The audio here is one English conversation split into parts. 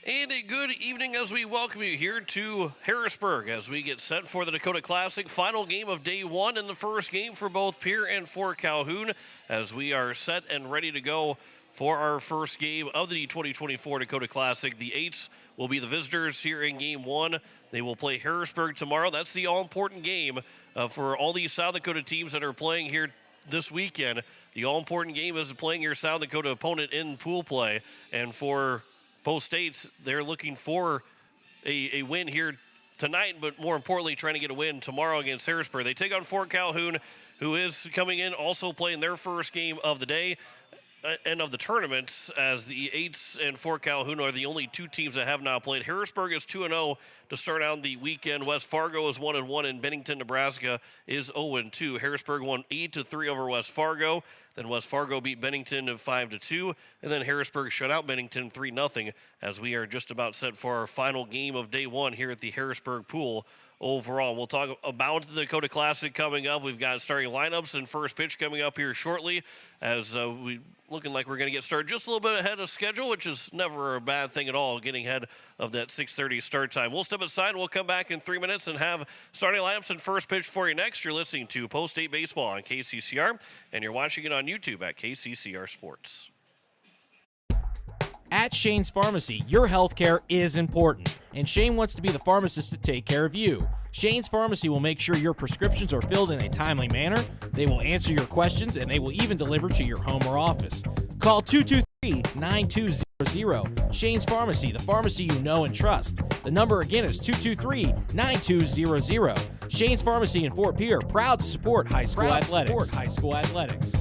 And a good evening as we welcome you here to Harrisburg as we get set for the Dakota Classic final game of day one and the first game for both Pierre and for Calhoun as we are set and ready to go for our first game of the 2024 Dakota Classic. The Eights will be the visitors here in game one. They will play Harrisburg tomorrow. That's the all-important game for all these South Dakota teams that are playing here this weekend. The all-important game is playing your South Dakota opponent in pool play, and for Post States, they're looking for a win here tonight, but more importantly, trying to get a win tomorrow against Harrisburg. They take on Fort Calhoun, who is coming in, also playing their first game of the day and of the tournament, as the Eights and Fort Calhoun are the only two teams that have now played. Harrisburg is 2-0 to start out the weekend. West Fargo is 1-1, and Bennington, Nebraska is 0-2. Harrisburg won 8-3 over West Fargo. Then West Fargo beat Bennington 5-2, and then Harrisburg shut out Bennington 3-0, as we are just about set for our final game of day one here at the Harrisburg Pool. Overall, we'll talk about the Dakota Classic coming up. We've got starting lineups and first pitch coming up here shortly, as we looking like we're going to get started just a little bit ahead of schedule, which is never a bad thing at all, getting ahead of that 6:30 start time. We'll step aside. We'll come back in 3 minutes and have starting lineups and first pitch for you next. You're listening to Post State Baseball on KCCR, and you're watching it on YouTube at KCCR Sports. At Shane's Pharmacy, your healthcare is important, and Shane wants to be the pharmacist to take care of you. Shane's Pharmacy will make sure your prescriptions are filled in a timely manner, they will answer your questions, and they will even deliver to your home or office. Call 223-9200. Shane's Pharmacy, the pharmacy you know and trust. The number again is 223-9200. Shane's Pharmacy in Fort Pierre, proud to support high school athletics.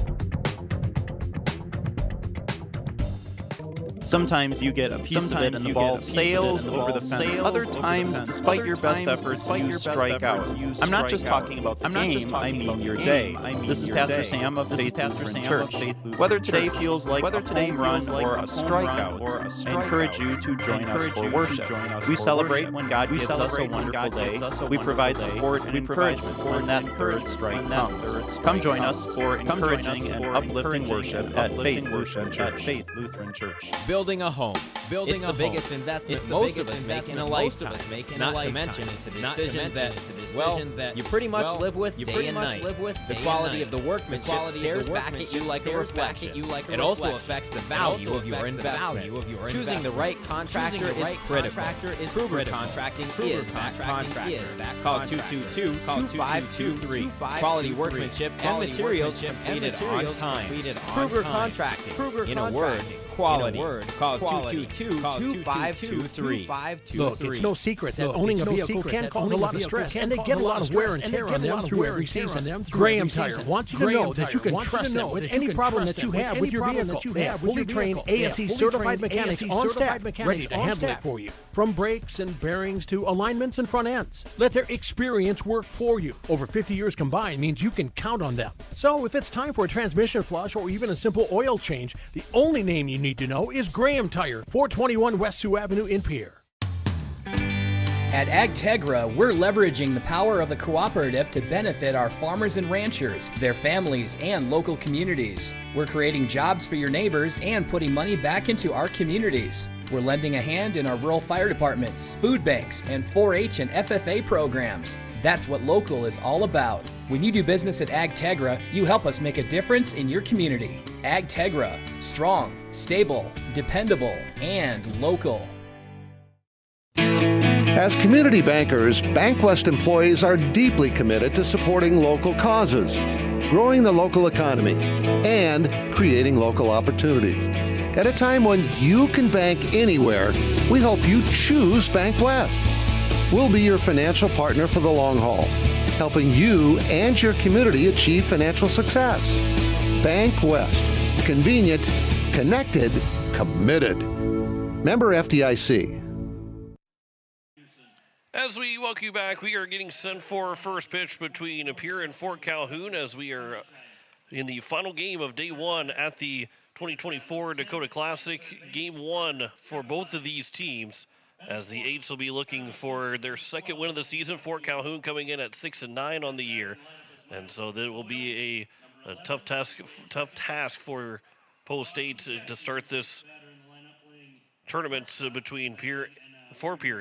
Sometimes you get a piece of it and the ball sails over the fence. Other times, despite your best efforts, you strike out. I'm not just talking about the game, I mean your day. This is Pastor Sam of Faith Lutheran Church. Whether today feels like a home run or a strikeout, I encourage you to join us for worship. We celebrate when God gives us a wonderful day. We provide support and encouragement when that third strike comes. Come join us for encouraging and uplifting worship at Faith Lutheran Church. Building a home. It's the biggest investment most of us make in a lifetime. Not to mention, it's a decision that you pretty much live with day and night. The quality of the workmanship stares back at you like a reflection. It also affects the value of your investment. Choosing the right contractor is critical. Kruger Contracting is that contractor. Call 222-2523. Quality workmanship and materials completed on time. Kruger Contracting. In a word, quality. Call 222-2523. Look, it's no secret that owning a vehicle can cause a lot of stress, and they get a lot of wear and tear on them through every season. Graham Tire wants you to know that you can trust them with any problem that you have with your vehicle. They have fully trained ASE certified mechanics on staff ready to handle it for you. From brakes and bearings to alignments and front ends. Let their experience work for you. Over 50 years combined means you can count on them. So if it's time for a transmission flush or even a simple oil change, the only name you need to know is Graham Tire, 421 West Sioux Avenue in Pierre. At AgTegra, we're leveraging the power of the cooperative to benefit our farmers and ranchers, their families, and local communities. We're creating jobs for your neighbors and putting money back into our communities. We're lending a hand in our rural fire departments, food banks, and 4-H and FFA programs. That's what local is all about. When you do business at AgTegra, you help us make a difference in your community. AgTegra, strong, stable, dependable, and local. As community bankers, BankWest employees are deeply committed to supporting local causes, growing the local economy, and creating local opportunities. At a time when you can bank anywhere, we hope you choose BankWest. We'll be your financial partner for the long haul, helping you and your community achieve financial success. BankWest. Convenient, connected, committed. Member FDIC. As we welcome you back, we are getting sent for first pitch between Pierre and Fort Calhoun as we are in the final game of day one at the 2024 Dakota Classic. Game one for both of these teams, as the Eights will be looking for their second win of the season. Fort Calhoun coming in at 6-9 on the year, and so that will be a tough task for Post State to start this tournament between Pierre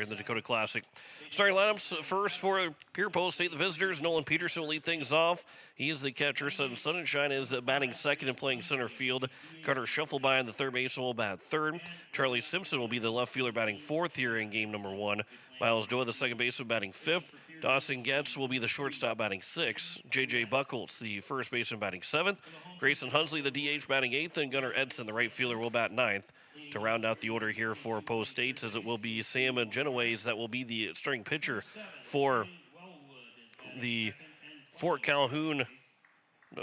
in the Dakota Classic. Starting lineups first for Pierre Post State, the visitors. Nolan Peterson will lead things off. He is the catcher. Sunshine is batting second and playing center field. Carter Shufflebein, the third baseman, will bat third. Charlie Simpson will be the left fielder batting fourth here in game number 1. Miles Doyle, the second baseman, batting fifth. Dawson Getz will be the shortstop batting sixth. J.J. Buckholz, the first baseman, batting seventh. Grayson Hunsley, the DH, batting eighth. And Gunnar Edson, the right fielder, will bat ninth. To round out the order here for Post States, as it will be Sam Genoways that will be the starting pitcher for the Fort Calhoun,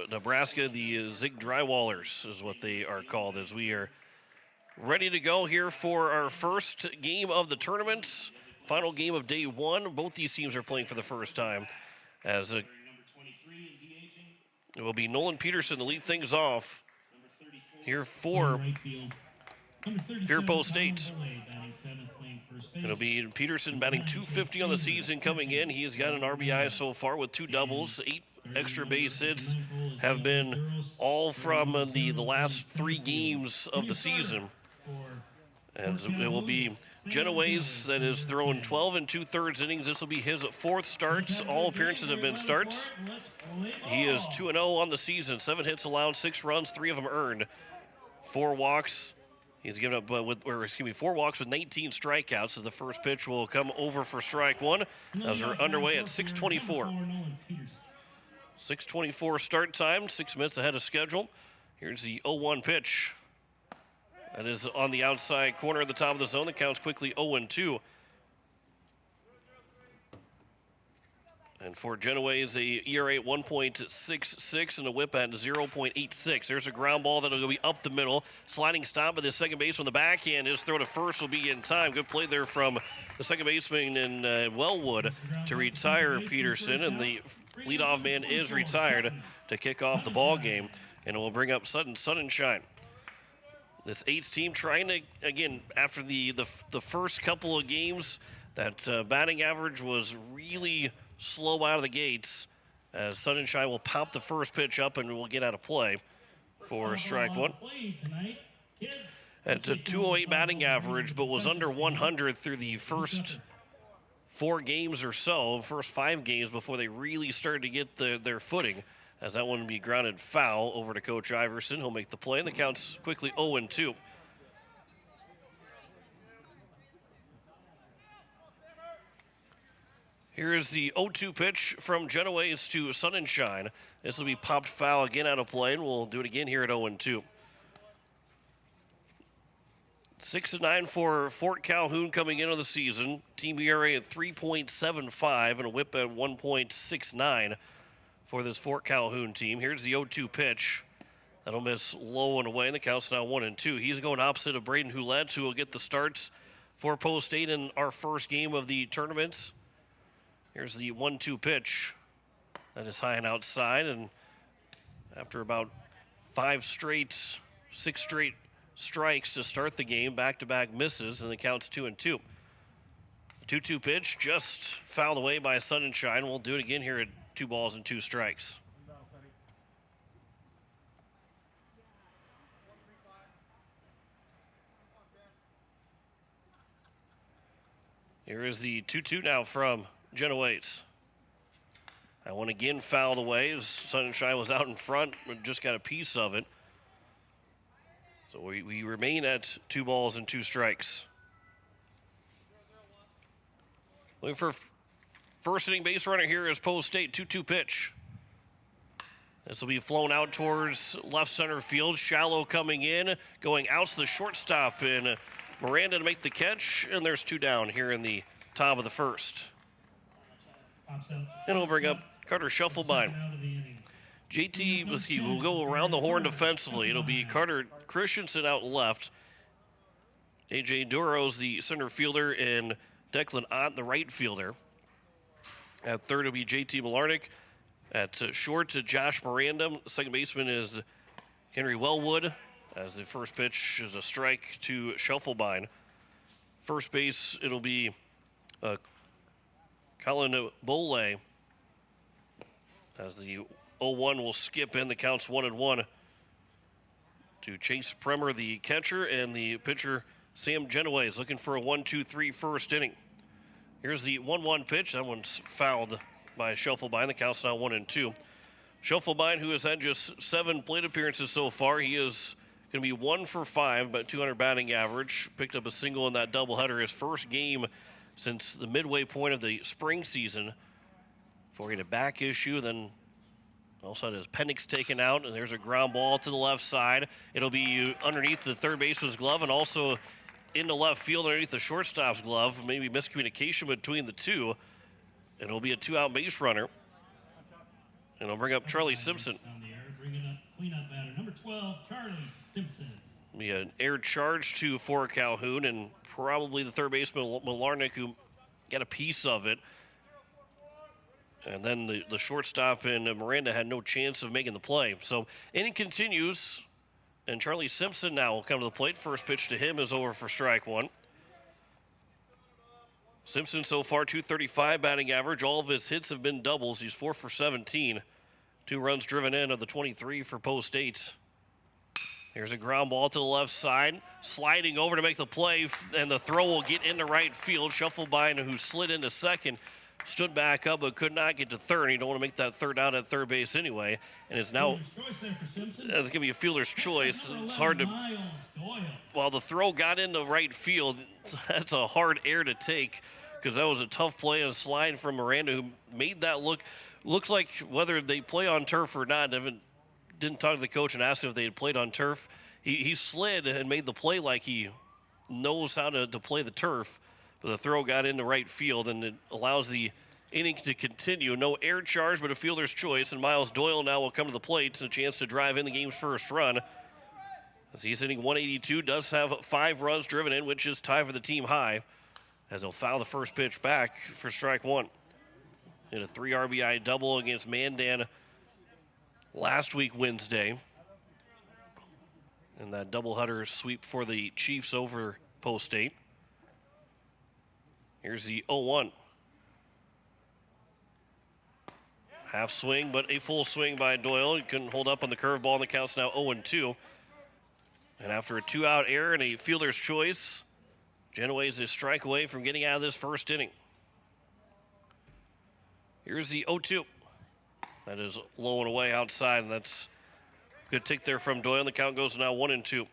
Nebraska. The Zig Drywallers is what they are called, as we are ready to go here for our first game of the tournament. Final game of day 1. Both these teams are playing for the first time, as it will be Nolan Peterson to lead things off here for Pierre Post State. It'll be Peterson batting .250 on the season coming in. He has got an RBI so far with 2 doubles. 8 extra base hits have been all from the last 3 games of the season. And it will be Genoways that has thrown 12 2/3 innings. This will be his 4th start. All appearances have been starts. He is 2-0 on the season. 7 hits allowed, 6 runs, 3 of them earned. 4 walks. He's given up 4 walks with 19 strikeouts. So the first pitch will come over for strike 1 as we're underway at 6:24. 6:24 start time, 6 minutes ahead of schedule. Here's the 0-1 pitch. That is on the outside corner at the top of the zone. The count's quickly 0-2. And for Genoways, a ERA at 1.66 and a whip at 0.86. There's a ground ball that'll be up the middle. Sliding stop by the second baseman on the backhand. His throw to first will be in time. Good play there from the second baseman in Wellwood to retire Peterson. And the leadoff man is retired to kick off the ball game. And it will bring up Sunshine. This Eights team trying to, again, after the first couple of games, that batting average was really slow out of the gates, as Sunshine will pop the first pitch up and will get out of play for strike 1. It's a 208 batting average, but was under 100 through the first 4 games or so, first 5 games before they really started to get their footing, as that one will be grounded foul over to Coach Iverson. He'll make the play, and the count's quickly 0-2. Here is the 0-2 pitch from Genoways to Sunshine. This will be popped foul again out of play, and we'll do it again here at 0-2. 6-9 for Fort Calhoun coming into the season. Team ERA at 3.75 and a whip at 1.69 for this Fort Calhoun team. Here's the 0-2 pitch. That'll miss low and away, and the count's now 1-2. He's going opposite of Braden Hulett, who will get the starts for Post State in our first game of the tournament. Here's the 1-2 pitch. That is high and outside, and after about 6 straight strikes to start the game, back-to-back misses, and the count's 2-2. The 2-2 pitch just fouled away by Sunshine. We'll do it again here at 2 balls and 2 strikes. Here is the 2-2 now from Genoways. That one again fouled away as Sunshine was out in front, but just got a piece of it. So we remain at 2 balls and 2 strikes. Looking for first inning base runner here is Post State. 2-2 pitch. This will be flown out towards left center field. Shallow coming in, going out to the shortstop, and Miranda to make the catch. And there's 2 down here in the top of the first. And we'll bring up Carter Shufflebein. JT will go around the horn defensively. It'll be Carter Christensen out left. AJ Duro's the center fielder, and Declan Ott, the right fielder. At third, it'll be JT Malarnik. At short, to Josh Miranda. Second baseman is Henry Wellwood, as the first pitch is a strike to Shufflebein. First base, it'll be Colin Bole, as the 0-1 will skip in. The count's 1-1 to Chase Premer, the catcher, and the pitcher Sam Genoways looking for a 1-2-3 first inning. Here's the 1-1 pitch. That one's fouled by Schuffelbein. The count's now 1-2. Schuffelbein, who has had just 7 plate appearances so far, he is going to be 1 for 5, about 200 batting average. Picked up a single in that doubleheader, his first game since the midway point of the spring season. Before he had a back issue, then also had his appendix taken out, and there's a ground ball to the left side. It'll be underneath the third baseman's glove and also into left field underneath the shortstop's glove. Maybe miscommunication between the two. And it'll be a 2-out base runner. And I'll bring up Charlie Simpson. Cleanup batter, number 12, Charlie Simpson. Be an air charge for Calhoun, and probably the third baseman, Malarnik, who got a piece of it. And then the shortstop and Miranda had no chance of making the play. So inning continues, and Charlie Simpson now will come to the plate. First pitch to him is over for strike one. Simpson so far 235 batting average. All of his hits have been doubles. He's 4 for 17. 2 runs driven in of the 23 for Post 8. Here's a ground ball to the left side. Sliding over to make the play, and the throw will get into right field. Schuffelbein, who slid into second, stood back up but could not get to third. You don't want to make that third out at third base anyway. And it's now, it's going to be a fielder's choice. It's hard to, while the throw got into right field, that's a hard air to take because that was a tough play and slide from Miranda, who made that looks like whether they play on turf or not. Didn't talk to the coach and ask him if they had played on turf. He slid and made the play like he knows how to play the turf. But the throw got into right field, and it allows the inning to continue. No air charge, but a fielder's choice. And Miles Doyle now will come to the plate. It's a chance to drive in the game's first run. As he's hitting 182, does have 5 runs driven in, which is tied for the team high, as he'll foul the first pitch back for strike one. Hit a 3 RBI double against Mandan last week Wednesday. And that doubleheader sweep for the Chiefs over Post 8. Here's the 0-1. Half swing, but a full swing by Doyle. He couldn't hold up on the curveball, and the count's now 0-2. And after a 2-out error and a fielder's choice, Genoways is strike away from getting out of this first inning. Here's the 0-2. That is low and away outside, and that's a good tick there from Doyle. The count goes now 1-2.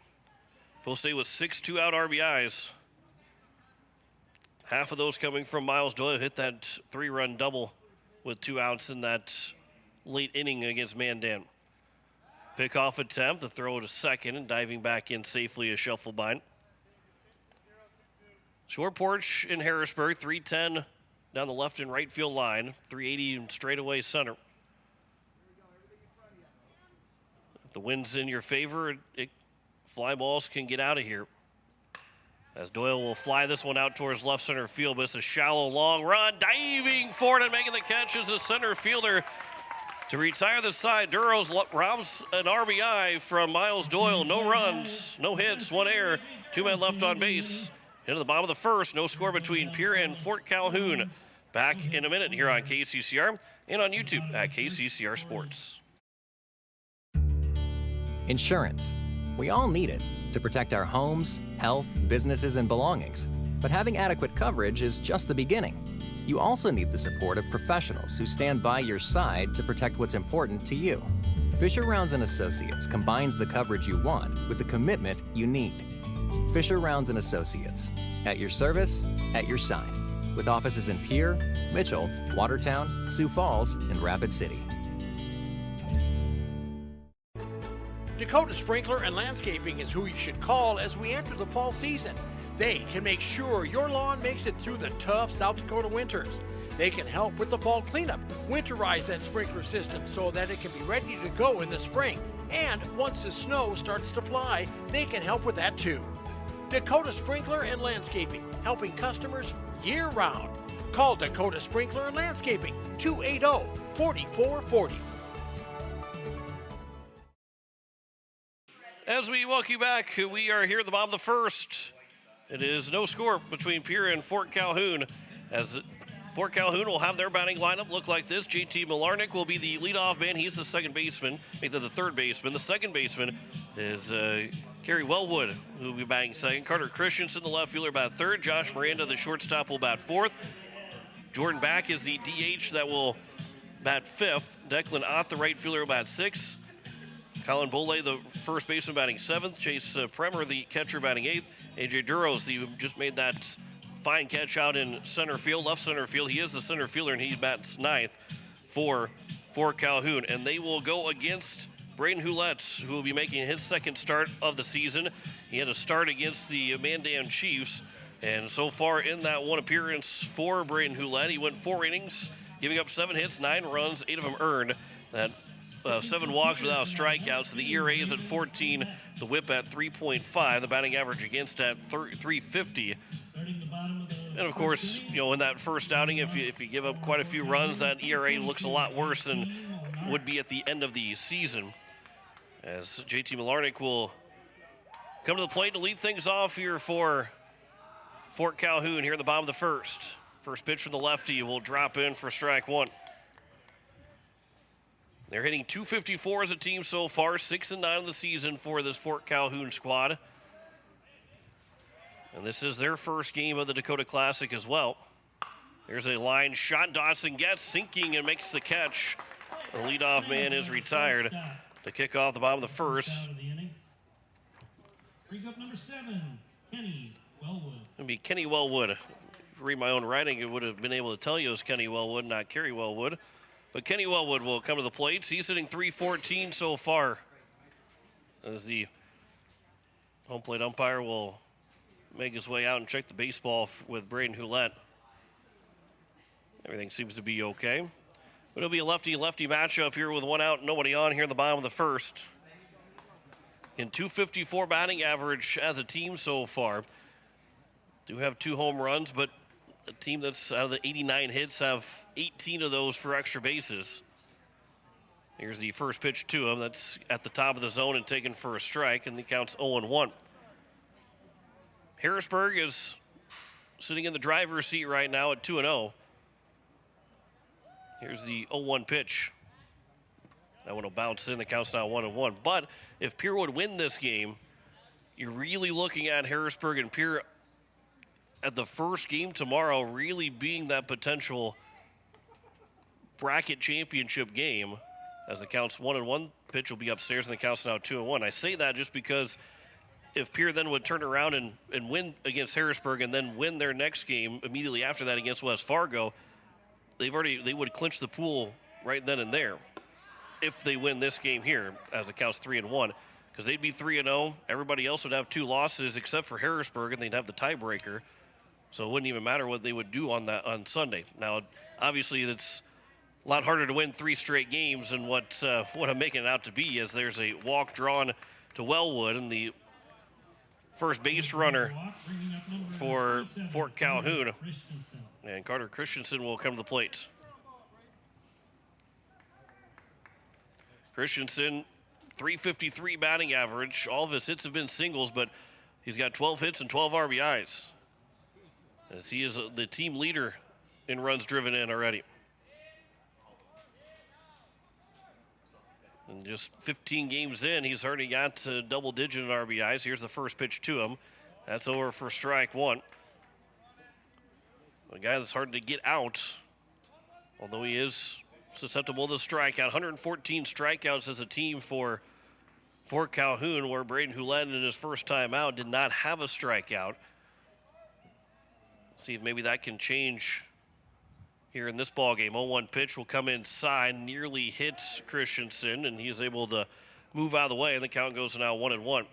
Post 8 with 6 2-out RBIs. Half of those coming from Miles Doyle. Hit that 3-run double with 2 outs in that late inning against Mandan. Pickoff attempt, the throw to second, and diving back in safely is Schuffelbein. Short porch in Harrisburg, 310 down the left and right field line, 380 straightaway center. If the wind's in your favor, fly balls can get out of here. As Doyle will fly this one out towards left center field, but it's a shallow, long run. Diving forward and making the catch is the center fielder to retire the side. Duros robs an RBI from Miles Doyle. No runs, no hits, 1 error, 2 men left on base. Into the bottom of the first, no score between Pierre and Fort Calhoun. Back in a minute here on KCCR and on YouTube at KCCR Sports. Insurance. We all need it to protect our homes, health, businesses, and belongings. But having adequate coverage is just the beginning. You also need the support of professionals who stand by your side to protect what's important to you. Fisher Rounds & Associates combines the coverage you want with the commitment you need. Fisher Rounds & Associates, at your service, at your side, with offices in Pierre, Mitchell, Watertown, Sioux Falls, and Rapid City. Dakota Sprinkler and Landscaping is who you should call as we enter the fall season. They can make sure your lawn makes it through the tough South Dakota winters. They can help with the fall cleanup, winterize that sprinkler system so that it can be ready to go in the spring. And once the snow starts to fly, they can help with that too. Dakota Sprinkler and Landscaping, helping customers year-round. Call Dakota Sprinkler and Landscaping, 280-4440. As we welcome you back, we are here at the bottom of the first. It is no score between Pierre and Fort Calhoun as Fort Calhoun will have their batting lineup look like this. JT Malarnik will be the leadoff man. He's the second baseman, maybe the third baseman. The second baseman is Kerry Wellwood, who will be batting second. Carter Christensen, the left fielder, bat third. Josh Miranda, the shortstop, will bat fourth. Jordan Back is the DH that will bat fifth. Declan Ott, the right fielder, will bat sixth. Colin Boley, the first baseman, batting seventh. Chase Premer, the catcher, batting eighth. AJ Duros, who just made that fine catch out in center field, left center field. He is the center fielder, and he bats ninth for Calhoun. And they will go against Braden Houlette, who will be making his second start of the season. He had a start against the Mandan Chiefs. And so far in that one appearance for Braden Houlette, he went 4 innings, giving up 7 hits, 9 runs, 8 of them earned. That 7 walks without a strikeout. So the ERA is at 14, the whip at 3.5, the batting average against at 350. And of course, you know, in that first outing, if you give up quite a few runs, that ERA looks a lot worse than would be at the end of the season. As JT Malarnik will come to the plate to lead things off here for Fort Calhoun here in the bottom of the first. First pitch from the lefty will drop in for strike one. They're hitting .254 as a team so far, 6-9 in the season for this Fort Calhoun squad. And this is their first game of the Dakota Classic as well. There's a line shot. Dawson gets sinking and makes the catch. The leadoff man is retired to kick off the bottom of the first. Brings up number 7, Kenny Wellwood. It'll be Kenny Wellwood. If you read my own writing, it would have been able to tell you it was Kenny Wellwood, not Kerry Wellwood. But Kenny Wellwood will come to the plate. He's hitting .314 so far. As the home plate umpire will make his way out and check the baseball with Braden Houlette. Everything seems to be okay. But it'll be a lefty-lefty matchup here with 1 out, nobody on here in the bottom of the first. In .254 batting average as a team so far. Do have 2 home runs, but a team that's out of the 89 hits have 18 of those for extra bases. Here's the first pitch to him. That's at the top of the zone and taken for a strike, and the count's 0-1. Harrisburg is sitting in the driver's seat right now at 2-0. Here's the 0-1 pitch. That one will bounce in. The count's now 1-1. But if Pierre would win this game, you're really looking at Harrisburg and Pierre at the first game tomorrow really being that potential bracket championship game, as the count's 1-1. Pitch will be upstairs, and the count's now 2-1. I say that just because if Pierre then would turn around and win against Harrisburg and then win their next game immediately after that against West Fargo, they would clinch the pool right then and there if they win this game here, as it counts 3-1, because they'd be 3-0. Everybody else would have 2 losses except for Harrisburg, and they'd have the tiebreaker. So it wouldn't even matter what they would do on Sunday. Now, obviously, it's a lot harder to win 3 straight games than what I'm making it out to be, as there's a walk drawn to Wellwood, and the first base runner for Fort Calhoun. And Carter Christensen will come to the plate. Christensen, .353 batting average. All of his hits have been singles, but he's got 12 hits and 12 RBIs, as he is the team leader in runs driven in already. And just 15 games in, he's already got double-digit in RBIs. Here's the first pitch to him. That's over for strike one. A guy that's hard to get out, although he is susceptible to strikeout. 114 strikeouts as a team for Calhoun, where Braden Houlette in his first time out did not have a strikeout. See if maybe that can change here in this ball game. 0-1 pitch will come inside, nearly hits Christensen, and he's able to move out of the way, and the count goes to now 1-1.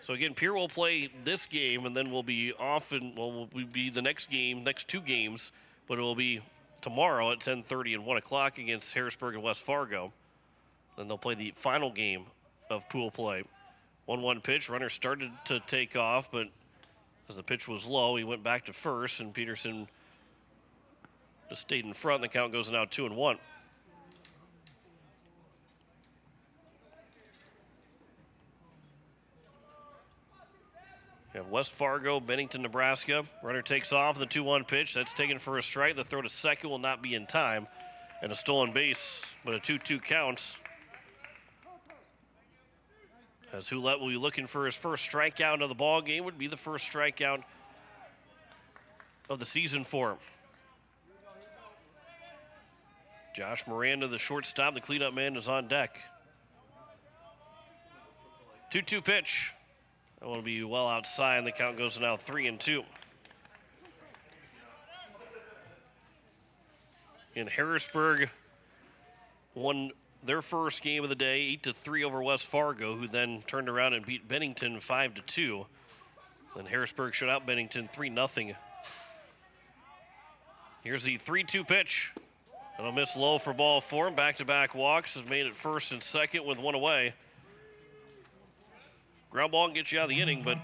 So again, Pierre will play this game, and then we'll be off, and we'll be the next 2 games, but it will be tomorrow at 10:30 and 1 o'clock against Harrisburg and West Fargo. Then they'll play the final game of pool play. 1-1 pitch, runner started to take off, but as the pitch was low, he went back to first, and Peterson just stayed in front. The count goes to now 2-1. We have West Fargo, Bennington, Nebraska. Runner takes off, the 2-1 pitch. That's taken for a strike. The throw to second will not be in time. And a stolen base, but a 2-2 counts. As Hulett will be looking for his first strikeout of the ball game. Would be the first strikeout of the season for him. Josh Miranda, the shortstop, the cleanup man, is on deck. 2-2 pitch. That will be well outside. The count goes to now 3-2. In Harrisburg won their first game of the day, 8-3 over West Fargo, who then turned around and beat Bennington 5-2. Then Harrisburg shut out Bennington 3-0. Here's the 3-2 pitch. It'll miss low for ball four. Back-to-back walks has made it first and second with one away. Ground ball gets you out of the inning, but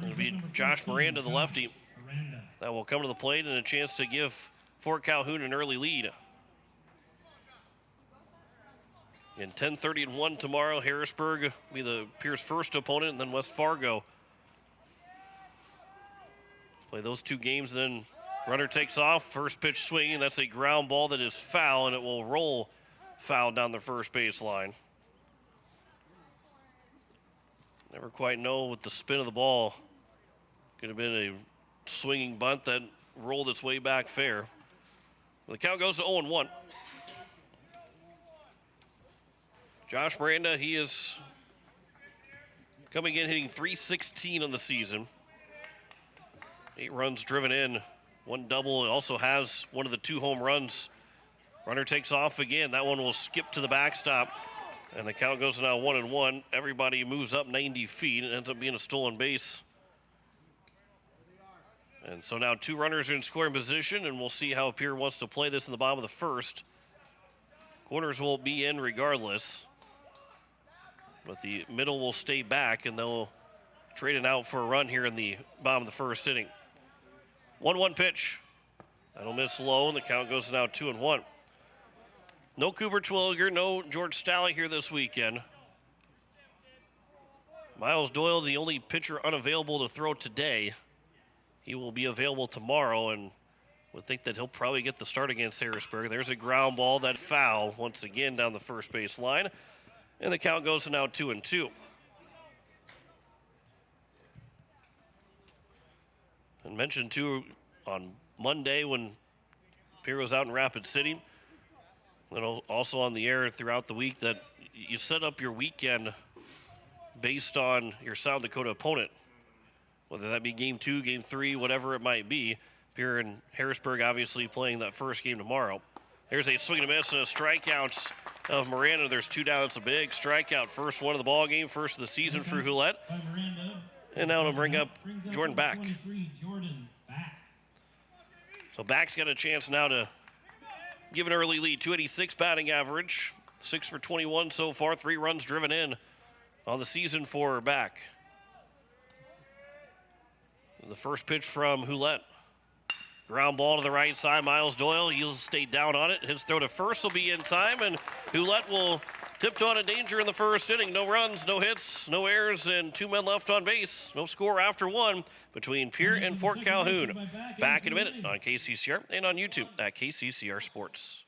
it'll be Josh Miranda, the lefty, that will come to the plate and a chance to give Fort Calhoun an early lead. In 10:30-1 tomorrow, Harrisburg will be the Pierre's first opponent, and then West Fargo. Play those two games, then runner takes off, first pitch swing, and that's a ground ball that is foul, and it will roll foul down the first baseline. Never quite know with the spin of the ball. Could have been a swinging bunt that rolled its way back fair. The count goes to 0-1. Josh Miranda, he is coming in hitting .316 on the season. 8 runs driven in, 1 double. It also has one of the 2 home runs. Runner takes off again. That one will skip to the backstop. And the count goes to now 1-1. Everybody moves up 90 feet. It ends up being a stolen base. And so now 2 runners are in scoring position, and we'll see how Pierre wants to play this in the bottom of the first. Corners will be in regardless, but the middle will stay back, and they'll trade it out for a run here in the bottom of the first inning. 1-1 pitch. That'll miss low, and the count goes to now 2-1. No Cooper Twilliger, no George Stalley here this weekend. Miles Doyle, the only pitcher unavailable to throw today. He will be available tomorrow, and would think that he'll probably get the start against Harrisburg. There's a ground ball, that foul once again down the first base line, and the count goes to now 2-2. And mentioned too on Monday when Pierre was out in Rapid City, and also on the air throughout the week, that you set up your weekend based on your South Dakota opponent. Whether that be game 2, game 3, whatever it might be. Pierre and Harrisburg obviously playing that first game tomorrow. Here's a swing and a miss and a strikeout of Miranda. There's 2 down. It's a big strikeout. First one of the ball game, first of the season for Hulett. And now it'll bring up Jordan Back. So Back's got a chance now to give an early lead. 286 batting average. 6 for 21 so far. 3 runs driven in on the season for Back. The first pitch from Hulett. Ground ball to the right side. Miles Doyle, he'll stay down on it. His throw to first will be in time, and Hulett will tiptoe out of danger in the first inning. No runs, no hits, no errors, and 2 men left on base. No score after 1 between Pierre and Fort Calhoun. Back in a minute on KCCR and on YouTube at KCCR Sports.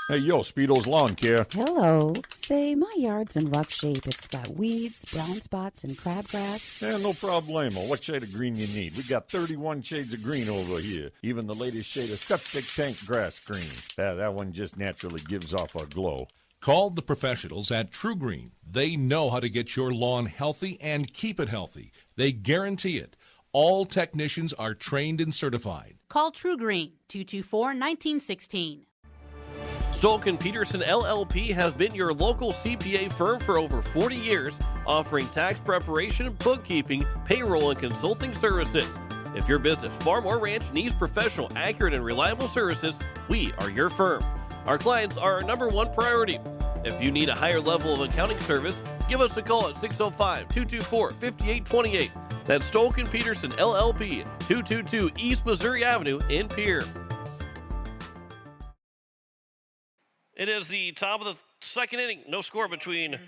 Hey, yo, Speedo's Lawn Care. Hello. Say, my yard's in rough shape. It's got weeds, brown spots, and crabgrass. Yeah, no problemo. What shade of green you need? We got 31 shades of green over here. Even the latest shade of septic tank grass green. That one just naturally gives off a glow. Call the professionals at True Green. They know how to get your lawn healthy and keep it healthy. They guarantee it. All technicians are trained and certified. Call True Green, 224-1916. Stolken Peterson LLP has been your local CPA firm for over 40 years, offering tax preparation, bookkeeping, payroll, and consulting services. If your business, farm, or ranch needs professional, accurate, and reliable services, we are your firm. Our clients are our #1 priority. If you need a higher level of accounting service, give us a call at 605-224-5828. That's Stolken Peterson LLP, 222 East Missouri Avenue in Pierre. It is the top of the second inning. No score between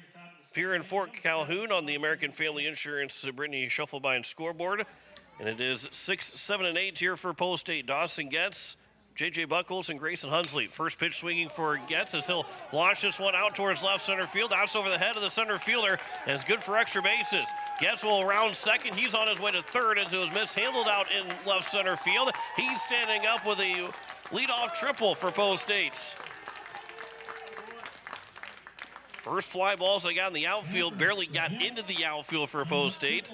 Pierre and Fort Calhoun on the American Family Insurance Brittany Shufflebind scoreboard. And it is 6, 7, and 8 here for Post State. Dawson Getz, J.J. Buckles, and Grayson Hunsley. First pitch swinging for Getz as he'll launch this one out towards left center field. That's over the head of the center fielder, and it's good for extra bases. Getz will round second. He's on his way to third as it was mishandled out in left center field. He's standing up with a leadoff triple for Post State. First fly balls they got in the outfield, barely got into the outfield for Post State.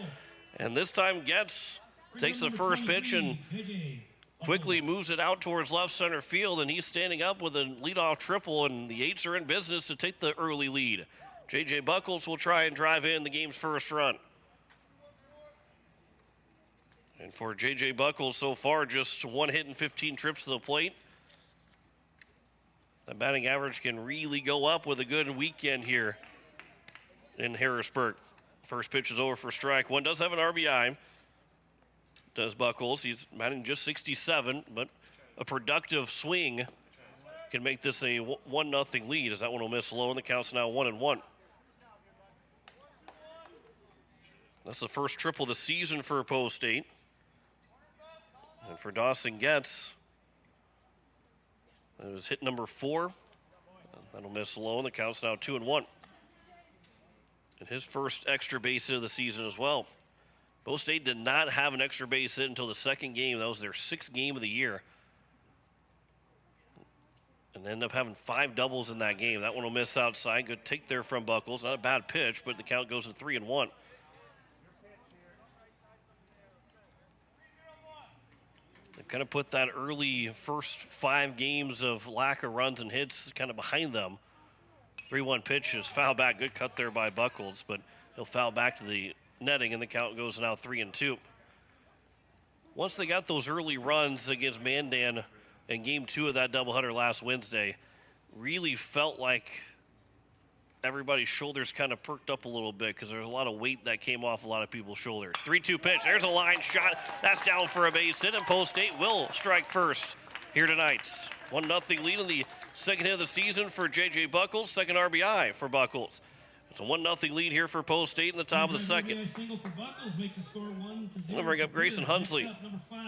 And this time Getz takes the first pitch and quickly moves it out towards left center field, and he's standing up with a leadoff triple, and the Eights are in business to take the early lead. J.J. Buckles will try and drive in the game's first run. And for J.J. Buckles so far, just 1 hit and 15 trips to the plate. The batting average can really go up with a good weekend here in Harrisburg. First pitch is over for strike one. Does have an RBI. Does Buckles. He's batting just 67, but a productive swing can make this a 1-0 lead as that one will miss low, and the count's now 1-1. That's the first triple of the season for Post State. And for Dawson Getz, it was hit number 4. That'll miss low, and the count's now 2-1. And his first extra base hit of the season as well. Post State did not have an extra base hit until the second game. That was their 6th game of the year. And ended up having 5 doubles in that game. That one will miss outside. Good take there from Buckles. Not a bad pitch, but the count goes to 3-1. They've kind of put that early first 5 games of lack of runs and hits kind of behind them. 3-1 pitch is foul back. Good cut there by Buckles, but he'll foul back to the netting, and the count goes now 3-2. Once they got those early runs against Mandan in game 2 of that doubleheader last Wednesday, really felt like everybody's shoulders kind of perked up a little bit because there's a lot of weight that came off a lot of people's shoulders. 3-2 pitch. There's a line shot. That's down for a base hit, and Post State will strike first here tonight. 1-0 lead in the second hit of the season for J.J. Buckles. Second RBI for Buckles. It's a 1-0 lead here for Post State in the top of the second. Single for Buckles makes the score 1-0. We'll bring up Grayson Hunsley. Number 5,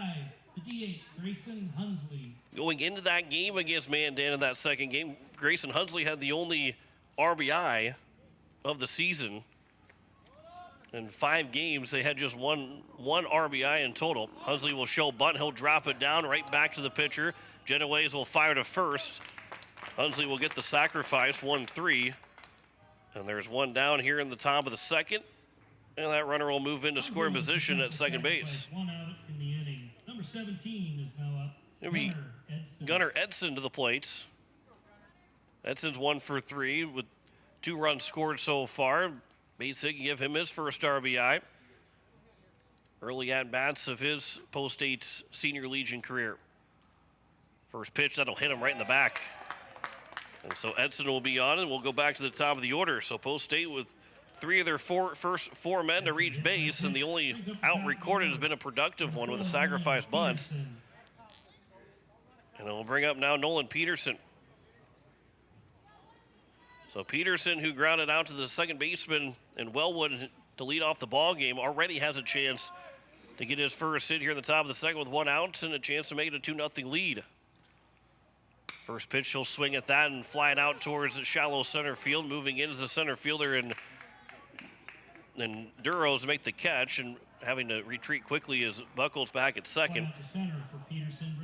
the DH, Grayson Hunsley. Going into that game against Mandan in that second game, Grayson Hunsley had the only RBI of the season. In 5 games, they had just one RBI in total. Hunsley will show bunt. He'll drop it down right back to the pitcher. Genoways will fire to first. Hunsley will get the sacrifice, 1-3. And there's one down here in the top of the second. And that runner will move into scoring position at second base. 1 out in the inning. Number 17 is now up. It'll be Gunnar Edson to the plate. Edson's 1 for 3 with 2 runs scored so far. Base hit can give him his first RBI. Early at-bats of his Post State Senior Legion career. First pitch, that'll hit him right in the back. And so Edson will be on, and we'll go back to the top of the order. So Post State with 3 of their first 4 men to reach base, and the only out recorded has been a productive one with a sacrifice bunt. And we'll bring up now Nolan Peterson. So Peterson, who grounded out to the second baseman in Wellwood to lead off the ball game, already has a chance to get his first hit here in the top of the second with 1 out and a chance to make it a 2-0 lead. First pitch, he'll swing at that and fly it out towards the shallow center field. Moving in as the center fielder, and Duros make the catch, and having to retreat quickly is Buckles back at second.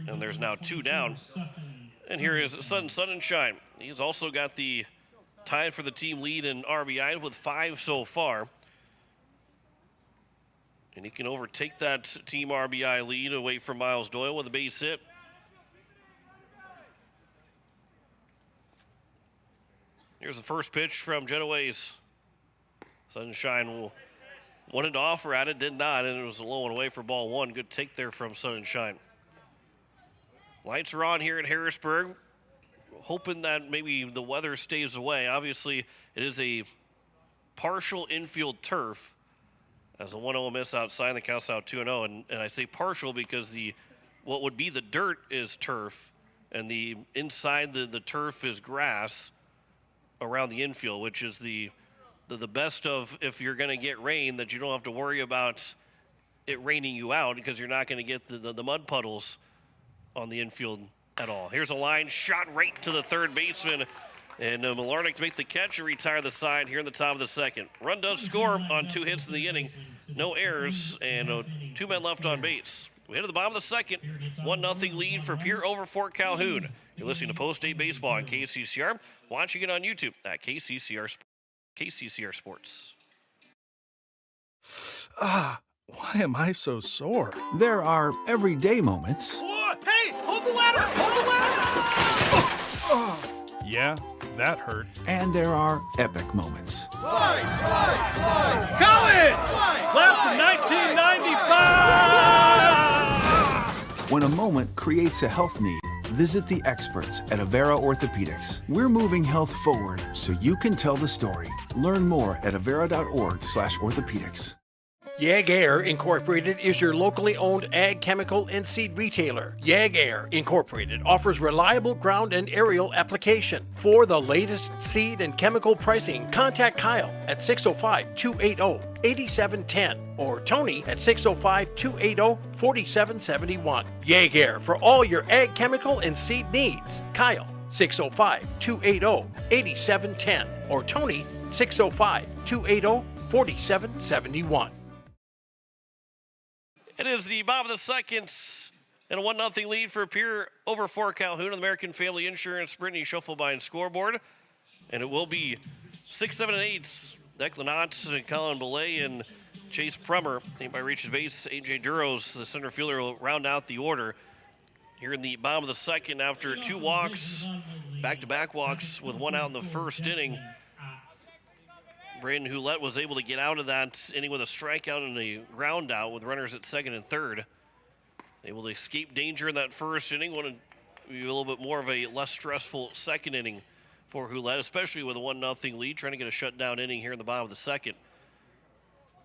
And there's now 2 down. And here is Sutton Sunshine. He's also got the tie for the team lead in RBI with 5 so far. And he can overtake that team RBI lead away from Miles Doyle with a base hit. Here's the first pitch from Genoways. Sunshine wanted to offer at it, did not, and it was a low and away for ball 1. Good take there from Sunshine. Lights are on here at Harrisburg. Hoping that maybe the weather stays away. Obviously, it is a partial infield turf. As a 1-0 miss outside, the count's out 2-0. And I say partial because what would be the dirt is turf, and the inside the turf is grass around the infield, which is the best of if you're going to get rain, that you don't have to worry about it raining you out because you're not going to get the mud puddles on the infield at all. Here's a line shot right to the third baseman, and Malarnik to make the catch and retire the side here in the top of the second. Run does score on 2 hits in the inning, no errors, and 2 men left on base. We head to the bottom of the second, 1-0 lead for Pierre over Fort Calhoun. You're listening to Post-State Baseball on KCCR, watching it on YouTube at KCCR Sports. Why am I so sore? There are everyday moments. Hey, hold the ladder! Hold the ladder! Yeah, that hurt. And there are epic moments. Slide! College! Class of 1995! When a moment creates a health need, visit the experts at Avera Orthopedics. We're moving health forward so you can tell the story. Learn more at avera.org/orthopedics. Yag-Air Incorporated is your locally owned ag chemical and seed retailer. Yag-Air Incorporated offers reliable ground and aerial application. For the latest seed and chemical pricing, contact Kyle at 605-280-8710 or Tony at 605-280-4771. Yag-Air for all your ag chemical and seed needs. Kyle 605-280-8710 or Tony 605-280-4771. It is the bottom of the second and a 1-0 lead for Pierre over Fort Calhoun on the American Family Insurance Brittany Schuffelbein scoreboard. And it will be 6, 7, and 8. Declan Knotts and Colin Belay and Chase Prummer. Anybody reaches base, A.J. Duros, the center fielder, will round out the order. Here in the bottom of the second after 2 walks, back-to-back walks with 1 out in the first inning. Braden Houlette was able to get out of that inning with a strikeout and a ground out with runners at second and third. Able to escape danger in that first inning. Wanted to be a little bit more of a less stressful second inning for Houlette, especially with a 1-0 lead, trying to get a shutdown inning here in the bottom of the second.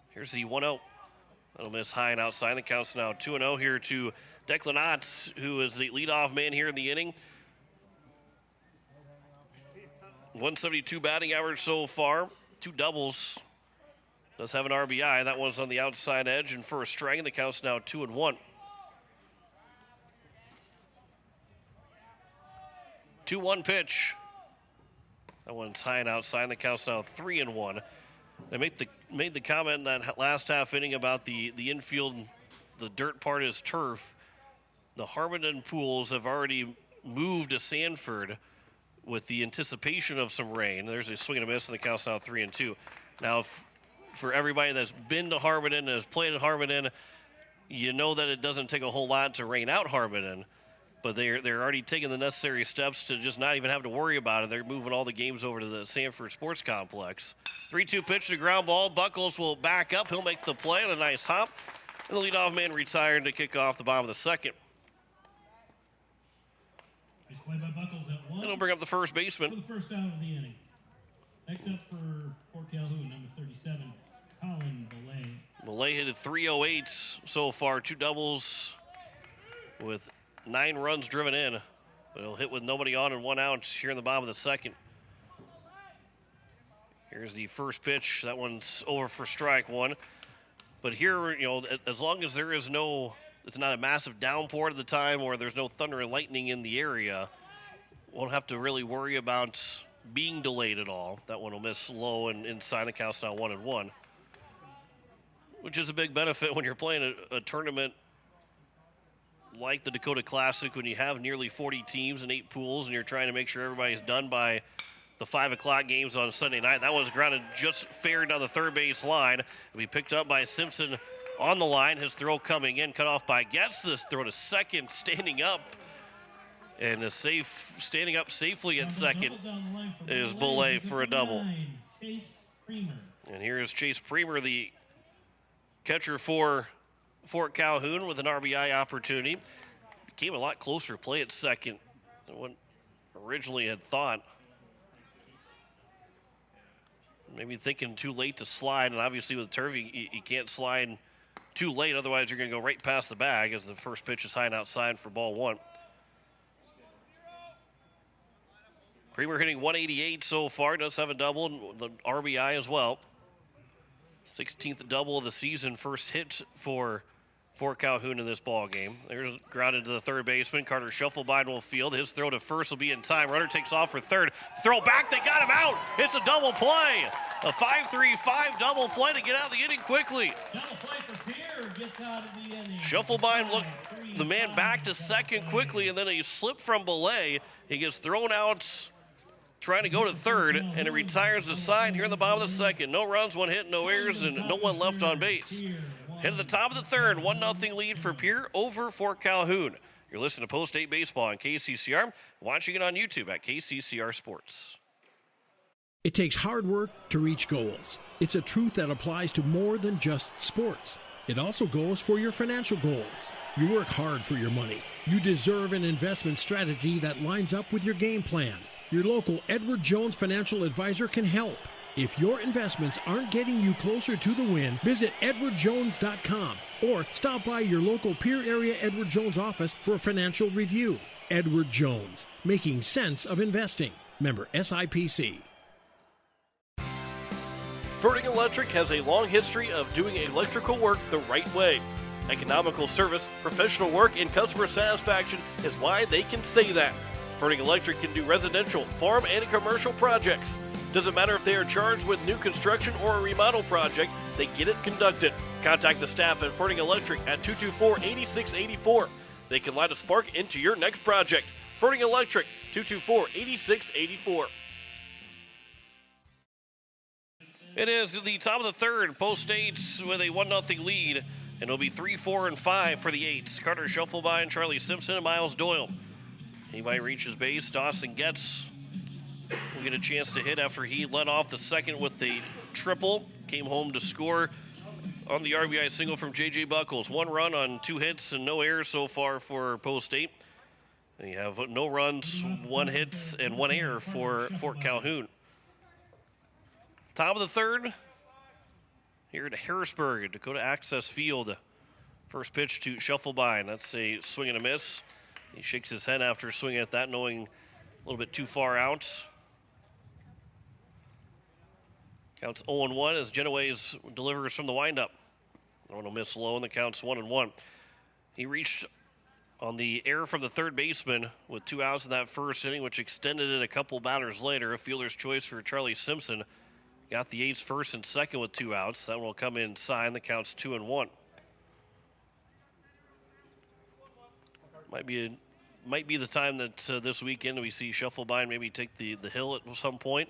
Here's the 1-0. That'll miss high and outside. The count's now 2-0 here to Declan Knotts, who is the leadoff man here in the inning. 172 batting average so far. 2 doubles. Does have an RBI. That one's on the outside edge and for a strike, and the count's now 2-1. 2-1 pitch. That one's high and outside, and the count's now 3-1. They made the comment in that last half inning about the infield, the dirt part is turf. The Harbiden pools have already moved to Sanford with the anticipation of some rain. There's a swing and a miss, and the count's now 3-2. Now, for everybody that's been to Harbiden and has played at Harbiden, you know that it doesn't take a whole lot to rain out Harbiden, but they're already taking the necessary steps to just not even have to worry about it. They're moving all the games over to the Sanford Sports Complex. 3-2 pitch to ground ball. Buckles will back up. He'll make the play on a nice hop, and the leadoff man retired to kick off the bottom of the second. Nice play by Buckles at 1. And he'll bring up the first baseman. For the first out of the inning. Next up for Fort Calhoun, number 37, Colin Belay. Belay hit 308 so far, 2 doubles with 9 runs driven in. But he'll hit with nobody on and 1 out here in the bottom of the second. Here's the first pitch. That one's over for strike 1. But here, you know, as long as there is it's not a massive downpour at the time or there's no thunder and lightning in the area, won't have to really worry about being delayed at all. That one will miss low and inside. The count's now 1-1, which is a big benefit when you're playing a tournament like the Dakota Classic, when you have nearly 40 teams and 8 pools and you're trying to make sure everybody's done by the 5 o'clock games on Sunday night. That one's grounded just fair down the third base line. It'll be picked up by Simpson on the line. His throw coming in, cut off by Getz. This throw to second, standing up. And standing up safely at second is Belay for a double. And here's Chase Premer, the catcher for Fort Calhoun, with an RBI opportunity. Became a lot closer play at second than what originally had thought. Maybe thinking too late to slide, and obviously with turf, you can't slide too late, otherwise you're going to go right past the bag as the first pitch is high and outside for ball 1. Creamer hitting 188 so far. Does have a double and the RBI as well. 16th double of the season. First hit for Calhoun in this ball game. There's grounded to the third baseman. Carter Shufflebind will field. His throw to first will be in time. Runner takes off for third. Throw back. They got him out. It's a double play. A 5-3-5 double play to get out of the inning quickly. Double play for Pierre gets out of the inning. Shufflebind looked the man back to second quickly, and then a slip from Belay. He gets thrown out trying to go to third, and it retires the side here in the bottom of the second. No runs, one hit, no errors, and no one left on base. Hit at the top of the third, 1-0 lead for Pierre over Fort Calhoun. You're listening to Post 8 Baseball on KCCR, watching it on YouTube at KCCR Sports. It takes hard work to reach goals. It's a truth that applies to more than just sports. It also goes for your financial goals. You work hard for your money. You deserve an investment strategy that lines up with your game plan. Your local Edward Jones financial advisor can help. If your investments aren't getting you closer to the win, visit edwardjones.com or stop by your local Pierre area Edward Jones office for a financial review. Edward Jones, making sense of investing. Member SIPC. Ferding Electric has a long history of doing electrical work the right way. Economical service, professional work, and customer satisfaction is why they can say that. Ferding Electric can do residential, farm, and commercial projects. Doesn't matter if they are charged with new construction or a remodel project, they get it conducted. Contact the staff at Ferding Electric at 224-8684. They can light a spark into your next project. Ferding Electric, 224-8684. It is the top of the third. Post States with a 1-0 lead, and it'll be 3, 4, and 5 for the Eights. Carter Shufflebind, Charlie Simpson, and Miles Doyle. He might reach his base. Dawson Getz will get a chance to hit after he led off the second with the triple. Came home to score on the RBI single from J.J. Buckles. 1 run on 2 hits and no errors so far for Post State. And you have no runs, 1 hit, and 1 error for Fort Calhoun. Top of the third, here at Harrisburg at Dakota Access Field. First pitch to Shufflebind. That's a swing and a miss. He shakes his head after swinging at that, knowing a little bit too far out. Counts 0-1 as Genoways delivers from the windup. No miss low, and the count's 1-1. He reached on the error from the third baseman with 2 outs in that first inning, which extended it a couple batters later. A fielder's choice for Charlie Simpson. Got the Eights first and second with 2 outs. That will come inside. The count's 2-1. Might be the time that this weekend we see Shufflebind maybe take the hill at some point.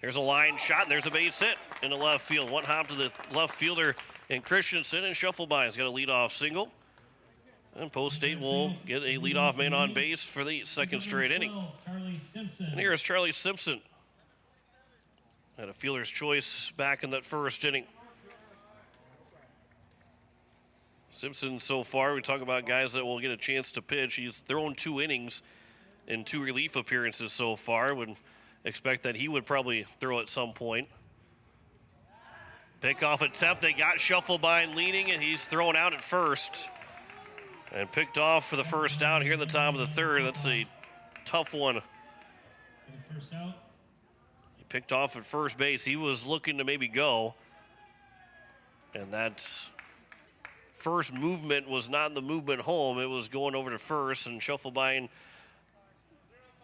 There's a line shot, and there's a base hit in the left field. 1 hop to the left fielder in Christensen, and Shufflebind's got a leadoff single. And Post State will get a leadoff man on base for the second straight inning. And here's Charlie Simpson. Had a fielder's choice back in that first inning. Simpson so far, we talk about guys that will get a chance to pitch. He's thrown 2 innings in 2 relief appearances so far. Would expect that he would probably throw at some point. Pickoff attempt. They got Shufflebind leading, and he's thrown out at first. And picked off for the first out here in the top of the third. That's a tough one. First out. He picked off at first base. He was looking to maybe go. And that's first movement was not the movement home. It was going over to first, and Shufflebind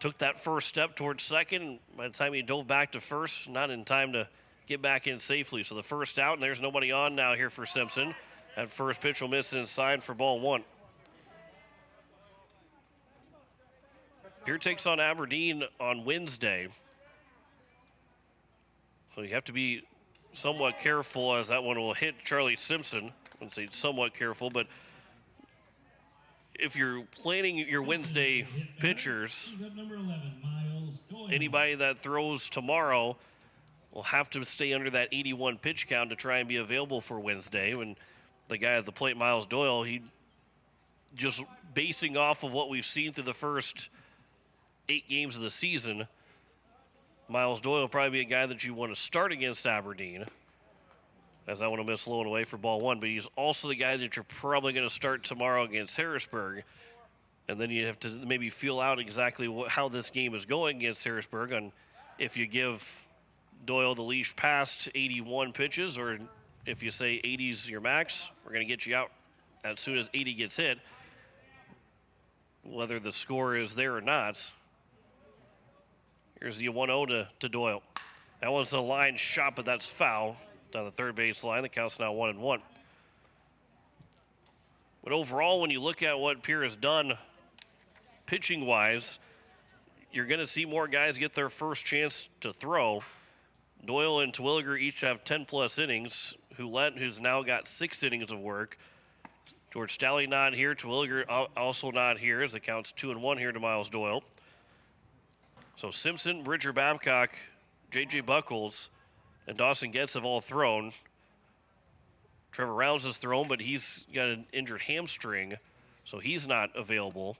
took that first step towards second. By the time he dove back to first, not in time to get back in safely. So the first out, and there's nobody on now here for Simpson. That first pitch will miss inside for ball 1. Pierre takes on Aberdeen on Wednesday. So you have to be somewhat careful as that one will hit Charlie Simpson. I wouldn't say somewhat careful, but if you're planning your Wednesday pitchers, anybody that throws tomorrow will have to stay under that 81 pitch count to try and be available for Wednesday. When the guy at the plate, Miles Doyle, he just basing off of what we've seen through the first 8 games of the season, Miles Doyle will probably be a guy that you want to start against Aberdeen, as I want to miss low and away for ball 1, but he's also the guy that you're probably going to start tomorrow against Harrisburg. And then you have to maybe feel out exactly how this game is going against Harrisburg, and if you give Doyle the leash past 81 pitches, or if you say 80's your max, we're going to get you out as soon as 80 gets hit, whether the score is there or not. Here's the 1-0 to Doyle. That one's a line shot, but that's foul down the third base line. The count's now 1-1. But overall, when you look at what Pierre has done pitching-wise, you're going to see more guys get their first chance to throw. Doyle and Terwilliger each have 10-plus innings. Houlette, who's now got 6 innings of work. George Staley not here. Terwilliger also not here, as it counts 2-1 here to Miles Doyle. So Simpson, Bridger Babcock, J.J. Buckles, and Dawson Getz have all thrown. Trevor Rounds has thrown, but he's got an injured hamstring, so he's not available.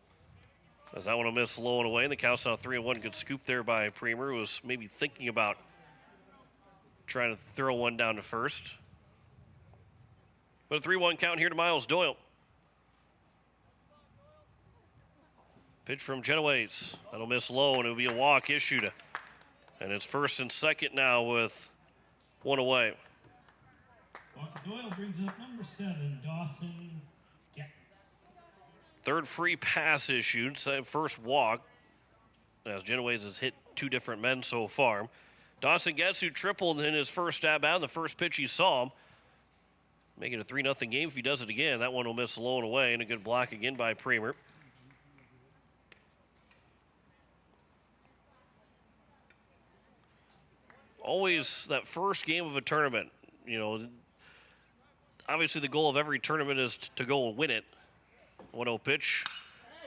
As that one will miss low and away, and the count's now 3-1. Good scoop there by Premer, who was maybe thinking about trying to throw one down to first. But a 3-1 count here to Miles Doyle. Pitch from Genoese. That'll miss low, and it'll be a walk issued. And it's first and second now with one away. Walker Doyle brings up number 7, Dawson Getz. Third free pass issued, first walk, as Genoese has hit 2 different men so far. Dawson Getz, who tripled in his first stab out, the first pitch he saw him. Make it a 3-0 game if he does it again. That one will miss low and away, and a good block again by Premer. Always that first game of a tournament, you know, obviously the goal of every tournament is to go and win it. 1-0 pitch.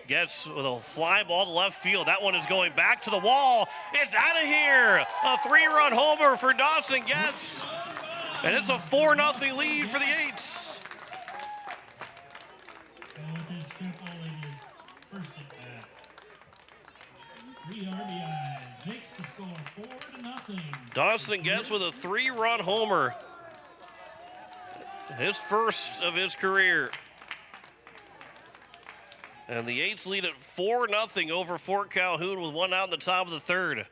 Gets with a fly ball to left field. That one is going back to the wall. It's out of here. A 3-run homer for Dawson Getz. And it's a 4-0 lead for the Eights. With his triple in his first at bat. 3 RBIs makes the score 4-0. Dawson Getz with a 3-run homer. His first of his career. And the Eights lead at 4-0 over Fort Calhoun with 1 out in the top of the third.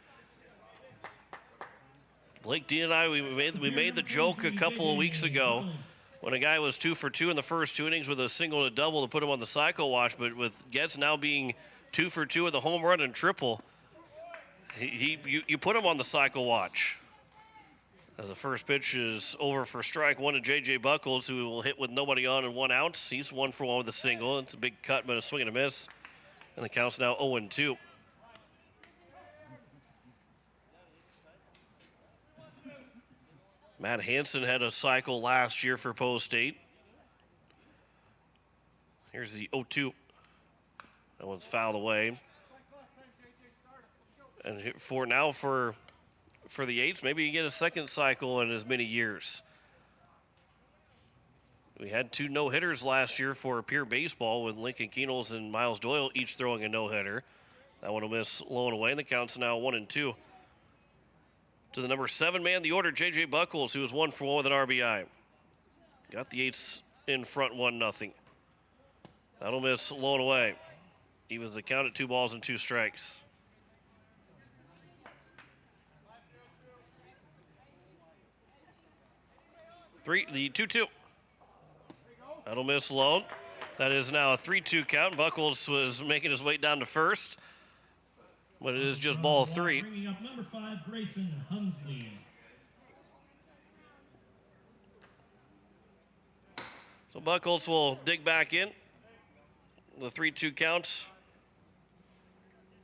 Blake D and I, we made the joke a couple of weeks ago when a guy was 2 for 2 in the first 2 innings with a single and a double to put him on the cycle watch. But with Getz now being 2 for 2 with a home run and triple, you put him on the cycle watch. As the first pitch is over for strike 1 to J.J. Buckles, who will hit with nobody on and 1 out. He's 1 for 1 with a single. It's a big cut, but a swing and a miss. And the count's now 0-2. Matt Hansen had a cycle last year for Post State. Here's the 0-2. That one's fouled away. And for the Eights, maybe you get a second cycle in as many years. We had 2 no-hitters last year for Pierre baseball with Lincoln Keenels and Miles Doyle each throwing a no-hitter. That one will miss low and away, and the count's now 1-2. To the number 7 man, the order, J.J. Buckles, who was 1 for 1 with an RBI. Got the Eights in front 1-0. That'll miss low and away. Evens the count at 2 balls and 2 strikes. The 2-2. That'll miss low. That is now a 3-2 count. Buckles was making his way down to first, but it is just ball 3. Bringing up number 5, Grayson Hunsley. So Buckles will dig back in. The 3-2 count.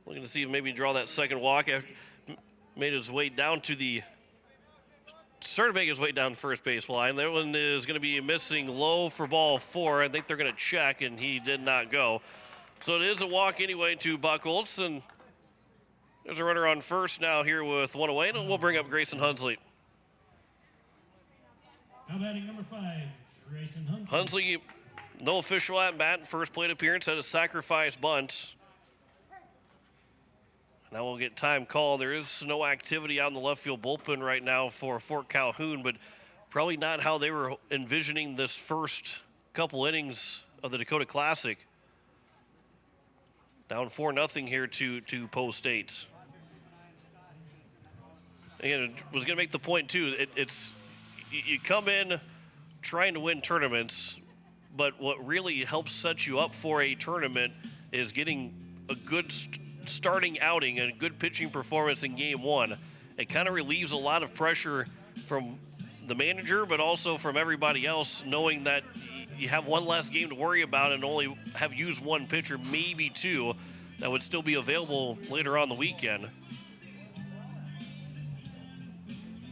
Looking to see if maybe draw that second walk. Made his way down to the started to make his way down the first base line. That one is going to be missing low for ball 4. I think they're going to check, and he did not go. So it is a walk anyway to Buckles, and there's a runner on first now here with 1 away, and we'll bring up Grayson Hunsley. Now batting number 5, Grayson Hunsley. Hunsley, no official at-bat, first plate appearance, had a sacrifice bunt. Now we'll get time called. There is no activity out in the left field bullpen right now for Fort Calhoun, but probably not how they were envisioning this first couple innings of the Dakota Classic. Down 4-0 here to Post State. And I was going to make the point, too. It's you come in trying to win tournaments, but what really helps set you up for a tournament is getting a good starting outing and a good pitching performance in Game 1. It kind of relieves a lot of pressure from the manager, but also from everybody else, knowing that you have one less game to worry about and only have used one pitcher, maybe two, that would still be available later on the weekend.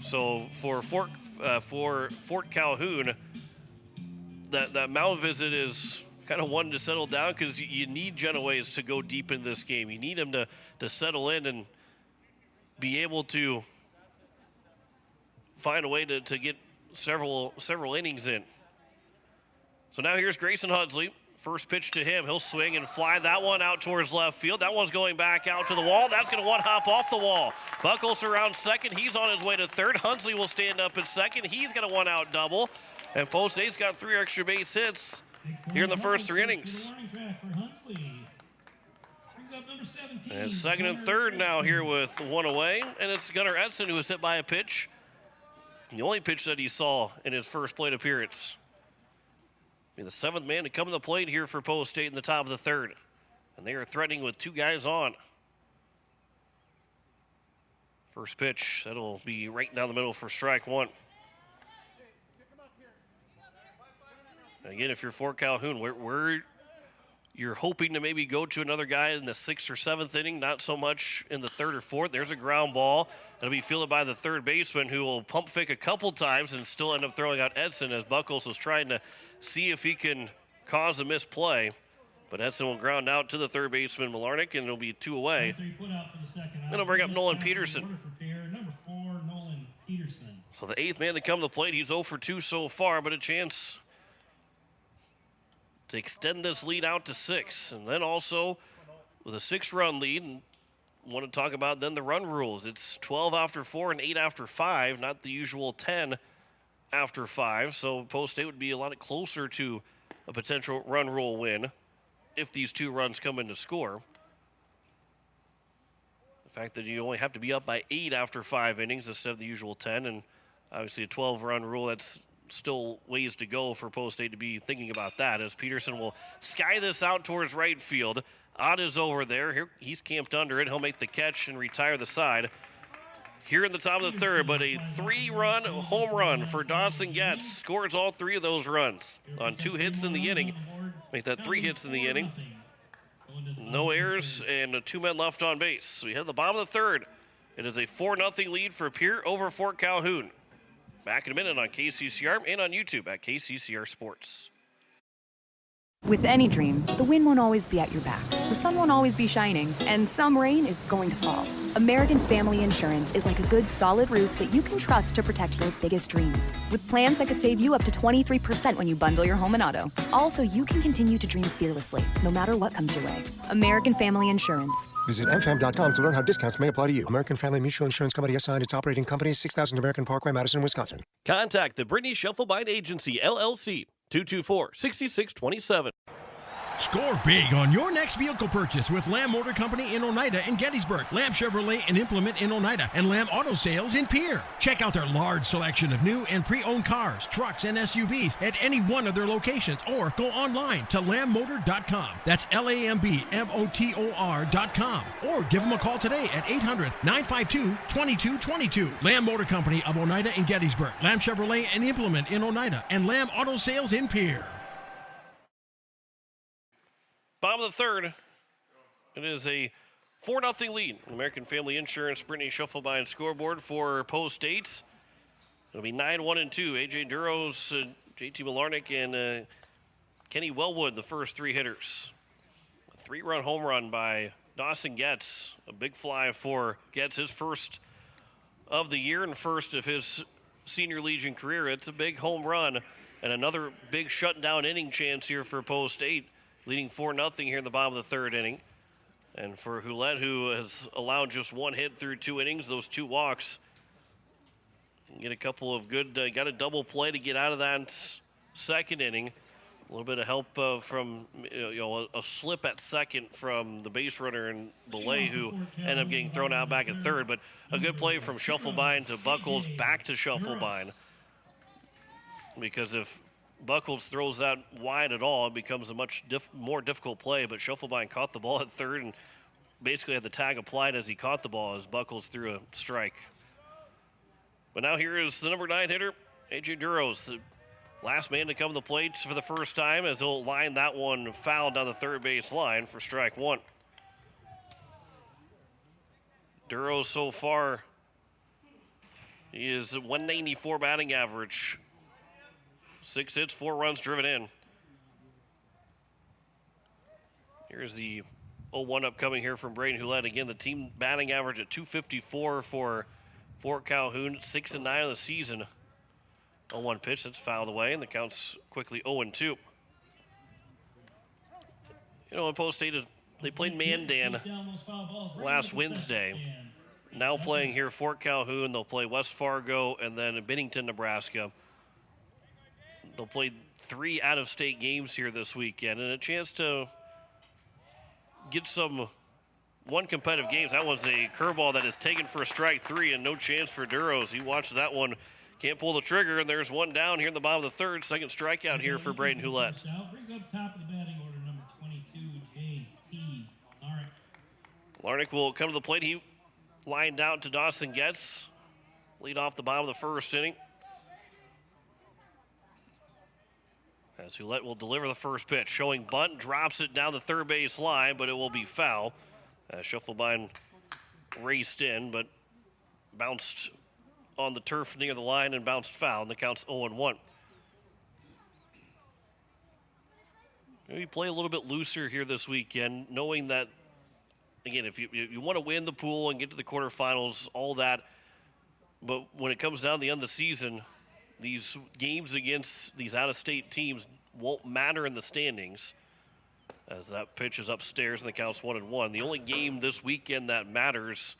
So for Fort Calhoun, that mound visit is kind of one to settle down because you need Genoways to go deep in this game. You need him to settle in and be able to find a way to get several innings in. So now here's Grayson Hudsley. First pitch to him. He'll swing and fly that one out towards left field. That one's going back out to the wall. That's going to one-hop off the wall. Buckles around second. He's on his way to third. Hudsley will stand up at second. He's got a one-out double. And Post State's got 3 extra base hits here in the first 3 innings. And second and third now here with one away. And it's Gunnar Edson who was hit by a pitch. The only pitch that he saw in his first plate appearance. Be the 7th man to come to the plate here for Post State in the top of the 3rd. And they are threatening with 2 guys on. First pitch, that'll be right down the middle for strike 1. And again, if you're Fort Calhoun, where you're hoping to maybe go to another guy in the 6th or 7th inning, not so much in the 3rd or 4th. There's a ground ball that'll be fielded by the 3rd baseman, who will pump fake a couple times and still end up throwing out Edson, as Buckles was trying to see if he can cause a misplay. But Edson will ground out to the 3rd baseman, Malarnik, and it'll be 2 away. Then he'll bring up Nolan Peterson. So the 8th man to come to the plate. He's 0 for 2 so far, but a chance to extend this lead out to 6. And then also with a 6-run lead, and want to talk about then the run rules. It's 12 after 4 and 8 after 5, not the usual 10 after 5. So Post State would be a lot closer to a potential run rule win if these 2 runs come in to score. The fact that you only have to be up by 8 after 5 innings instead of the usual 10, and obviously a 12-run rule, that's still ways to go for Post State to be thinking about that, as Peterson will sky this out towards right field. Ott is over there. Here, he's camped under it. He'll make the catch and retire the side here in the top of the 3rd, but a 3-run home run for Dawson Getz. Scores all 3 of those runs on 2 hits in the inning. Make that 3 hits in the inning. No errors and 2 men left on base. So we head to the bottom of the 3rd. It is a 4-0 lead for Pierre over Fort Calhoun. Back in a minute on KCCR and on YouTube at KCCR Sports. With any dream, the wind won't always be at your back, the sun won't always be shining, and some rain is going to fall. American Family Insurance is like a good solid roof that you can trust to protect your biggest dreams. With plans that could save you up to 23% when you bundle your home and auto. Also, you can continue to dream fearlessly, no matter what comes your way. American Family Insurance. Visit mfam.com to learn how discounts may apply to you. American Family Mutual Insurance Company assigned its operating company, 6000 American Parkway, Madison, Wisconsin. Contact the Brittany Shufflebind Agency, LLC, 224-6627. Score big on your next vehicle purchase with Lamb Motor Company in Oneida and Gettysburg, Lamb Chevrolet and Implement in Oneida, and Lamb Auto Sales in Pierre. Check out their large selection of new and pre-owned cars, trucks, and SUVs at any one of their locations, or go online to lambmotor.com. That's LAMBMOTOR.com. Or give them a call today at 800-952-2222. Lamb Motor Company of Oneida and Gettysburg, Lamb Chevrolet and Implement in Oneida, and Lamb Auto Sales in Pierre. Bottom of the 3rd, it is a 4-0 lead. American Family Insurance Brittany Shufflebind scoreboard for Post State. It'll be 9-1-2. A.J. Duros, J.T. Malarnik, and Kenny Wellwood, the first 3 hitters. A 3-run home run by Dawson Getz. A big fly for Getz, his first of the year and first of his Senior Legion career. It's a big home run and another big shutdown inning chance here for Post State, leading 4-0 here in the bottom of the 3rd inning. And for Hulett, who has allowed just 1 hit through 2 innings, those 2 walks, get a couple of good, got a double play to get out of that 2nd inning. little bit of help from a slip at second from the base runner and Belay, who ended up getting thrown out back at third. But a good play from Schuffelbein to Buckles, back to Schuffelbein. Because if Buckles throws that wide at all, it becomes a much more difficult play. But Schuffelbein caught the ball at third and basically had the tag applied as he caught the ball as Buckles threw a strike. But now here is the number 9 hitter, A.J. Duros, the last man to come to the plate for the first time, as he'll line that one foul down the third base line for strike one. Duros so far, he is 194 batting average. 6 hits, 4 runs driven in. Here's the 0-1 upcoming here from Braden Hulett. Again, the team batting average at 254 for Fort Calhoun, 6-9 of the season. 0-1 pitch, that's fouled away, and the count's quickly 0-2. In Post State, they played Mandan last Wednesday. Now playing here Fort Calhoun, they'll play West Fargo and then Bennington, Nebraska. They'll play 3 out-of-state games here this weekend, and a chance to get one competitive games. That one's a curveball that is taken for strike 3 and no chance for Duros. He watched that one, can't pull the trigger, and there's one down here in the bottom of the third. Second strikeout here for Braden Hulett. Brings up top of the batting order, number 22, J.T. Larnick. Larnick will come to the plate. He lined out to Dawson Getz. Lead off the bottom of the first inning. As Hulett will deliver the first pitch. Showing bunt, drops it down the third base line, but it will be foul. Schuffelbein raced in, but bounced on the turf near the line and bounced foul, and the count's 0-1. Maybe play a little bit looser here this weekend, knowing that, again, if you want to win the pool and get to the quarterfinals, all that, but when it comes down to the end of the season, these games against these out-of-state teams won't matter in the standings, as that pitch is upstairs and the count's 1-1. The only game this weekend that matters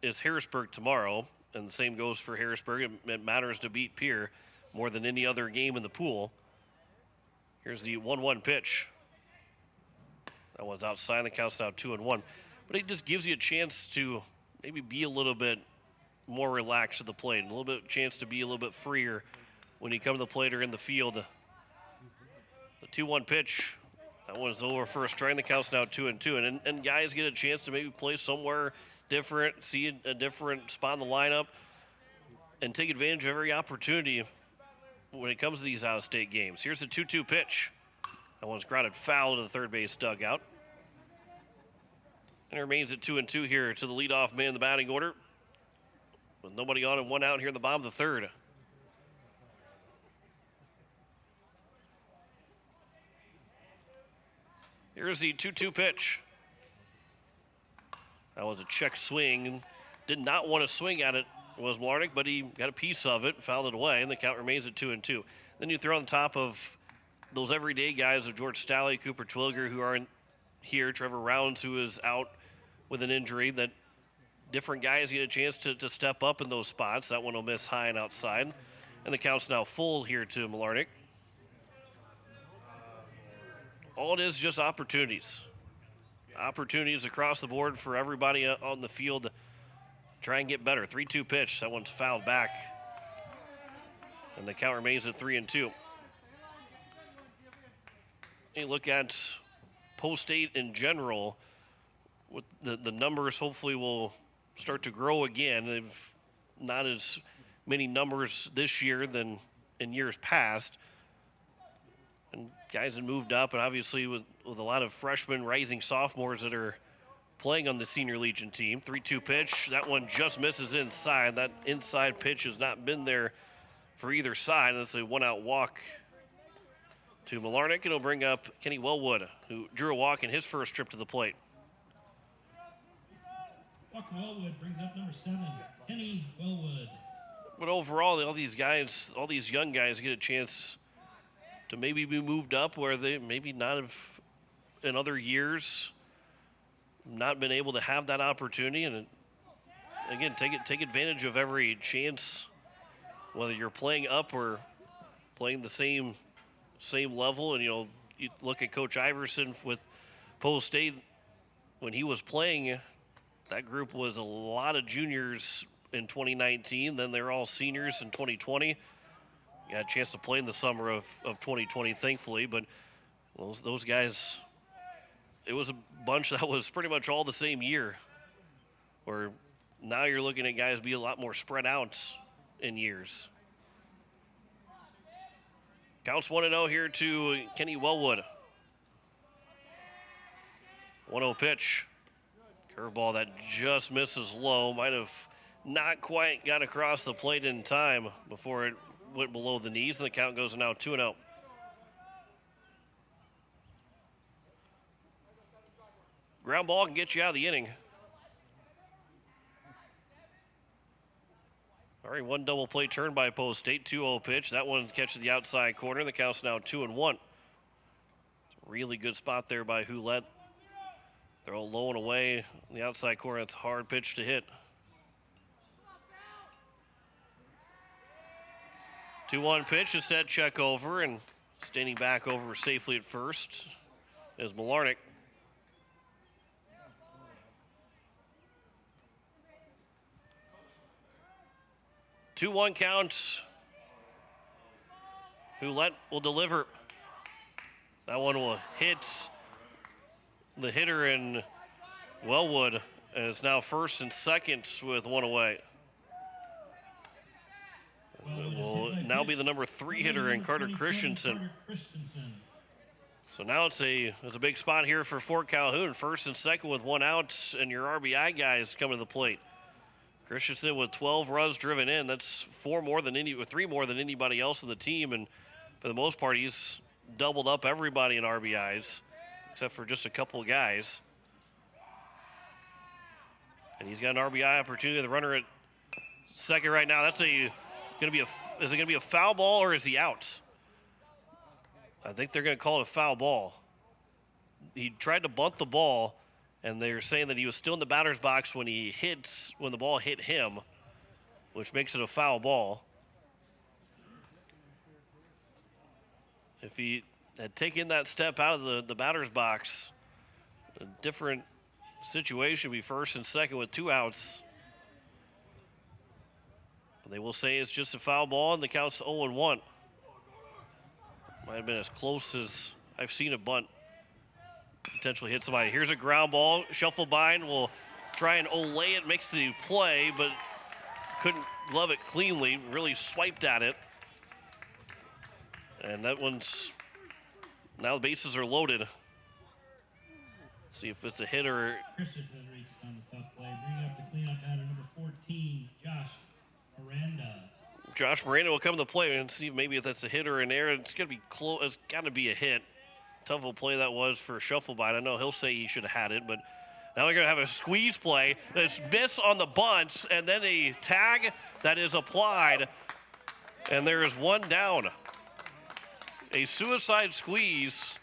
is Harrisburg tomorrow, and the same goes for Harrisburg. It matters to beat Pierre more than any other game in the pool. Here's the 1-1 pitch. That one's outside, the count's now 2-1. But it just gives you a chance to maybe be a little bit more relaxed at the plate, a little bit chance to be a little bit freer when you come to the plate or in the field. The 2-1 pitch, that one's over for a strike. The count's now 2-2, and guys get a chance to maybe play somewhere different, see a different spot in the lineup, and take advantage of every opportunity when it comes to these out-of-state games. Here's the 2-2 pitch. That one's grounded foul to the third base dugout. And it remains at 2-2 here to the leadoff man in the batting order, with nobody on and one out here in the bottom of the third. Here's the 2-2 pitch. That was a check swing. Did not want to swing at it, was Larnick, but he got a piece of it, fouled it away, and the count remains at 2-2. Then you throw on top of those everyday guys of George Staley, Cooper Twilger, who aren't here, Trevor Rounds, who is out with an injury, that different guys get a chance to step up in those spots. That one will miss high and outside. And the count's now full here to Malarnick. All it is just opportunities. Opportunities across the board for everybody on the field to try and get better. 3-2 pitch. That one's fouled back. And the count remains at 3-2. You look at Post State in general, with the numbers hopefully will start to grow again. They've not as many numbers this year than in years past. And guys have moved up, and obviously with a lot of freshmen, rising sophomores that are playing on the Senior Legion team. 3-2 pitch. That one just misses inside. That inside pitch has not been there for either side. That's a one-out walk to Malarnick, and it'll bring up Kenny Wellwood, who drew a walk in his first trip to the plate. Buck Wellwood brings up number 7, Kenny Wellwood. But overall, all these guys, all these young guys get a chance to maybe be moved up where they maybe not have in other years not been able to have that opportunity. And again, take advantage of every chance, whether you're playing up or playing the same same level. And, you look at Coach Iverson with Post State when he was playing, that group was a lot of juniors in 2019. Then they're all seniors in 2020. Got a chance to play in the summer of 2020, thankfully. But those guys, it was a bunch that was pretty much all the same year. Or now you're looking at guys be a lot more spread out in years. Counts 1-0 here to Kenny Wellwood. 1-0 pitch. Curveball that just misses low. Might have not quite got across the plate in time before it went below the knees, and the count goes now 2-0. Ground ball can get you out of the inning. All right, one double play turn by Post State. 2-0 pitch. That one catches the outside corner. The count's now 2-1. It's a really good spot there by Hulett. They're all low and away. In the outside corner, it's a hard pitch to hit. 2-1 pitch. Instead, check over, and standing back over safely at first is Malarnick. Two-one count. Hulett will deliver. That one will hit the hitter in Wellwood, and it's now first and second with one away. It will now be the number 3 hitter in Carter Christensen. So now it's a big spot here for Fort Calhoun. First and second with one out, and your RBI guys coming to the plate. Christensen with 12 runs driven in. That's 3 more than anybody else in the team, and for the most part, he's doubled up everybody in RBIs, except for just a couple of guys. And he's got an RBI opportunity. The runner at second right now. Is it going to be a foul ball, or is he out? I think they're going to call it a foul ball. He tried to bunt the ball, and they're saying that he was still in the batter's box when the ball hit him, which makes it a foul ball. If he had taken that step out of the batter's box, a different situation would be first and second with 2 outs. But they will say it's just a foul ball, and the count's 0-1. Might have been as close as I've seen a bunt potentially hit somebody. Here's a ground ball. Shufflebein will try and olay it, makes the play, but couldn't glove it cleanly, really swiped at it. And that one's, now the bases are loaded. See if it's a hit or. Christensen reached on the tough play. Bring up the cleanup batter, number 14, Josh Miranda. Josh Miranda will come to the plate and see maybe if that's a hit or an error. It's got to be close. It's got to be a hit. Tough of a play that was for Shufflebein. I know he'll say he should have had it, but now we're going to have a squeeze play. This miss on the bunts, and then a tag that is applied, and there is one down. A suicide squeeze.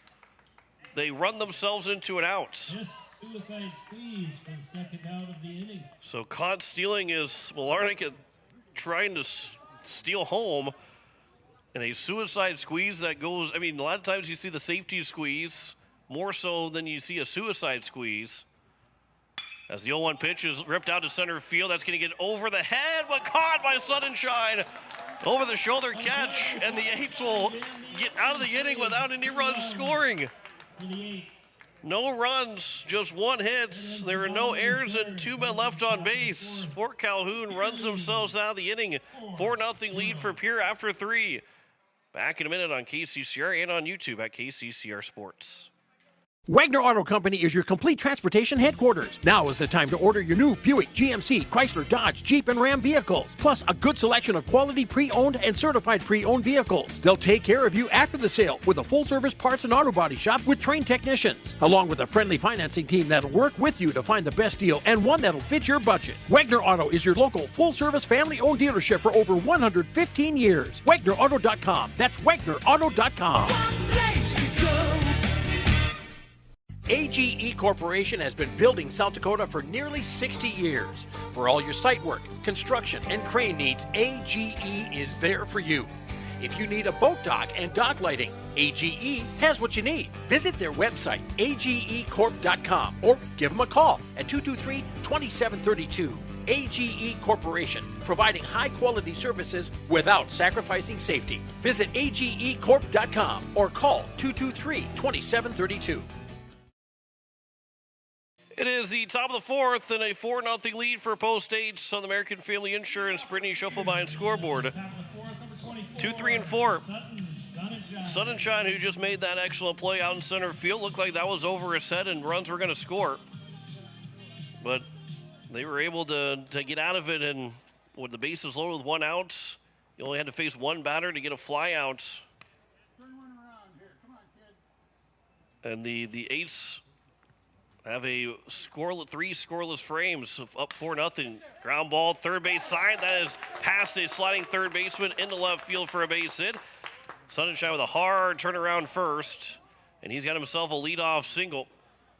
They run themselves into an out. Just suicide squeeze for the second out of the inning. So caught stealing is Malarnick trying to steal home. And a suicide squeeze that goes, a lot of times you see the safety squeeze, more so than you see a suicide squeeze. As the 0-1 pitch is ripped out to center field, that's going to get over the head, but caught by Suddenshine. Over the shoulder catch, and the Eights will get out of the inning without any runs scoring. No runs, just 1 hit. There are no errors and 2 men left on base. Fort Calhoun runs themselves out of the inning. 4-0 lead for Pierre after 3. Back in a minute on KCCR and on YouTube at KCCR Sports. Wagner Auto Company is your complete transportation headquarters. Now is the time to order your new Buick, GMC, Chrysler, Dodge, Jeep, and Ram vehicles, plus a good selection of quality pre-owned and certified pre-owned vehicles. They'll take care of you after the sale with a full-service parts and auto body shop with trained technicians, along with a friendly financing team that'll work with you to find the best deal and one that'll fit your budget. Wagner Auto is your local full-service family-owned dealership for over 115 years. WagnerAuto.com. That's WagnerAuto.com. AGE Corporation has been building South Dakota for nearly 60 years. For all your site work, construction, and crane needs, AGE is there for you. If you need a boat dock and dock lighting, AGE has what you need. Visit their website, agecorp.com, or give them a call at 223-2732. AGE Corporation, providing high-quality services without sacrificing safety. Visit agecorp.com or call 223-2732. It is the top of the fourth and a 4-0 lead for Post 8 on the American Family Insurance Brittany Schuffelbein scoreboard. 2, 3, and 4. Sun and Shine, who just made that excellent play out in center field, looked like that was over his head and runs were going to score. But they were able to get out of it, and with the bases loaded with 1 out, you only had to face 1 batter to get a fly out. And the Eights have a 3 scoreless frames of up 4-0. Ground ball, third base side. That is past a sliding third baseman into left field for a base hit. Sun and Shine with a hard turnaround first, and he's got himself a leadoff single.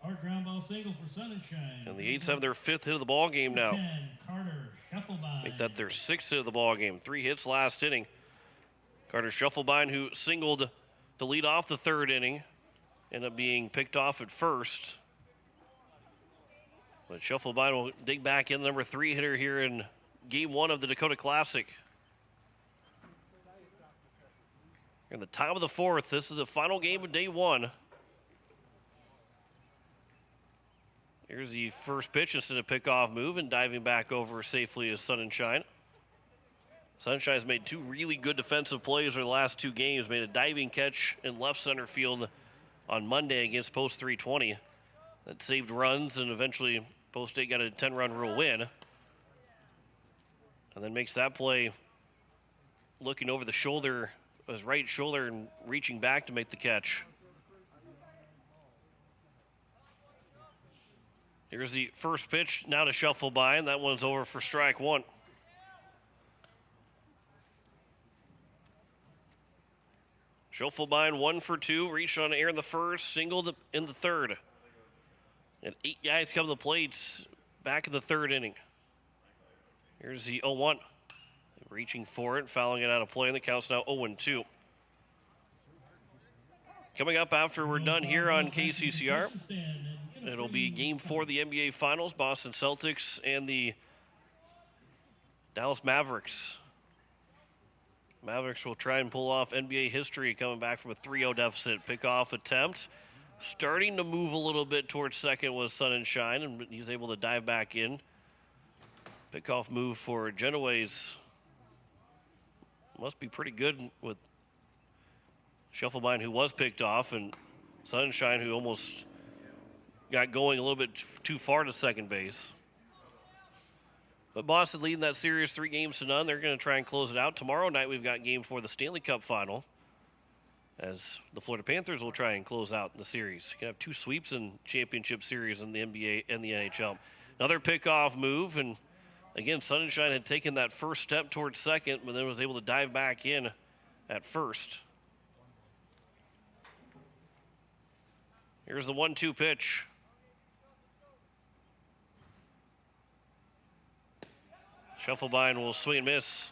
Hard ground ball single for Sun and Shine. And the Eights have their 5th hit of the ball game now. 10, Carter Schuffelbein. Make that their 6th hit of the ball game. 3 hits last inning. Carter Schuffelbein, who singled to lead off the 3rd inning, ended up being picked off at first. But Schuffelbein will dig back in, the number 3 hitter here in Game 1 of the Dakota Classic. In the top of the 4th, this is the final game of Day 1. Here's the first pitch instead of pickoff move, and diving back over safely is Sun and Shine. Sunshine's made 2 really good defensive plays in the last 2 games. Made a diving catch in left center field on Monday against Post 320. That saved runs, and eventually Post 8 got a 10-run rule win. And then makes that play looking over the shoulder, his right shoulder, and reaching back to make the catch. Here's the first pitch now to Schuffelbein. That one's over for strike 1. Schuffelbein 1 for 2, reached on air in the first, singled in the 3rd. And 8 guys come to the plate back in the 3rd inning. Here's the 0-1. Reaching for it, fouling it out of play, and the count's now 0-2. Coming up after we're done here on KCCR, it'll be Game 4 of the NBA Finals, Boston Celtics and the Dallas Mavericks. Mavericks will try and pull off NBA history coming back from a 3-0 deficit. Pickoff attempt. Starting to move a little bit towards second was Sun and Shine, and he's able to dive back in. Pickoff move for Genoways. Must be pretty good with Schuffelbein, who was picked off, and Sunshine, who almost got going a little bit too far to second base. But Boston leading that series 3-0. They're going to try and close it out. Tomorrow night we've got Game 4 of the Stanley Cup Final, as the Florida Panthers will try and close out the series. You can have 2 sweeps in championship series in the NBA and the NHL. Another pickoff move, and again, Sunshine had taken that first step towards second, but then was able to dive back in at first. Here's the 1-2 pitch. Schuffelbein will swing and miss.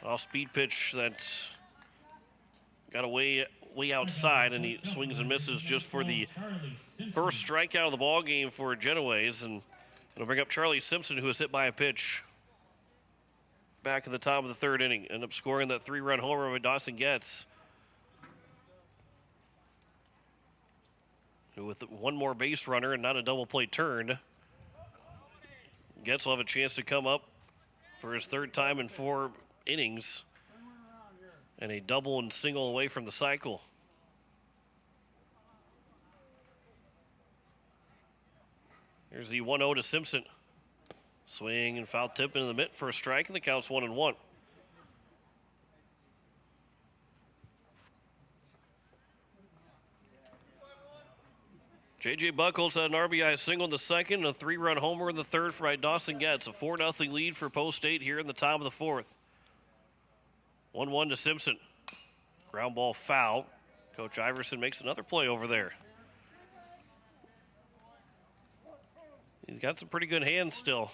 Off-speed pitch that got away outside, and he swings and misses just for the first strikeout of the ball game for Genoways, and it'll bring up Charlie Simpson, who was hit by a pitch back at the top of the 3rd inning. End up scoring that 3-run homer by Dawson Getz, who with 1 more base runner and not a double play turned. Getz will have a chance to come up for his 3rd time in 4 innings, and a double and single away from the cycle. Here's the 1-0 to Simpson. Swing and foul tip into the mitt for a strike, and the count's 1-1. J.J. Buckles had an RBI single in the 2nd and a 3-run homer in the 3rd for Dawson Getz. A 4-0 lead for Post 8 here in the top of the 4th. 1-1 to Simpson. Ground ball foul. Coach Iverson makes another play over there. He's got some pretty good hands still.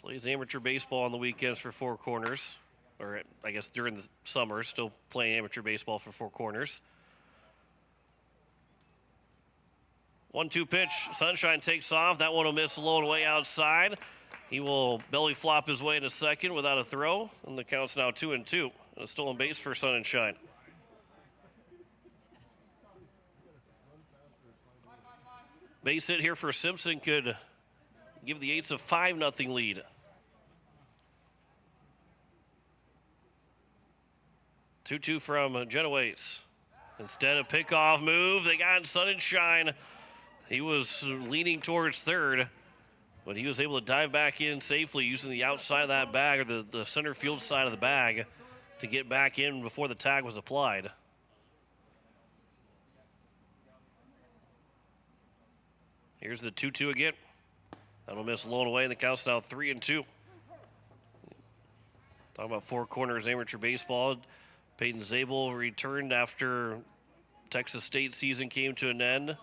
Plays amateur baseball on the weekends for Four Corners. Or I guess during the summer, still playing amateur baseball for Four Corners. 1-2 pitch. Sunshine takes off. That one will miss low and way outside. He will belly flop his way into second without a throw. And the count's now 2-2. And a stolen base for Sunshine. Base hit here for Simpson could give the Eights a 5-0 lead. 2-2 from Genoese. Instead of pickoff move, they got Sunshine. He was leaning towards third, but he was able to dive back in safely using the outside of that bag, or the center field side of the bag, to get back in before the tag was applied. Here's the 2-2 again. That'll miss low and away. The count's now 3-2. Talking about Four Corners amateur baseball. Peyton Zabel returned after Texas State season came to an end.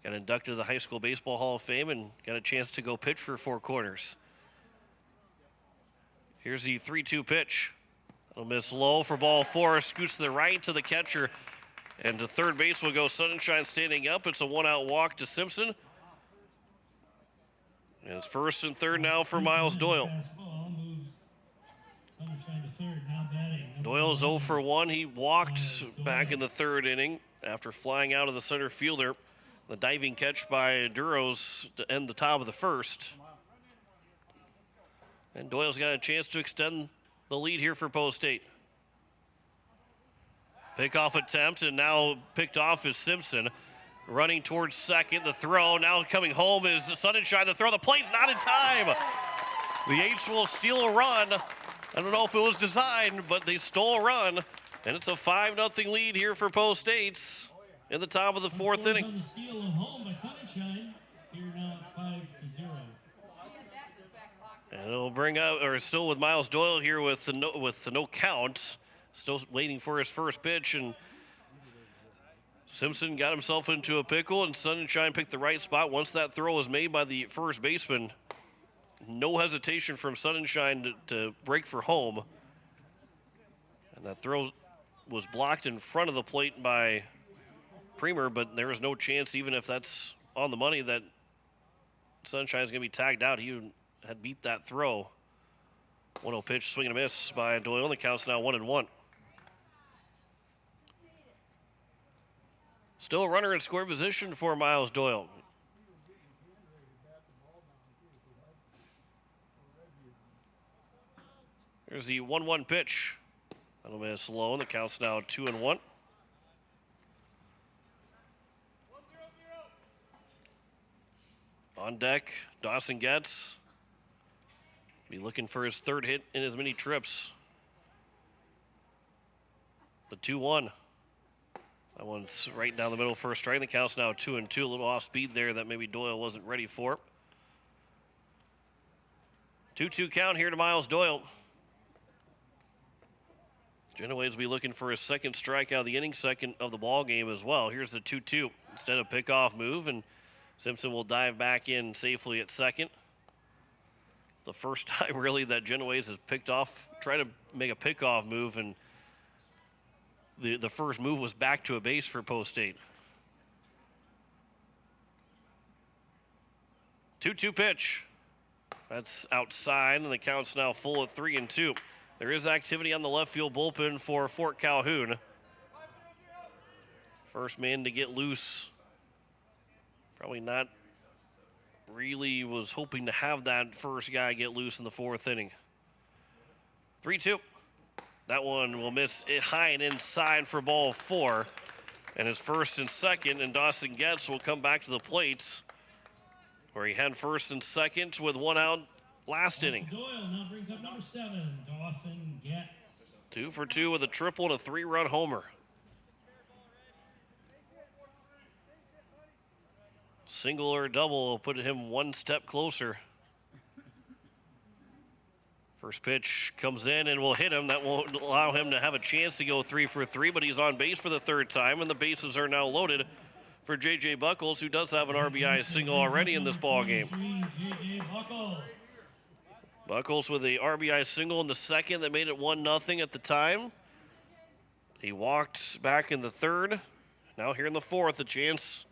Got inducted to the High School Baseball Hall of Fame and got a chance to go pitch for Four Corners. Here's the 3-2 pitch. That'll miss low for ball 4. Scoots to the right to the catcher. And to third base will go Sunshine standing up. It's a 1-out walk to Simpson. And it's first and third now for Miles Doyle. Doyle's 0 for 1. He walked back in the third inning after flying out of the center fielder. The diving catch by Duros to end the top of the first. And Doyle's got a chance to extend the lead here for Post State. Pickoff attempt, and now picked off is Simpson. Running towards second, the throw. Now coming home is Sunshine. The throw, the plate's not in time. The Eights will steal a run. I don't know if it was designed, but they stole a run. And it's a 5-0 lead here for Post States in the top of the fourth inning. On the steal of home by Sunshine. Here now at 5-0. And it'll bring up, or still with Miles Doyle here with the no count. Still waiting for his first pitch, and Simpson got himself into a pickle, and Sunshine picked the right spot. Once that throw was made by the first baseman, no hesitation from Sunshine to break for home. And that throw was blocked in front of the plate by Premer, but there was no chance, even if that's on the money, that Sunshine's going to be tagged out. He had beat that throw. 1-0 pitch, swing and a miss by Doyle. The count's now 1-1. Still a runner in score position for Miles Doyle. Here's the 1-1 pitch. That'll miss low, and the count's now 2-1. On deck, Dawson Getz. Be looking for his third hit in as many trips. The 2-1. That one's right down the middle for a strike. The count's now 2-2. A little off speed there that maybe Doyle wasn't ready for. 2-2 count here to Miles Doyle. Genoese will be looking for his second strikeout of the inning, second of the ball game as well. Here's the 2-2. Instead of pickoff move, and Simpson will dive back in safely at second. The first time really that Genoese has picked off, tried to make a pickoff move, and the first move was back to a base for Post State. 2-2 pitch. That's outside, and the count's now full at 3-2. There is activity on the left field bullpen for Fort Calhoun. First man to get loose. Probably not really was hoping to have that first guy get loose in the fourth inning. 3-2. That one will miss it high and inside for ball 4. And his first and second, and Dawson Getz will come back to the plate where he had first and second with 1 out last inning. Doyle now brings up number 7, Dawson Getz. 2 for 2 with a triple and a 3-run homer. Single or double will put him one step closer. First pitch comes in and will hit him. That won't allow him to have a chance to go 3 for 3, but he's on base for the third time, and the bases are now loaded for J.J. Buckles, who does have an RBI single already in this ball game. J.J. Buckles. Buckles with a RBI single in the second that made it 1-0 at the time. He walked back in the third. Now here in the fourth, a chance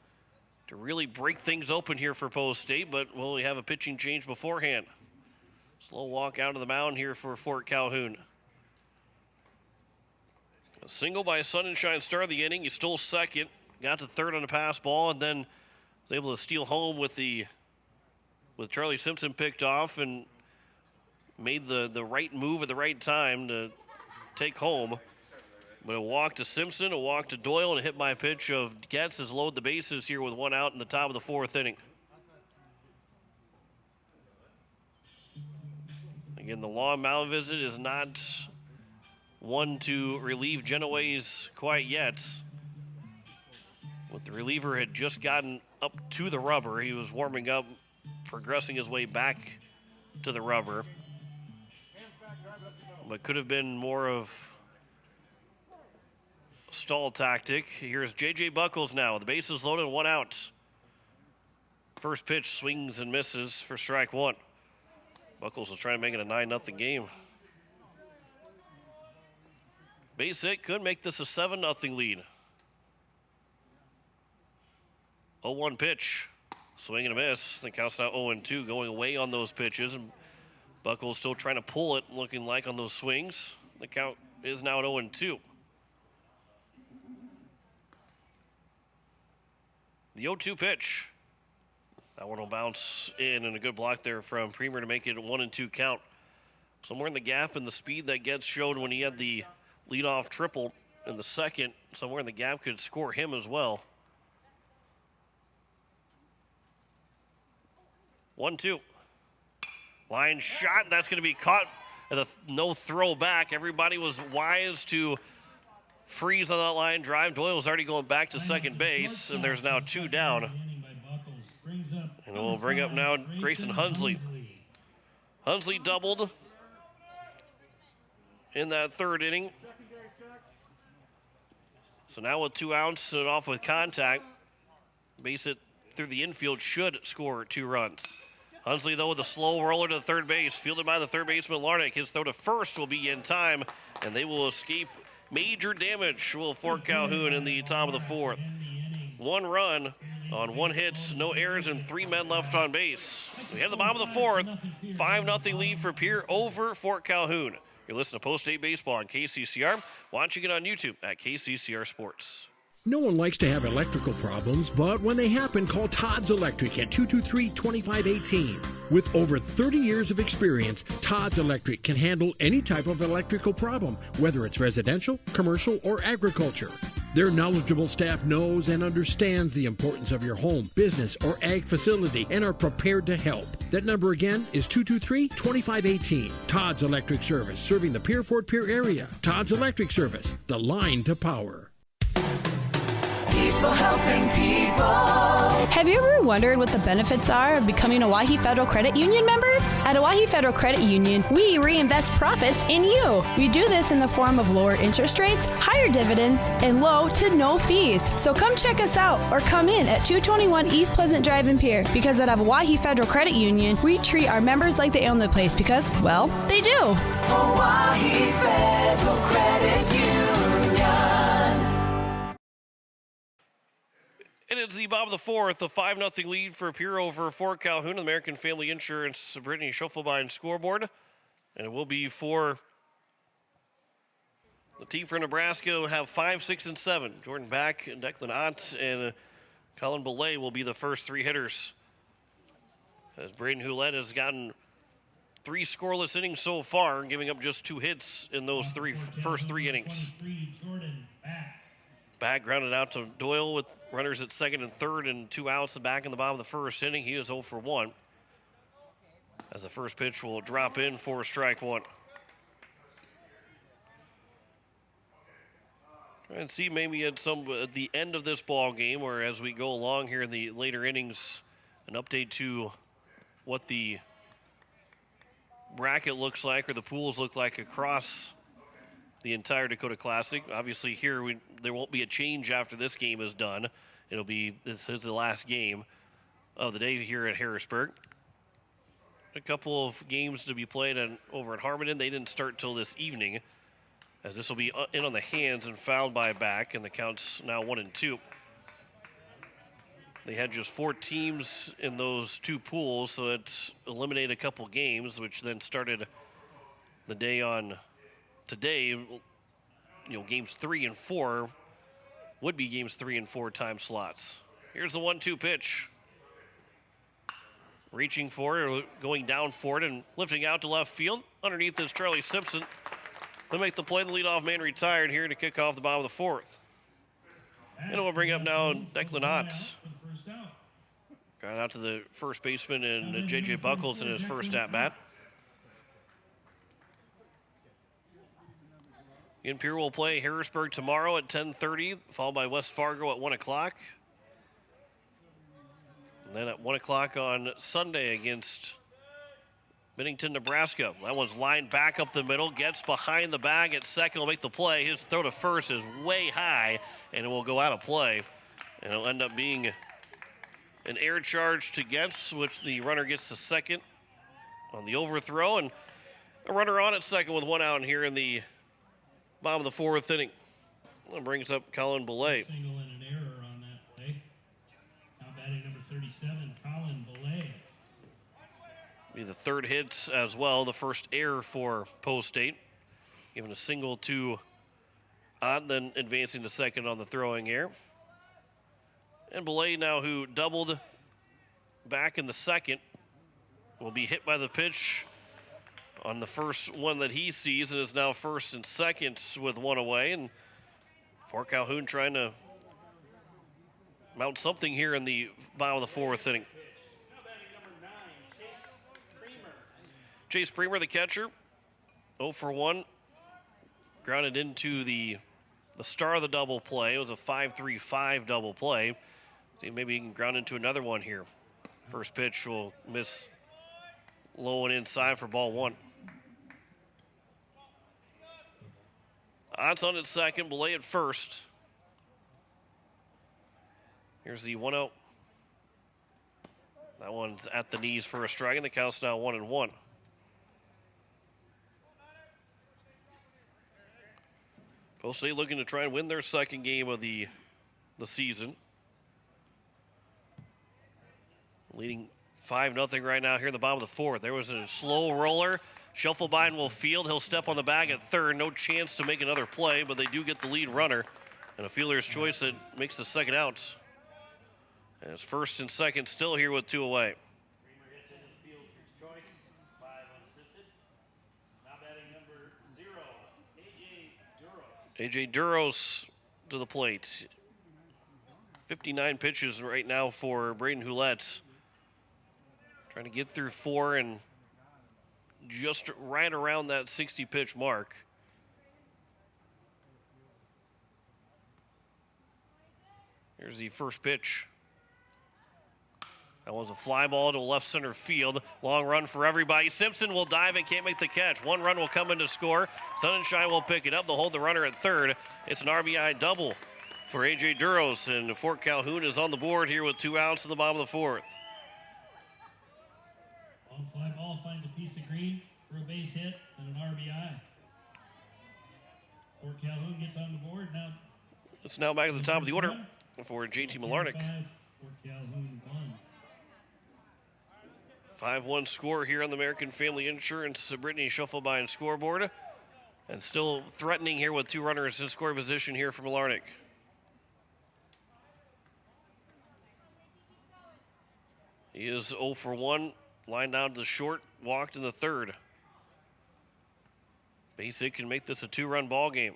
to really break things open here for Post State, but will we have a pitching change beforehand? Slow walk out of the mound here for Fort Calhoun. A single by Sunshine Star of the inning. He stole second, got to third on a pass ball, and then was able to steal home with Charlie Simpson picked off and made the right move at the right time to take home. But a walk to Simpson, a walk to Doyle, and a hit by pitch of Getz has loaded the bases here with one out in the top of the fourth inning. Again, the long mound visit is not one to relieve Genoways quite yet. With the reliever had just gotten up to the rubber. He was warming up, progressing his way back to the rubber. But could have been more of stall tactic. Here's J.J. Buckles now. The bases loaded, one out. First pitch swings and misses for strike one. Buckles will try to make it a 9-0 game. Base hit could make this a 7-0 lead. 0-1 pitch. Swing and a miss. The count's now 0-2, going away on those pitches. And Buckles still trying to pull it, looking like on those swings. The count is now at 0-2. The 0-2 pitch. That one will bounce in, and a good block there from Premer to make it a 1-2 count. Somewhere in the gap and the speed that Getz showed when he had the leadoff triple in the second, somewhere in the gap could score him as well. 1-2. Line shot. That's going to be caught at a no throw back. Everybody was wise to freeze on that line drive. Doyle was already going back to second base, and there's now two down. And we'll bring up now Grayson Hunsley. Hunsley doubled in that third inning. So now with 2 outs and off with contact, base it through the infield should score 2 runs. Hunsley, though, with a slow roller to the third base, fielded by the third baseman Larnick. His throw to first will be in time, and they will escape major damage. Will Fort Calhoun in the top of the fourth. 1 run on 1 hit, no errors, and 3 men left on base. We have the bottom of the fourth. 5-0 lead for Pierre over Fort Calhoun. You're listening to Post State Baseball on KCCR. Watching it on YouTube at KCCR Sports. No one likes to have electrical problems, but when they happen, call Todd's Electric at 223-2518. With over 30 years of experience, Todd's Electric can handle any type of electrical problem, whether it's residential, commercial, or agriculture. Their knowledgeable staff knows and understands the importance of your home, business, or ag facility and are prepared to help. That number again is 223-2518. Todd's Electric Service, serving the Pierre-Fort Pierre area. Todd's Electric Service, the line to power. People helping people. Have you ever wondered what the benefits are of becoming a Owyhee Federal Credit Union member? At Owyhee Federal Credit Union, we reinvest profits in you. We do this in the form of lower interest rates, higher dividends, and low to no fees. So come check us out or come in at 221 East Pleasant Drive in Pierre, because at Owyhee Federal Credit Union, we treat our members like they own the place because, well, they do. Owyhee Federal Credit Union. And it's the bottom of the fourth, a 5-0 lead for Pierre over Fort Calhoun. American Family Insurance, Brittany Schoffelbein scoreboard. And it will be for the team for Nebraska will have 5, 6, and 7. Jordan Back, Declan Ott, and Colin Belay will be the first 3 hitters. As Braden Houlette has gotten 3 scoreless innings so far, giving up just 2 hits in those first 3 innings. Back grounded out to Doyle with runners at second and third and 2 outs back in the bottom of the first inning. He is 0 for 1. As the first pitch will drop in for strike 1. Try and see maybe at the end of this ball game, or as we go along here in the later innings, an update to what the bracket looks like or the pools look like across the entire Dakota Classic. Obviously here there won't be a change after this game is done. This is the last game of the day here at Harrisburg. a couple of games to be played over at Harmon. They didn't start till this evening, as this will be in on the hands and fouled by back, and the count's now 1-2. They had just 4 teams in those 2 pools, so it's eliminated a couple games, which then started the day on today. You know, games 3 and 4 would be games 3 and 4 time slots. Here's the 1-2 pitch. Reaching for it, going down for it, and lifting out to left field. Underneath is Charlie Simpson. They'll make the play. The leadoff man retired here to kick off the bottom of the 4th. And we'll bring up now Declan Otts. Got out to the first baseman and J.J. Buckles in his first at-bat. Again, Pierre will play Harrisburg tomorrow at 10:30, followed by West Fargo at 1 o'clock. And then at 1 o'clock on Sunday against Bennington, Nebraska. That one's lined back up the middle, gets behind the bag at second, will make the play. His throw to first is way high, and it will go out of play. And it'll end up being an air charge to Getz, which the runner gets to second on the overthrow, and a runner on at second with 1 out here in the bottom of the 4th inning. That brings up Colin Belay. Single and an error on that play. Now batting number 37, Colin Belay. Be the 3rd hit as well, the first error for Post State. Giving a single to Ott, then advancing to second on the throwing error. And Belay now, who doubled back in the second, will be hit by the pitch on the first one that he sees, and is now first and second with 1 away. And for Calhoun trying to mount something here in the bottom of the 4th inning. Chase Premer, the catcher, 0 for 1. Grounded into the star of the double play. It was a 5-3-5 double play. See, maybe he can ground into another one here. First pitch will miss low and inside for ball 1. Odds on at second, Belay at first. Here's the 1-0. That one's at the knees for a strike, and the count's now 1-1. Post State looking to try and win their second game of the season. Leading 5-0 right now here in the bottom of the 4th. There was a slow roller. Schuffelbein will field. He'll step on the bag at third. No chance to make another play, but they do get the lead runner. And a fielder's choice that makes the second out. And it's first and second still here with 2 away. A.J. Duros to the plate. 59 pitches right now for Braden Houlette. Trying to get through 4 and just right around that 60-pitch mark. Here's the first pitch. That was a fly ball to left center field. Long run for everybody. Simpson will dive and can't make the catch. 1 run will come in to score. Sunshine will pick it up. They'll hold the runner at third. It's an RBI double for A.J. Duros, and Fort Calhoun is on the board here with 2 outs in the bottom of the 4th. Long fly ball finds a piece of green for a base hit and an RBI. Fort Calhoun gets on the board now. It's now back at the top of the order for J.T. Malarnick. Fort Calhoun 1. 5-1 score here on the American Family Insurance Brittany Schuffelbein scoreboard. And still threatening here with 2 runners in scoring position here for Malarnick. He is 0 for 1, lined down to the short, walked in the 3rd. Base hit can make this a 2-run ball game.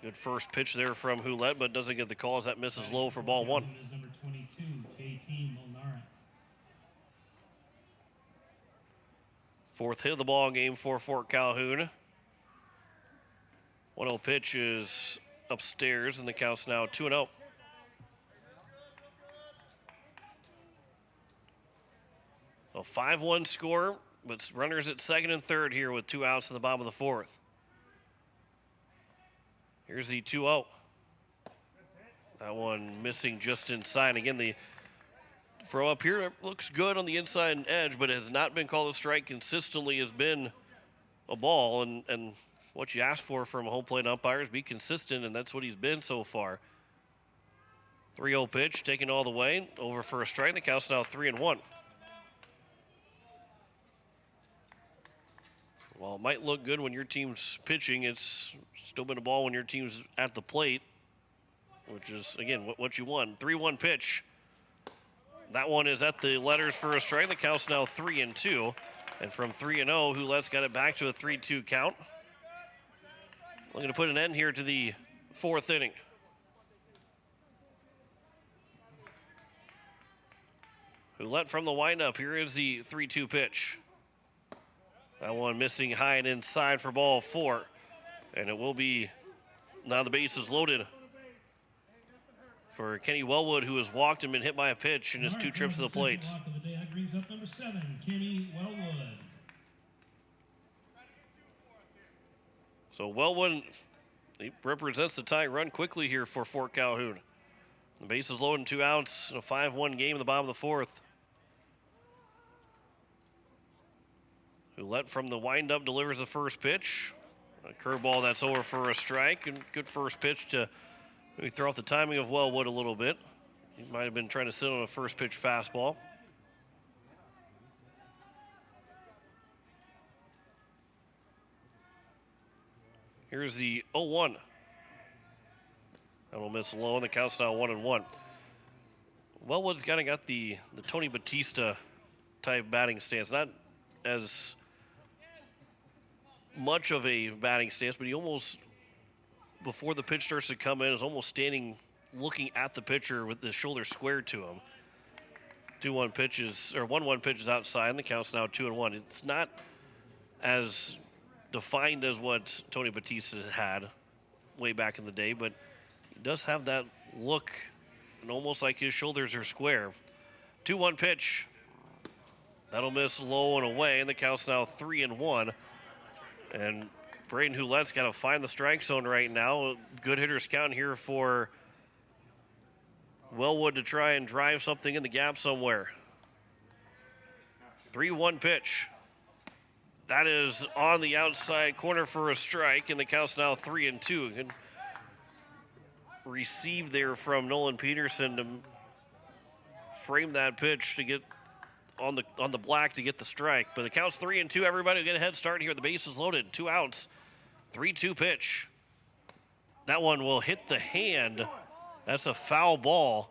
Good first pitch there from Houlette, but doesn't get the call as that misses low for ball 1. Number 22, J.T. Molnarek. 4th hit of the ball game for Fort Calhoun. 1-0 pitch is upstairs, and the count's now 2-0. A 5-1 score, but runners at second and third here with 2 outs in the bottom of the 4th. Here's the 2-0. That one missing just inside. Again, the Throw up here looks good on the inside edge, but it has not been called a strike consistently. Has been a ball, and what you ask for from a home plate umpire is be consistent, and that's what he's been so far. 3-0 pitch, taken all the way, over for a strike. The count's now 3-1. While it might look good when your team's pitching, it's still been a ball when your team's at the plate, which is, again, what you want. 3-1 pitch. That one is at the letters for a strike. The count's now 3-2. And from 3-0, Houlette's got it back to a 3-2 count. We're going to put an end here to the 4th inning. Houlette from the windup. Here is the 3-2 pitch. That one missing high and inside for ball 4. And it will be, now the base is loaded for Kenny Wellwood, who has walked and been hit by a pitch in his 2 trips to the plate. That brings up number 7, Kenny Wellwood. So Wellwood, he represents the tying run quickly here for Fort Calhoun. The base is loaded, 2 outs, a 5-1 game in the bottom of the 4th. Houlette from the windup delivers the first pitch. A curveball that's over for a strike, and good first pitch to maybe throw off the timing of Wellwood a little bit. He might have been trying to sit on a first pitch fastball. Here's the 0-1. That'll miss low, and the count's now 1-1. Wellwood's kind of got the Tony Batista type batting stance. Not as much of a batting stance, but he almost, before the pitch starts to come in, is almost standing looking at the pitcher with the shoulder squared to him. 2-1 pitches, or 1-1 pitches outside, and the count's now 2-1. It's not as defined as what Tony Batista had way back in the day, but he does have that look, and almost like his shoulders are square. 2-1 pitch. That'll miss low and away, and the count's now 3-1. And Braden Houlette's got to find the strike zone right now. Good hitters count here for Wellwood to try and drive something in the gap somewhere. 3-1 pitch. That is on the outside corner for a strike, and the count's now 3-2. Good receive there from Nolan Peterson to frame that pitch to get on the black to get the strike. But the count's 3-2. Everybody will get a head start here. The base is loaded. 2 outs. 3-2 pitch. That one will hit the hand. That's a foul ball,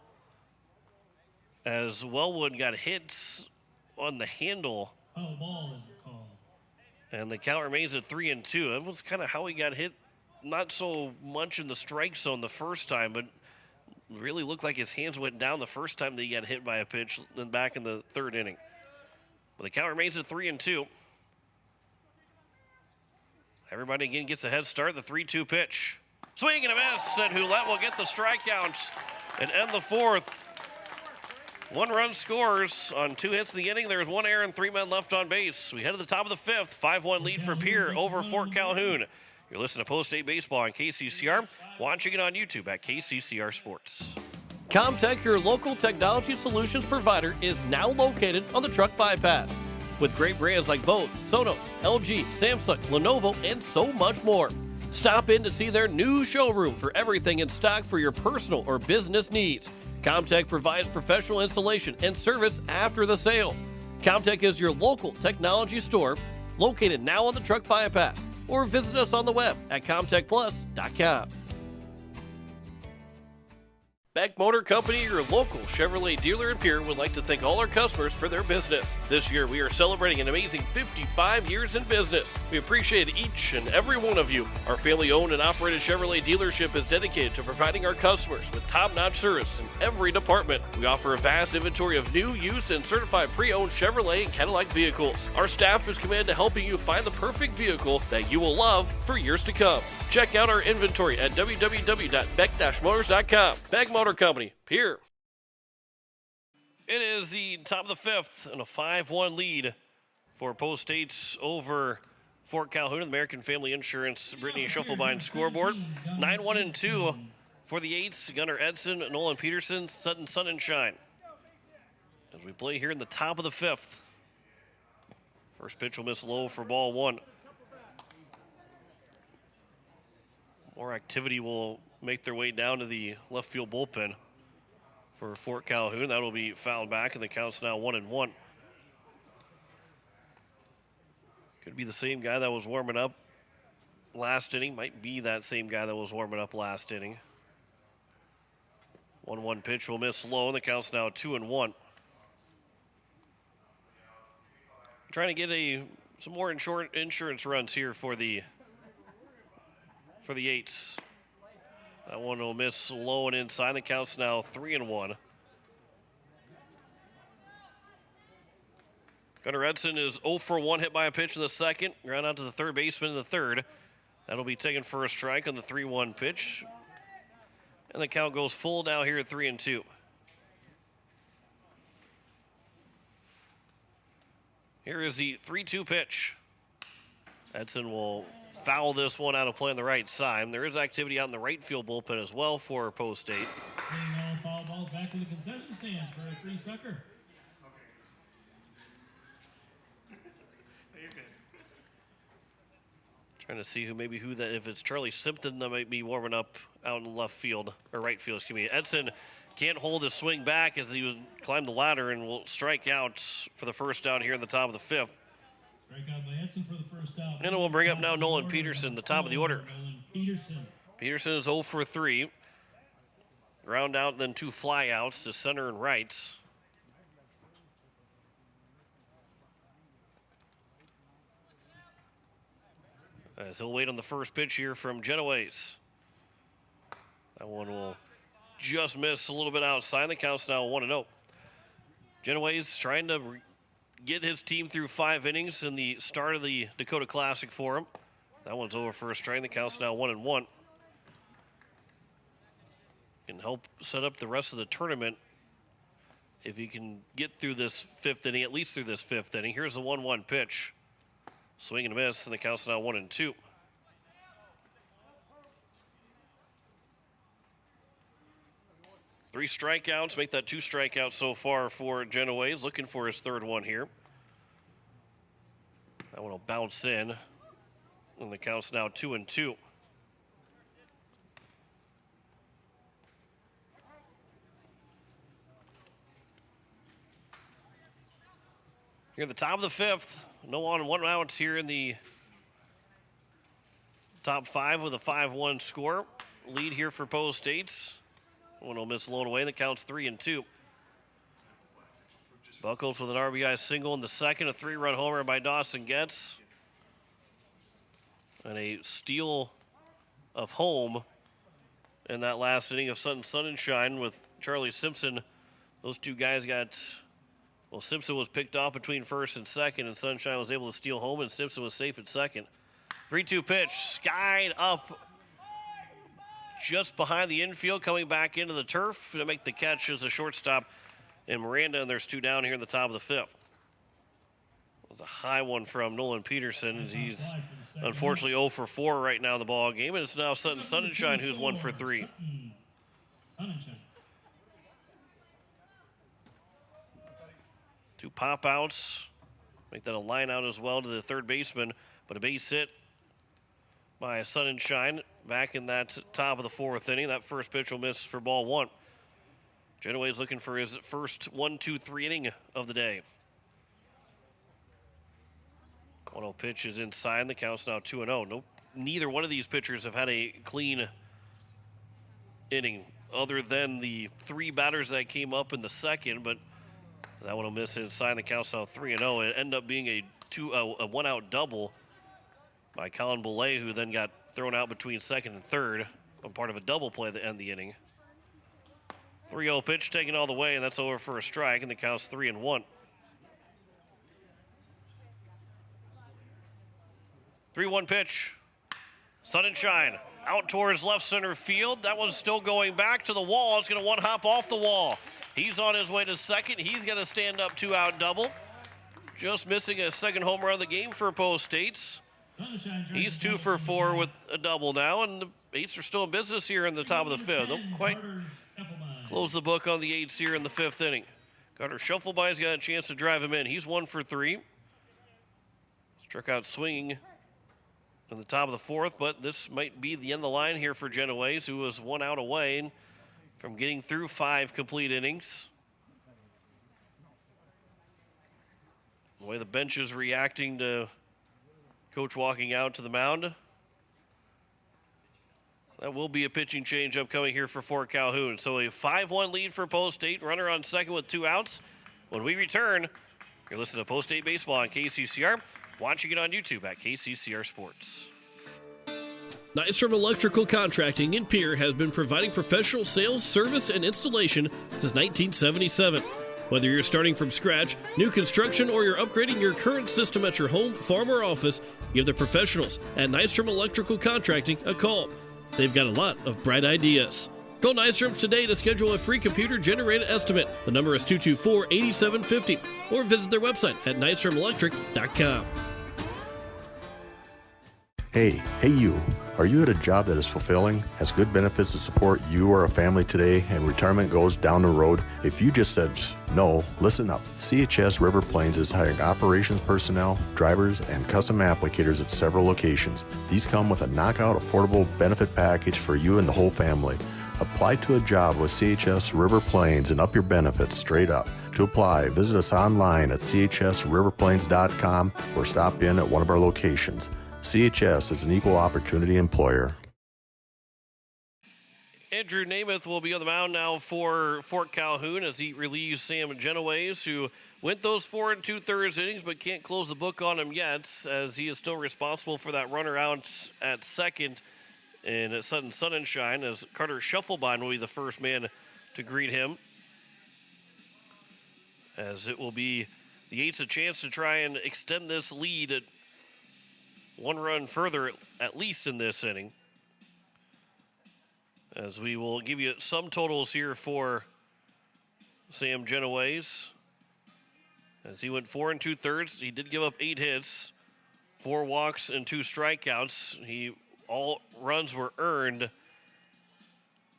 as Wellwood got hits on the handle. Foul ball is the call. And the count remains at 3-2. That was kind of how he got hit. Not so much in the strike zone the first time, but really looked like his hands went down the first time that he got hit by a pitch, then back in the 3rd inning. But the count remains at 3-2. Everybody again gets a head start. The 3-2 pitch. Swing and a miss, and Houlette will get the strikeouts and end the 4th. 1 run scores on 2 hits in the inning. There's 1 error and 3 men left on base. We head to the top of the 5th. 5-1 lead for Pierre over Fort Calhoun. You're listening to Post-State Baseball on KCCR. Watching it on YouTube at KCCR Sports. Comtech, your local technology solutions provider, is now located on the truck bypass. With great brands like Bose, Sonos, LG, Samsung, Lenovo, and so much more. Stop in to see their new showroom for everything in stock for your personal or business needs. Comtech provides professional installation and service after the sale. Comtech is your local technology store, located now on the truck bypass, or visit us on the web at comtechplus.com. Beck Motor Company, your local Chevrolet dealer in Pierre, would like to thank all our customers for their business. This year, we are celebrating an amazing 55 years in business. We appreciate each and every one of you. Our family-owned and operated Chevrolet dealership is dedicated to providing our customers with top-notch service in every department. We offer a vast inventory of new, used, and certified pre-owned Chevrolet and Cadillac vehicles. Our staff is committed to helping you find the perfect vehicle that you will love for years to come. Check out our inventory at www.beck-motors.com. Beck Motor Company, Pierre. It is the top of the 5th and a 5-1 lead for Post States over Fort Calhoun. The American Family Insurance Brittany Schuffelbein scoreboard. 9-1-2 for the 8s. Gunnar Edson, Nolan Peterson, Sutton Sun and Shine. as we play here in the top of the 5th. First pitch will miss low for ball 1. More activity will make their way down to the left field bullpen for Fort Calhoun. That'll be fouled back, and the count's now 1-1. Could be the same guy that was warming up last inning. Might be that same guy that was warming up last inning. 1-1 pitch will miss low, and the count's now 2-1. Trying to get some more insurance runs here for the Eights. That one will miss low and inside. The count's now 3-1. Gunnar Edson is 0 for 1, hit by a pitch in the second. Ground out to the third baseman in the third. That'll be taken for a strike on the 3-1 pitch. And the count goes full now here at 3-2. Here is the 3-2 pitch. Edson will foul this one out of play on the right side. There is activity out in the right field bullpen as well for Post State. Foul balls back to the concession stand for a free sucker. Trying to see who that, if it's Charlie Simpson that might be warming up out in left field, or right field, excuse me. Edson can't hold his swing back as he would climb the ladder and will strike out for the first out here in the top of the 5th. Strikeout by Edson for the first out. And we'll bring up now Nolan Peterson, the top of the order. Peterson. Peterson is 0 for 3. Ground out, then 2 flyouts to center and right. As he'll wait on the first pitch here from Genoese. That one will just miss a little bit outside. The count's now 1-0. Genoese trying to get his team through 5 innings in the start of the Dakota Classic for him. That one's over for a strike. The count's now 1-1. Can help set up the rest of the tournament if he can get through this 5th inning, at least through this 5th inning. Here's the 1-1 pitch. Swing and a miss, and the count's now 1-2. Three strikeouts, make that 2 strikeouts so far for Genoese. Looking for his 3rd one here. That one will bounce in, and the count's now 2-2. Here at the top of the 5th. No on 1 out here in the top 5 with a 5-1 score. Lead here for Post States. One will miss low and away. The count's 3-2. Buckles with an RBI single in the second. A 3-run homer by Dawson Getz. And a steal of home in that last inning of Sun and Shine with Charlie Simpson. Those two guys got... Well, Simpson was picked off between first and second, and Sunshine was able to steal home, and Simpson was safe at second. 3-2 pitch, skied up just behind the infield, coming back into the turf to make the catch as a shortstop in Miranda, and there's 2 down here in the top of the 5th. It was a high one from Nolan Peterson. He's unfortunately 0 for 4 right now in the ball game, and it's now Sutton Sunshine who's 1 for 3. Sunshine. 2 pop outs. Make that a line out as well to the third baseman, but a base hit by Sun and Shine back in that top of the 4th inning. That first pitch will miss for ball 1. Genoese looking for his first 1-2-3 inning of the day. 1-0 pitch is inside. The count's now 2-0. Nope. Neither one of these pitchers have had a clean inning other than the 3 batters that came up in the second, but that one will miss inside. The count's now 3-0. It ended up being a 1-out double by Colin Belay, who then got thrown out between second and third on part of a double play to end the inning. 3-0 pitch taken all the way, and that's over for a strike, and the count's 3-1. 3-1 pitch. Sun and Shine out towards left center field. That one's still going back to the wall. It's going to one-hop off the wall. He's on his way to second. He's going to stand up 2-out double. Just missing a second home run of the game for Post States. He's 2 for 4 with a double now, and the Eights are still in business here in the top of the 5th. Don't quite close the book on the Eights here in the 5th inning. Carter Shuffleby's got a chance to drive him in. He's 1 for 3. Struck out swinging in the top of the fourth, but this might be the end of the line here for Genoese, who was 1 out away from getting through 5 complete innings. The way the bench is reacting to Coach walking out to the mound. That will be a pitching change upcoming here for Fort Calhoun. So a 5-1 lead for Post State. Runner on second with 2 outs. When we return, you're listening to Post State Baseball on KCCR. Watching it on YouTube at KCCR Sports. Nystrom Electrical Contracting in Pierre has been providing professional sales, service, and installation since 1977. Whether you're starting from scratch, new construction, or you're upgrading your current system at your home, farm, or office, give the professionals at Nystrom Electrical Contracting a call. They've got a lot of bright ideas. Call Nystrom's today to schedule a free computer-generated estimate. The number is 224-8750, or visit their website at nystromelectric.com. Hey you. Are you at a job that is fulfilling, has good benefits to support you or a family today, and retirement goes down the road? If you just said no, listen up. CHS River Plains is hiring operations personnel, drivers, and custom applicators at several locations. These come with a knockout affordable benefit package for you and the whole family. Apply to a job with CHS River Plains and up your benefits straight up. To apply, visit us online at chsriverplains.com or stop in at one of our locations. CHS is an equal opportunity employer. Andrew Namath will be on the mound now for Fort Calhoun as he relieves Sam Genoese, who went those 4 2/3 innings but can't close the book on him yet, as he is still responsible for that runner out at second and at Sutton Sunshine, as Carter Shufflebein will be the first man to greet him, as it will be the Eights a chance to try and extend this lead at 1 run further, at least in this inning. As we will give you some totals here for Sam Genoese. As he went 4 2/3, he did give up 8 hits, 4 walks, and 2 strikeouts. All runs were earned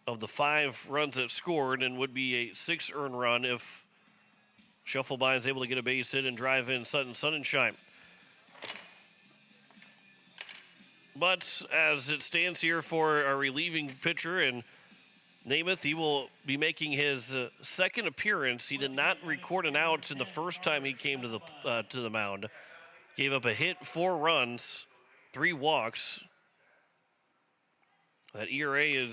of the 5 runs that scored, and would be a 6 earned run if Shufflebein is able to get a base hit and drive in Sutton Sunshine. But as it stands here for our relieving pitcher and Namath, he will be making his second appearance. He did not record an out in the first time he came to the mound. Gave up a hit, 4 runs, 3 walks. That ERA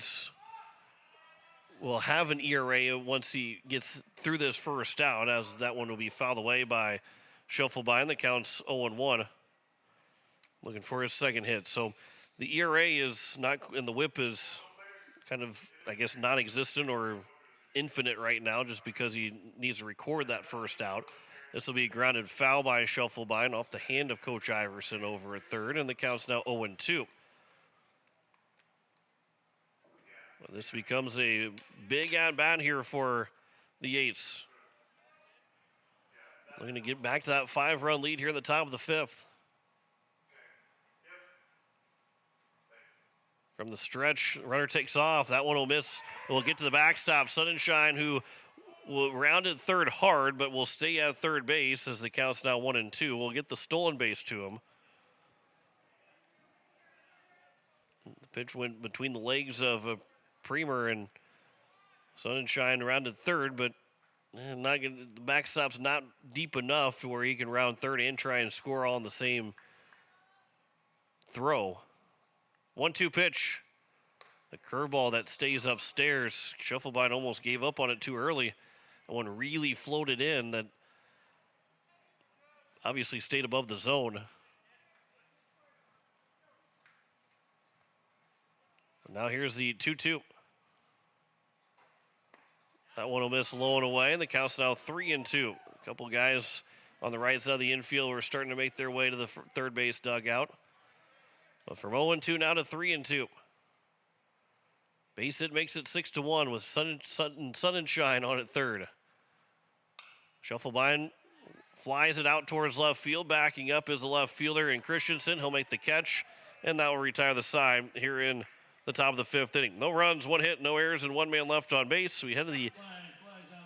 will have an ERA once he gets through this first out, as that one will be fouled away by Shufflebein. The count's 0-1. Looking for his second hit. So the ERA is not, and the whip is kind of, I guess, non-existent or infinite right now, just because he needs to record that first out. This will be a grounded foul by Shufflebein off the hand of Coach Iverson over at third, and the count's now 0-2. Well, this becomes a big at-bat here for the Eights. Looking to get back to that 5-run lead here in the top of the 5th. From the stretch, runner takes off. That one will miss. We'll get to the backstop. Sunshine, who will round it third hard, but will stay at third base as the count's now 1-2. We'll get the stolen base to him. The pitch went between the legs of Premer, and Sunshine rounded third, but the backstop's not deep enough to where he can round third and try and score all in the same throw. 1-2 pitch. The curveball that stays upstairs. Shufflebein almost gave up on it too early. That one really floated in, that obviously stayed above the zone. Now here's the 2-2. That one will miss low and away, and the count's now 3-2. A couple guys on the right side of the infield were starting to make their way to the third base dugout. But from 0-2 now to 3-2. Base hit makes it 6-1 with Sunshine on at third. Shufflebein flies it out towards left field. Backing up is the left fielder and Christensen. He'll make the catch, and that will retire the side here in the top of the 5th inning. No runs, 1 hit, no errors, and 1 man left on base. So we head to the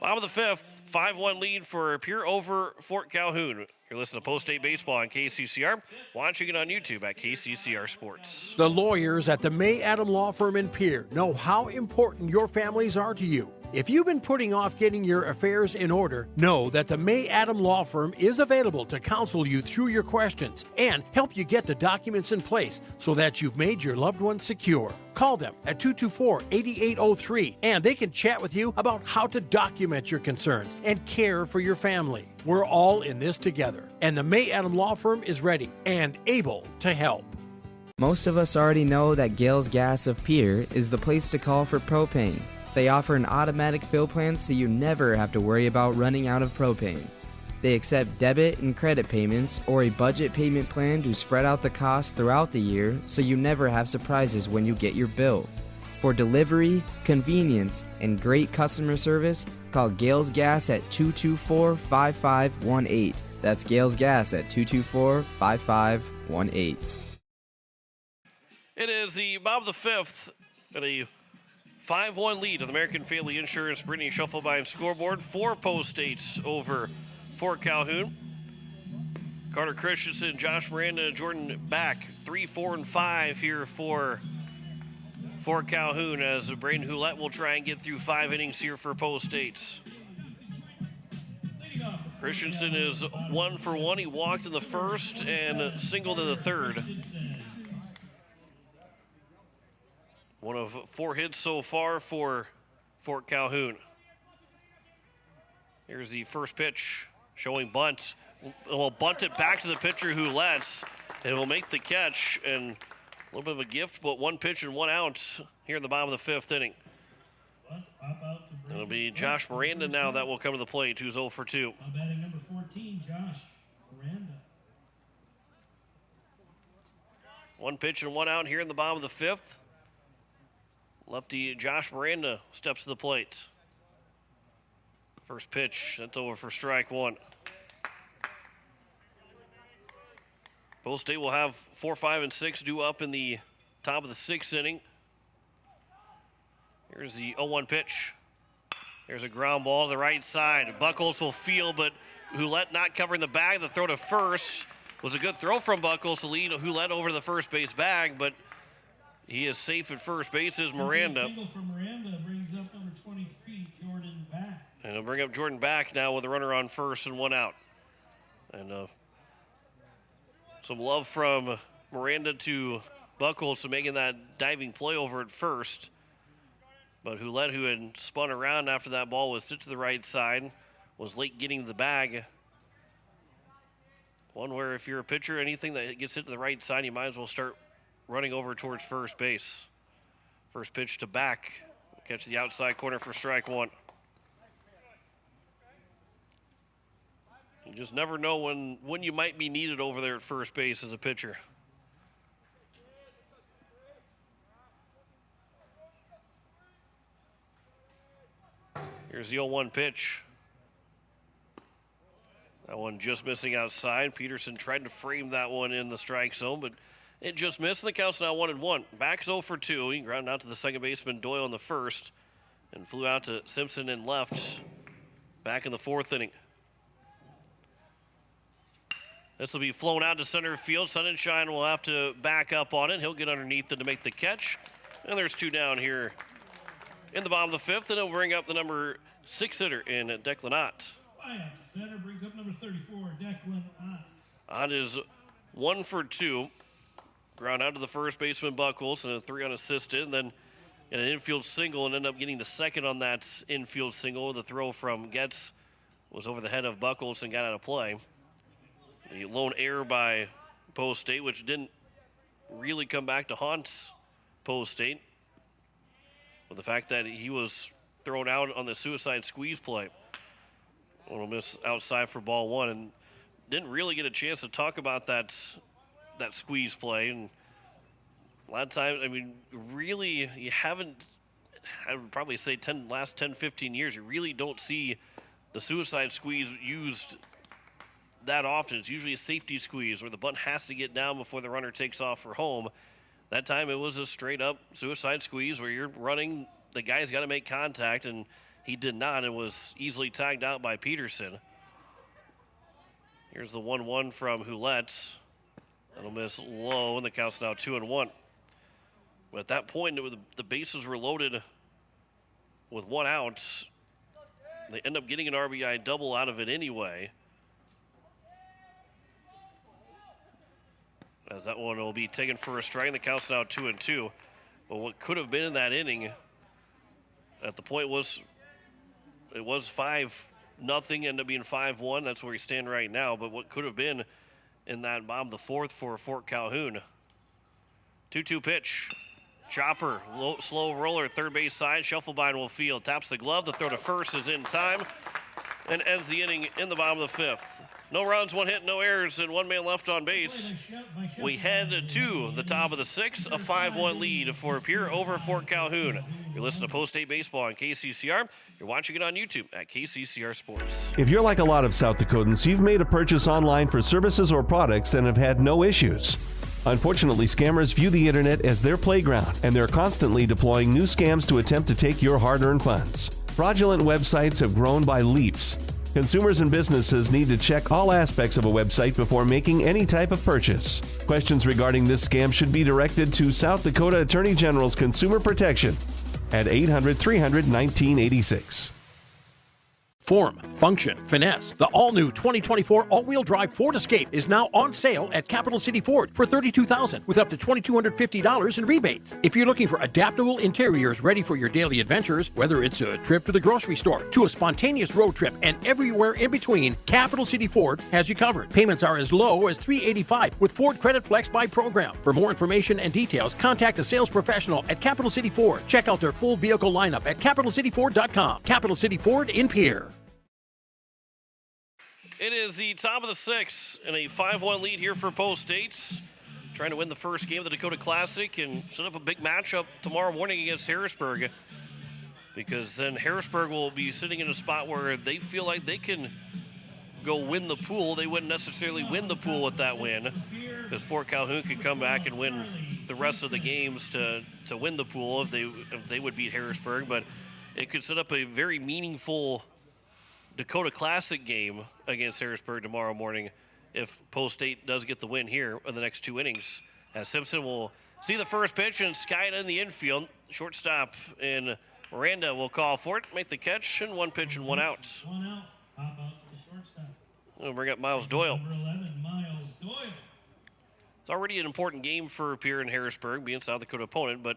Bottom of the fifth, 5-1 lead for Pierre over Fort Calhoun. You're listening to Post State Baseball on KCCR. Watching it on YouTube at KCCR Sports. The lawyers at the May Adam Law Firm in Pierre know how important your families are to you. If you've been putting off getting your affairs in order, know that the May Adam Law Firm is available to counsel you through your questions and help you get the documents in place so that you've made your loved ones secure. Call them at 224-8803 and they can chat with you about how to document your concerns and care for your family. We're all in this together, and the May Adam Law Firm is ready and able to help. Most of us already know that Gales Gas of Pierre is the place to call for propane. They offer an automatic fill plan so you never have to worry about running out of propane. They accept debit and credit payments or a budget payment plan to spread out the cost throughout the year so you never have surprises when you get your bill. For delivery, convenience, and great customer service, call Gales Gas at 224-5518. That's Gales Gas at 224-5518. It is the bottom of the fifth at a 5-1 lead of the American Family Insurance Brittany Shufflebein scoreboard. 4 Post States over Fort Calhoun. Carter Christensen, Josh Miranda, Jordan Back. 3, 4, and 5 here for Fort Calhoun as Braden Houlette will try and get through 5 innings here for Post States. Christensen is 1 for 1. He walked in the first and singled in the third. One of 4 hits so far for Fort Calhoun. Here's the first pitch showing bunt. We'll bunt it back to the pitcher Houlette, and will make the catch. And a little bit of a gift, but 1 pitch and 1 out here in the bottom of the 5th inning. It'll be Josh Miranda now that will come to the plate, who's 0 for 2. Batting number 14, Josh Miranda. 1 pitch and 1 out here in the bottom of the 5th. Lefty Josh Miranda steps to the plate. First pitch, that's over for strike 1. Post State will have 4, 5, and 6 due up in the top of the 6th inning. Here's the 0-1 pitch. There's a ground ball to the right side. Buckles will field, but Houlette not covering the bag. The throw to first was a good throw from Buckles to lead Houlette over to the first base bag, but he is safe at first base as Miranda. Single for Miranda brings up number 23, Jordan Back. And he'll bring up Jordan Back now with a runner on first and 1 out. And some love from Miranda to Buckles to making that diving play over at first. But Houlette, who had spun around after that ball was hit to the right side, was late getting the bag. One where if you're a pitcher, anything that gets hit to the right side, you might as well start running over towards first base. First pitch to Back. Catch the outside corner for strike 1. You just never know when you might be needed over there at first base as a pitcher. Here's the 0-1 pitch. That one just missing outside. Peterson tried to frame that one in the strike zone, but it just missed, and the count's now 1-1. Back's 0 for 2. He grounded out to the second baseman Doyle in the first and flew out to Simpson in left back in the 4th inning. This will be flown out to center field. Sunshine will have to back up on it. He'll get underneath it to make the catch. And there's 2 down here in the bottom of the 5th, and he'll bring up the number 6 hitter in Declan Ott. Fly out to center brings up number 34, Declan Ott. Ott is 1 for 2. Ground out to the first baseman Buckles and a 3 unassisted, and then an infield single and end up getting the second on that infield single. The throw from Getz was over the head of Buckles and got out of play. The lone error by Post State, which didn't really come back to haunt Post State, with the fact that he was thrown out on the suicide squeeze play. A little miss outside for ball 1, and didn't really get a chance to talk about that squeeze play. And a lot of times, I mean, really, you haven't, I would probably say last 10, 15 years, you really don't see the suicide squeeze used that often. It's usually a safety squeeze where the bunt has to get down before the runner takes off for home. That time it was a straight up suicide squeeze where you're running, the guy's got to make contact, and he did not and was easily tagged out by Peterson. Here's the 1-1 from Houlette. That'll miss low, and the count's now 2-1. But at that point, the bases were loaded with one out. They end up getting an RBI double out of it anyway. As that one will be taken for a strike, and the count's now 2-2. But what could have been in that inning at the point was it was 5-0, ended up being 5-1. That's where we stand right now. But what could have been in that bottom of the fourth for Fort Calhoun. 2-2 pitch. Chopper, slow roller, third base side. Shufflebein will field. Taps the glove. The throw to first is in time and ends the inning in the bottom of the fifth. No runs, one hit, no errors, and one man left on base. We head to the top of the sixth, a 5-1 lead for Pierre over Fort Calhoun. You're listening to Post-State Baseball on KCCR. You're watching it on YouTube at KCCR Sports. If you're like a lot of South Dakotans, you've made a purchase online for services or products and have had no issues. Unfortunately, scammers view the internet as their playground, and they're constantly deploying new scams to attempt to take your hard-earned funds. Fraudulent websites have grown by leaps. Consumers and businesses need to check all aspects of a website before making any type of purchase. Questions regarding this scam should be directed to South Dakota Attorney General's Consumer Protection at 800-300-1986. Form, function, finesse. The all-new 2024 all-wheel drive Ford Escape is now on sale at Capital City Ford for $32,000 with up to $2,250 in rebates. If you're looking for adaptable interiors ready for your daily adventures, whether it's a trip to the grocery store, to a spontaneous road trip, and everywhere in between, Capital City Ford has you covered. Payments are as low as $385 with Ford Credit Flex Buy program. For more information and details, contact a sales professional at Capital City Ford. Check out their full vehicle lineup at CapitalCityFord.com. Capital City Ford in Pierre. It is the top of the sixth and a 5-1 lead here for Post State. Trying to win the first game of the Dakota Classic and set up a big matchup tomorrow morning against Harrisburg. Because then Harrisburg will be sitting in a spot where they feel like they can go win the pool. They wouldn't necessarily win the pool with that win, because Fort Calhoun could come back and win the rest of the games to win the pool if they would beat Harrisburg. But it could set up a very meaningful Dakota Classic game against Harrisburg tomorrow morning if Post State does get the win here in the next two innings. As Simpson will see the first pitch and sky it in the infield. Shortstop in Miranda will call for it, make the catch, and one pitch and one out. We'll bring up Miles Doyle. It's already an important game for Pierre and Harrisburg, being South Dakota opponent, but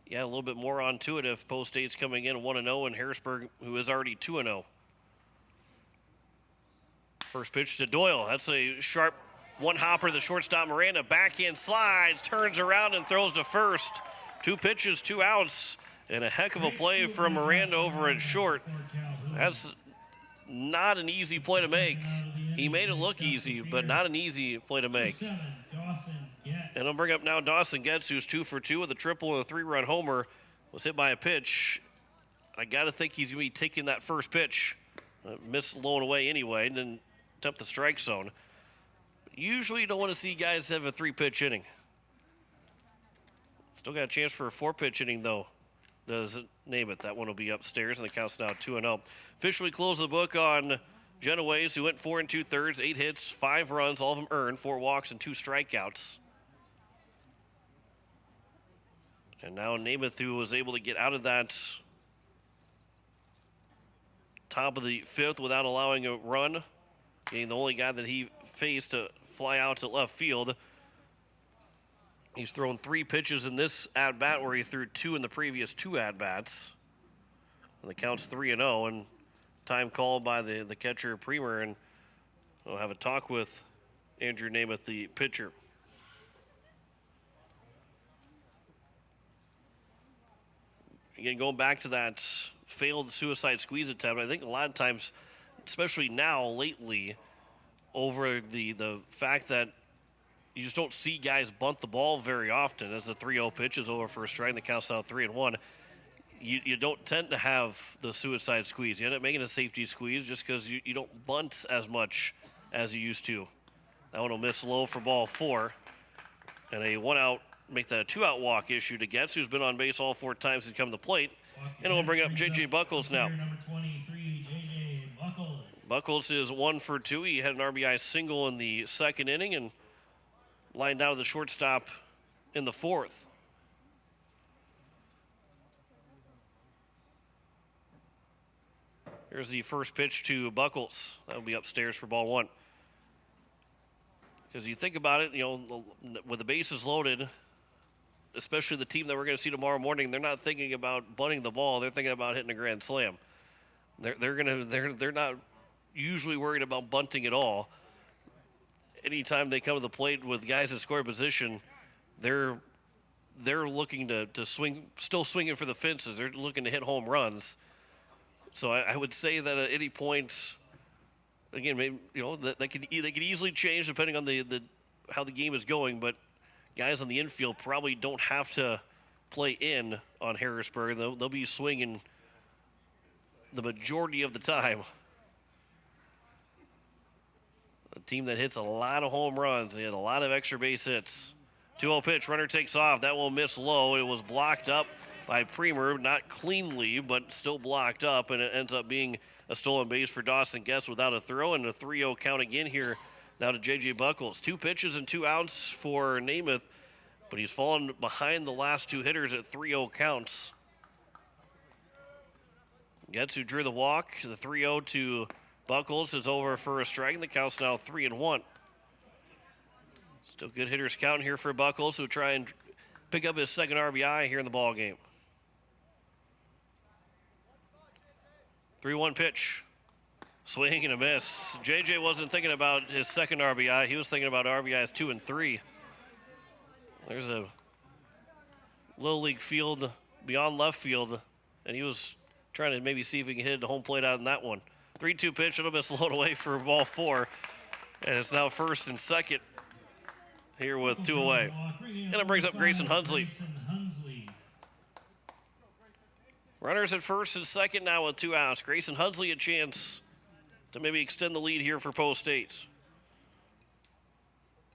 yeah, a little bit more onto it if Post State's coming in 1-0 and Harrisburg, who is already 2-0. First pitch to Doyle. That's a sharp one-hopper. The shortstop Miranda backhand slides, turns around and throws to first. 2 pitches, 2 outs, and a heck of a play from Miranda over at short. That's not an easy play to make. He made it look easy, but not an easy play to make. And I'll bring up now Dawson Getz, who's 2 for 2 with a triple and a 3-run homer. Was hit by a pitch. I got to think he's going to be taking that first pitch. Missed low and away anyway, and then attempt the strike zone. Usually you don't want to see guys have a 3-pitch inning. Still got a chance for a 4-pitch inning, though. Doesn't name it. That one will be upstairs, and the count's now 2-0. Officially close the book on Genoways, who went 4 2/3, 8 hits, 5 runs, all of them earned, 4 walks, and 2 strikeouts. And now Namath, who was able to get out of that top of the 5th without allowing a run, being the only guy that he faced to fly out to left field. He's thrown 3 pitches in this at-bat where he threw 2 in the previous 2 at-bats. And the count's 3-0, and time called by the catcher Premer, and we'll have a talk with Andrew Namath, the pitcher. Again, going back to that failed suicide squeeze attempt, I think a lot of times, especially now, lately, over the fact that you just don't see guys bunt the ball very often as the 3-0 pitch is over for a strike and the count's now 3-1. You don't tend to have the suicide squeeze. You end up making a safety squeeze just because you don't bunt as much as you used to. That one will miss low for ball 4. And a 1-out, make that a 2-out walk issue to Getz, who's been on base all 4 times he's come to the plate. And we'll bring up J.J. Buckles now. Number 23, J.J. Buckles. Buckles is 1 for 2. He had an RBI single in the second inning and lined out of the shortstop in the fourth. Here's the first pitch to Buckles. That'll be upstairs for ball 1. Because you think about it, with the bases loaded, especially the team that we're going to see tomorrow morning, they're not thinking about bunting the ball. They're thinking about hitting a grand slam. They're not usually worried about bunting at all. Anytime they come to the plate with guys in scoring position, they're looking to swing, still swinging for the fences. They're looking to hit home runs. So I would say that at any point, again, maybe they could easily change depending on the how the game is going. But guys on the infield probably don't have to play in on Harrisburg. They'll be swinging the majority of the time. A team that hits a lot of home runs. They had a lot of extra base hits. 2-0 pitch. Runner takes off. That will miss low. It was blocked up by Premer, not cleanly, but still blocked up, and it ends up being a stolen base for Dawson Guest without a throw, and a 3-0 count again here now to J.J. Buckles. 2 pitches and 2 outs for Namath, but he's fallen behind the last 2 hitters at 3-0 counts. Guest who drew the walk, the 3-0 to Buckles is over for a strike, and the count's now 3-1. Still good hitters count here for Buckles, who try and pick up his second RBI here in the ball game. 3-1 pitch. Swing and a miss. JJ wasn't thinking about his second RBI. He was thinking about RBIs 2 and 3. There's a little league field beyond left field, and he was trying to maybe see if he can hit the home plate out in that one. 3-2 pitch. It'll miss load away for ball 4. And it's now first and second here with 2 away. And it brings up Grayson Hunsley. Runners at first and second now with 2 outs. Grayson Hunsley a chance to maybe extend the lead here for Post State.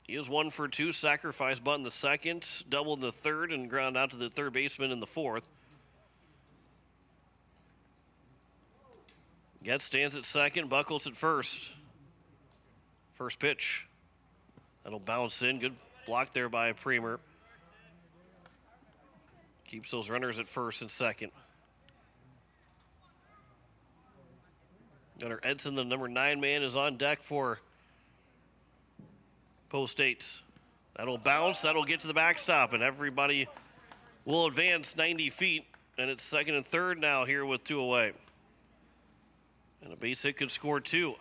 He is 1 for 2. Sacrifice bunt in the second, doubled in the third, and ground out to the third baseman in the fourth. Getz stands at second. Buckles at first. First pitch. That'll bounce in. Good block there by Premer. Keeps those runners at first and second. Gunnar Edson, the number 9 man, is on deck for Post State. That'll bounce. That'll get to the backstop, and everybody will advance 90 feet. And it's second and third now here with 2 away. And a base hit could score 2.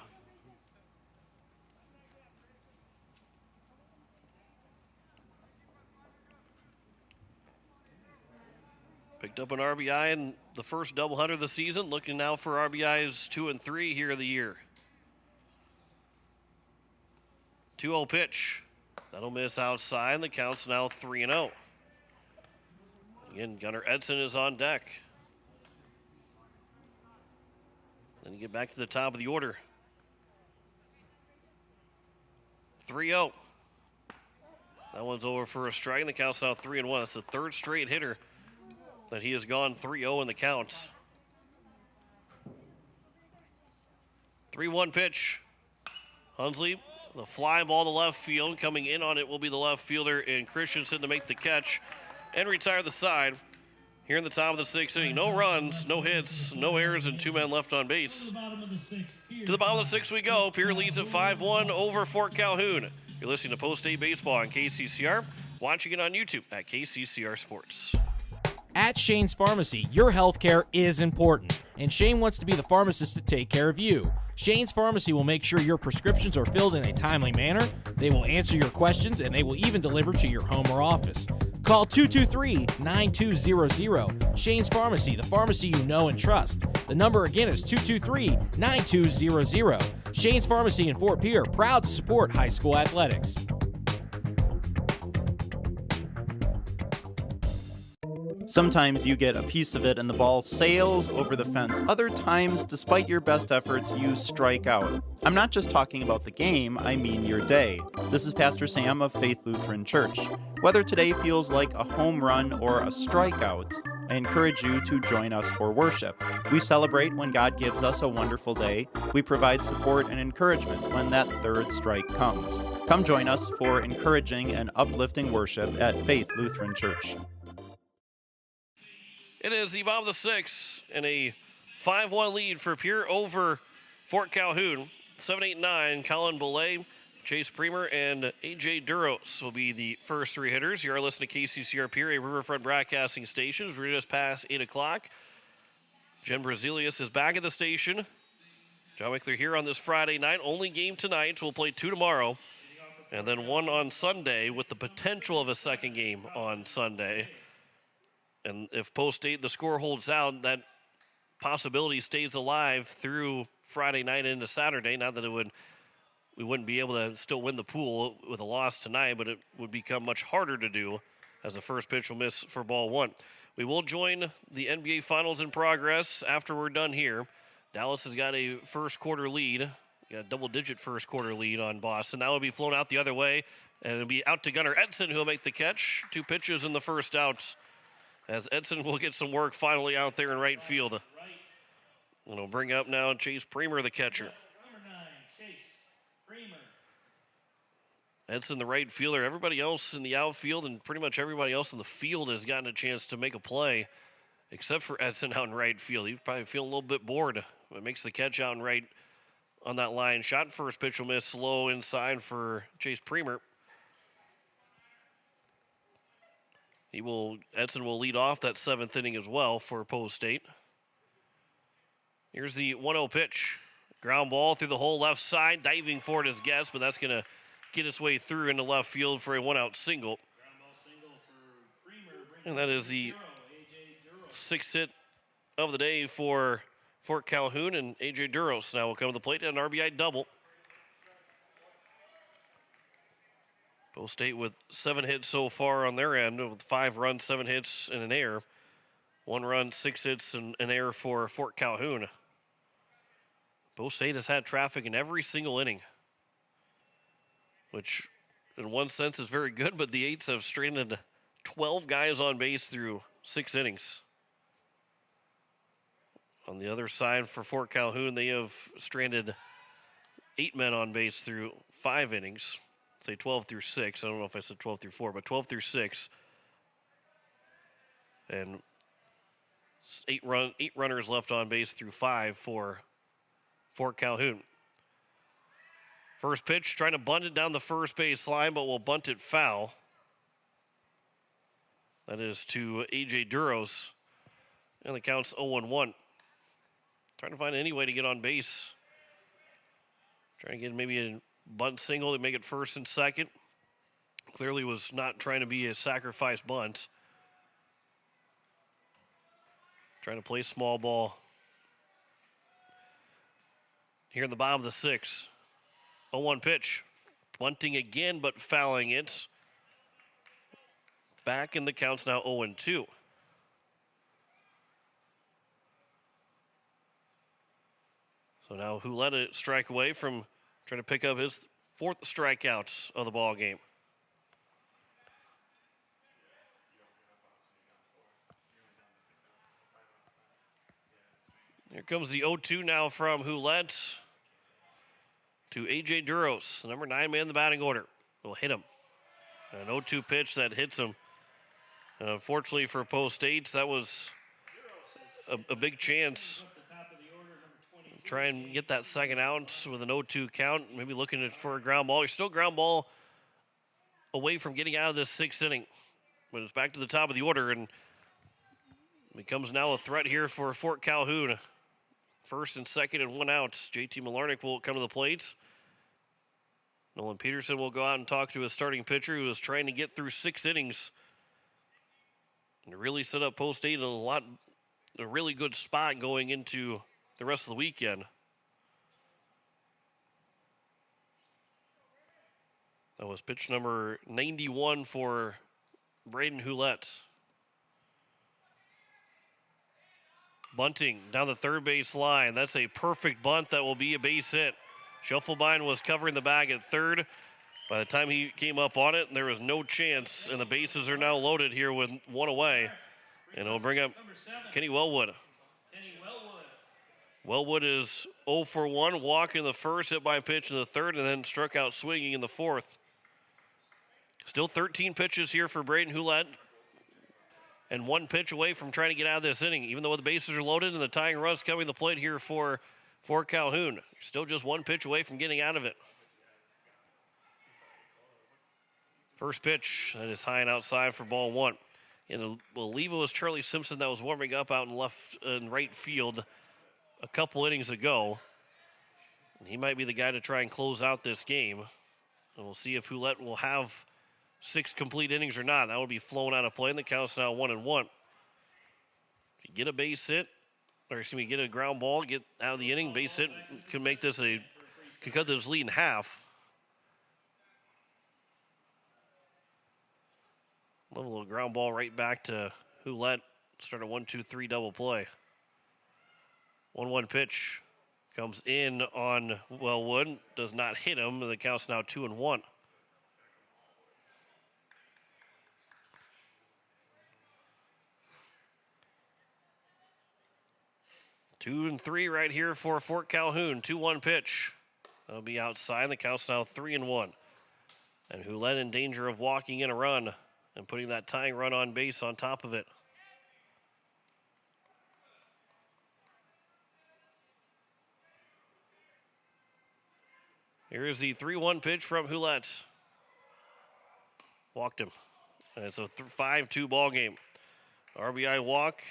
Picked up an RBI in the first doubleheader of the season. Looking now for RBIs 2 and 3 here of the year. 2-0 pitch. That'll miss outside, and the count's now 3-0. Again, Gunnar Edson is on deck. Then you get back to the top of the order. 3-0. That one's over for a strike, and the count's now 3-1. That's the third straight hitter that he has gone 3-0 in the counts. 3-1 pitch. Hunsley, the fly ball to left field. Coming in on it will be the left fielder in Christensen to make the catch and retire the side. Here in the top of the 6th inning, no runs, no hits, no errors, and 2 men left on base. To the bottom of the 6th we go. Pierre leads at 5-1 over Fort Calhoun. You're listening to Post State Baseball on KCCR. Watching it on YouTube at KCCR Sports. At Shane's Pharmacy, your healthcare is important, and Shane wants to be the pharmacist to take care of you. Shane's Pharmacy will make sure your prescriptions are filled in a timely manner, they will answer your questions, and they will even deliver to your home or office. Call 223-9200. Shane's Pharmacy, the pharmacy you know and trust. The number again is 223-9200. Shane's Pharmacy in Fort Pierre, proud to support high school athletics. Sometimes you get a piece of it and the ball sails over the fence. Other times, despite your best efforts, you strike out. I'm not just talking about the game, I mean your day. This is Pastor Sam of Faith Lutheran Church. Whether today feels like a home run or a strikeout, I encourage you to join us for worship. We celebrate when God gives us a wonderful day. We provide support and encouragement when that third strike comes. Come join us for encouraging and uplifting worship at Faith Lutheran Church. It is the bottom of the sixth and a 5-1 lead for Pierre over Fort Calhoun. 7-8-9, Colin Belay, Chase Premer, and A.J. Duros will be the first three hitters. You are listening to KCCR Pierre, a Riverfront Broadcasting Station. We're just past 8 o'clock. Jen Brazilius is back at the station. John Wickler here on this Friday night. Only game tonight. We'll play 2 tomorrow. And then 1 on Sunday with the potential of a second game on Sunday. And if Post State, the score holds out, that possibility stays alive through Friday night into Saturday. Not that we wouldn't be able to still win the pool with a loss tonight, but it would become much harder to do as the first pitch will miss for ball 1. We will join the NBA Finals in progress after we're done here. Dallas has got a first quarter lead, a double-digit first quarter lead on Boston. That will be flown out the other way, and it'll be out to Gunnar Edson, who will make the catch. 2 pitches in the first out, as Edson will get some work finally out there in right field. And we'll bring up now Chase Premer, the catcher. Number 9, Chase Premer. Edson, the right fielder. Everybody else in the outfield and pretty much everybody else in the field has gotten a chance to make a play, except for Edson out in right field. He's probably feeling a little bit bored. But makes the catch out in right on that line. Shot first pitch will miss slow inside for Chase Premer. Edson will lead off that 7th inning as well for Post State. Here's the 1-0 pitch. Ground ball through the hole left side, diving for it as guess, but that's going to get its way through into left field for a 1-out single. And that is the 6th hit of the day for Fort Calhoun, and A.J. Duros now will come to the plate and an RBI double. Post State with 7 hits so far on their end, with 5 runs, 7 hits, and an error. 1 run, 6 hits, and an error for Fort Calhoun. Post State has had traffic in every single inning, which in one sense is very good, but the Eights have stranded 12 guys on base through 6 innings. On the other side for Fort Calhoun, they have stranded 8 men on base through 5 innings. Say 12 through 6. I don't know if I said 12 through 4, but 12 through 6. And 8 runners left on base through 5 for Fort Calhoun. First pitch, trying to bunt it down the first base line, but will bunt it foul. That is to A.J. Duros. And the count's 0-1. Trying to find any way to get on base. Trying to get maybe a bunt single to make it first and second. Clearly was not trying to be a sacrifice bunt. Trying to play small ball. Here in the bottom of the 6th. 0-1 pitch. Bunting again, but fouling it. Back in the count's now 0-2. So now who let it strike away from trying to pick up his 4th strikeouts of the ball game. Here comes the 0-2 now from Hulette to A.J. Duros, the number 9 man in the batting order. Will hit him. An 0-2 pitch that hits him. And unfortunately for Post State, that was a big chance. Try and get that second out with an 0-2 count. Maybe looking for a ground ball. You're still ground ball away from getting out of this 6th inning. But it's back to the top of the order and becomes now a threat here for Fort Calhoun. First and second and 1 out. JT Malarnick will come to the plate. Nolan Peterson will go out and talk to his starting pitcher who is trying to get through 6 innings. And to really set up Post State a really good spot going into the rest of the weekend. That was pitch number 91 for Braden Hulette. Bunting down the third base line. That's a perfect bunt that will be a base hit. Schuffelbein was covering the bag at third. By the time he came up on it, there was no chance, and the bases are now loaded here with 1 away. And it'll bring up Kenny Wellwood. Wellwood is 0 for 1, walk in the first, hit by a pitch in the third, and then struck out swinging in the fourth. Still 13 pitches here for Braden Hulett, and 1 pitch away from trying to get out of this inning, even though the bases are loaded and the tying run's coming to the plate here for Calhoun. Still just 1 pitch away from getting out of it. First pitch, that is high and outside for ball 1. And I believe it was Charlie Simpson that was warming up out in left and right field a couple innings ago. And he might be the guy to try and close out this game. And we'll see if Hulett will have 6 complete innings or not. That would be flown out of play, and the count's now 1-1. If you get a base hit, get a ground ball, get out of the inning, base hit, could make this could cut this lead in half. Love a little ground ball right back to Hulett. Start a 1-2-3 double play. 1-1 pitch comes in on Wellwood. Does not hit him. The count's now 2-1. Two and 3 right here for Fort Calhoun. 2-1 pitch. That'll be outside. The count's now 3-1. And Hulett in danger of walking in a run and putting that tying run on base on top of it. Here is the 3-1 pitch from Hulett. Walked him. And it's a 5-2 ball game. RBI walk.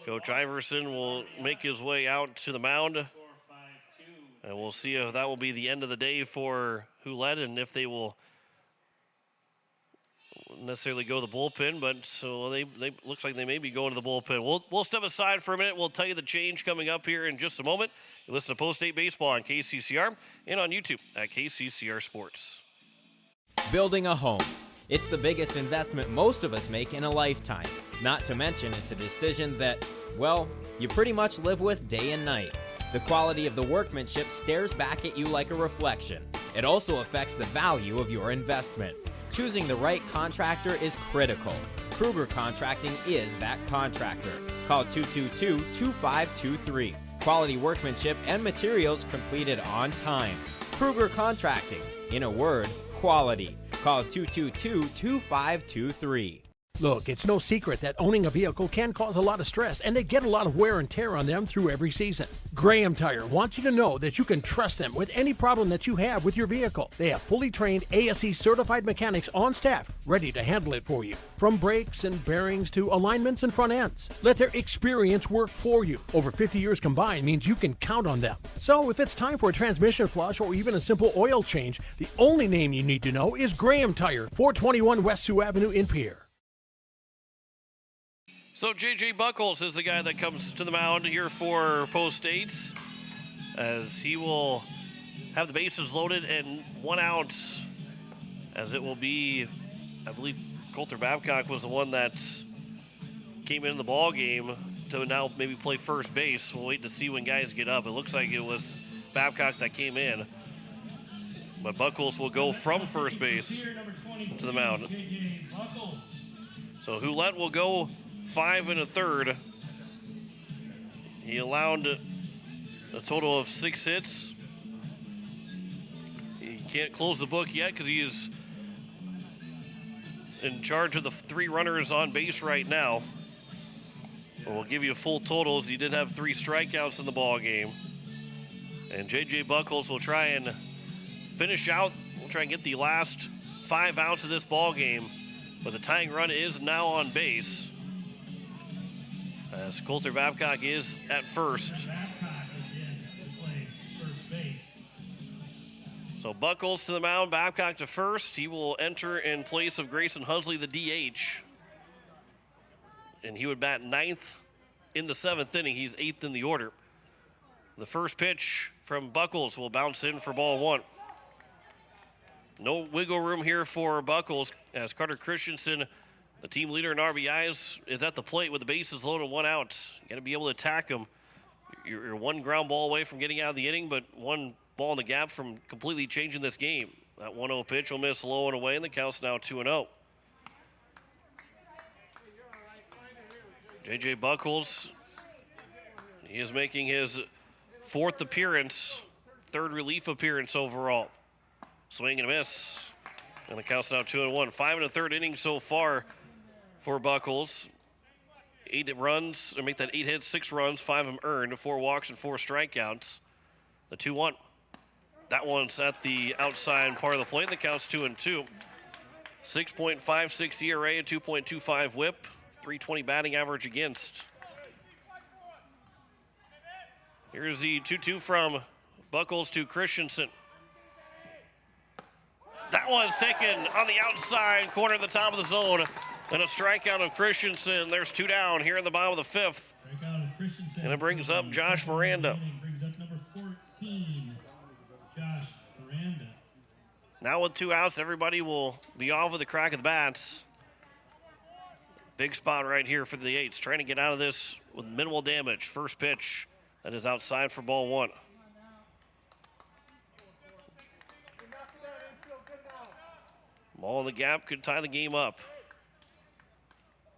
Coach Iverson will make his way out to the mound. And we'll see if that will be the end of the day for Hulett and if they will necessarily go to the bullpen, but so they looks like they may be going to the bullpen. We'll step aside for a minute. We'll tell you the change coming up here in just a moment. You listen to Post-State Baseball on KCCR and on YouTube at KCCR Sports. Building a home. It's the biggest investment most of us make in a lifetime. Not to mention it's a decision that, well, you pretty much live with day and night. The quality of the workmanship stares back at you like a reflection. It also affects the value of your investment. Choosing the right contractor is critical. Kruger Contracting is that contractor. Call 222-2523. Quality workmanship and materials completed on time. Kruger Contracting. In a word, quality. Call 222-2523. Look, it's no secret that owning a vehicle can cause a lot of stress, and they get a lot of wear and tear on them through every season. Graham Tire wants you to know that you can trust them with any problem that you have with your vehicle. They have fully trained ASE certified mechanics on staff, ready to handle it for you. From brakes and bearings to alignments and front ends. Let their experience work for you. Over 50 years combined means you can count on them. So if it's time for a transmission flush or even a simple oil change, the only name you need to know is Graham Tire, 421 West Sioux Avenue in Pierre. So J.J. Buckles is the guy that comes to the mound here for Post-State, as he will have the bases loaded and 1 out, as it will be, I believe Coulter Babcock was the one that came into the ball game to now maybe play first base. We'll wait to see when guys get up. It looks like it was Babcock that came in, but Buckles will go from first base to the mound. So Hulett will go 5 1/3. He allowed a total of 6 hits. He can't close the book yet because he is in charge of the 3 runners on base right now. But we'll give you full totals. He did have 3 strikeouts in the ball game. And J.J. Buckles will try and finish out. We'll try and get the last 5 outs of this ball game. But the tying run is now on base, as Coulter Babcock is at first. So Buckles to the mound, Babcock to first. He will enter in place of Grayson Hunsley, the DH. And he would bat 9th in the 7th inning. He's 8th in the order. The first pitch from Buckles will bounce in for ball 1. No wiggle room here for Buckles, as Carter Christensen, the team leader in RBIs, is at the plate with the bases loaded, 1 out. You got to be able to attack him. You're 1 ground ball away from getting out of the inning, but 1 ball in the gap from completely changing this game. That 1-0 pitch will miss low and away, and the count's now 2-0. J.J. Buckles, he is making his 4th appearance, 3rd relief appearance overall. Swing and a miss. And the count's now 2-1. 5 1/3 innings so far for Buckles. 8 runs, or make that 8 hits, 6 runs, 5 of them earned, 4 walks and 4 strikeouts. The 2-1. That one's at the outside part of the plate. The count's 2-2. 6.56 ERA, a 2.25 whip, 320 batting average against. Here's the 2-2 from Buckles to Christensen. That one's taken on the outside corner of the top of the zone. And a strikeout of Christensen. There's 2 down here in the bottom of the 5th. And it brings up Josh Miranda. Brings up number 14, Josh Miranda. Now with 2 outs, everybody will be off with the crack of the bats. Big spot right here for the 8s. Trying to get out of this with minimal damage. First pitch. That is outside for ball 1. Ball in the gap could tie the game up.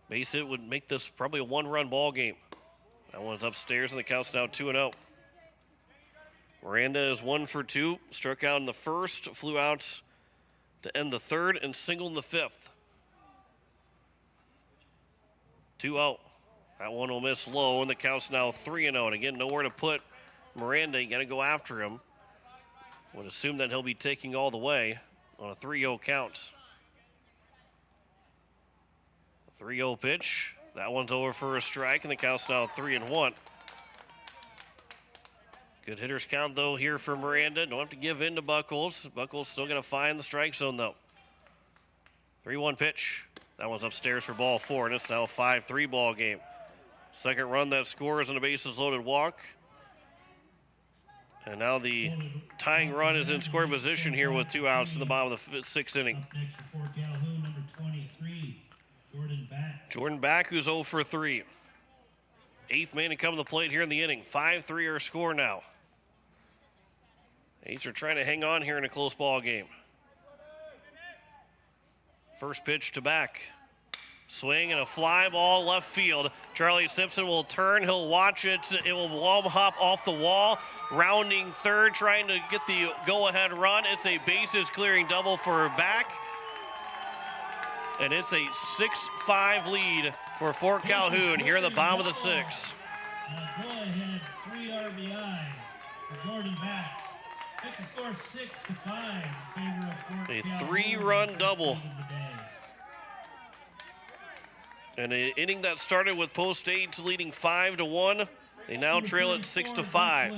Base hit would make this probably a 1-run ball game. That one's upstairs and the count's now 2-0. Miranda is 1 for 2. Struck out in the 1st, flew out to end the 3rd, and singled in the 5th. 2-0. That one will miss low, and the count's now 3-0. And again, nowhere to put Miranda. You got to go after him. Would assume that he'll be taking all the way on a 3-0 count. 3-0 pitch. That one's over for a strike, and the count's now 3-1. Good hitters count, though, here for Miranda. Don't have to give in to Buckles. Buckles still going to find the strike zone, though. 3-1 pitch. That one's upstairs for ball 4, and it's now a 5-3 ball game. Second run that scores on a bases-loaded walk. And now the tying run is in scoring position here with 2 outs in the bottom of the 6th inning. Up next for Calhoun, number 23, Jordan Back. Jordan Back, who's 0 for 3. 8th man to come to the plate here in the inning. 5-3 our score now. 8s are trying to hang on here in a close ball game. First pitch to Back. Swing and a fly ball left field. Charlie Simpson will turn. He'll watch it. It will wall hop off the wall. Rounding third, trying to get the go-ahead run. It's a bases clearing double for Back. And it's a 6-5 lead for Fort Calhoun here in the bottom of the 6th. Go-ahead 3 RBIs for Jordan Back. Makes the score 6-5 in favor of Fort A Calhoun. 3-run double. And an inning that started with Post 8 leading 5-1. They now trail it 6-5.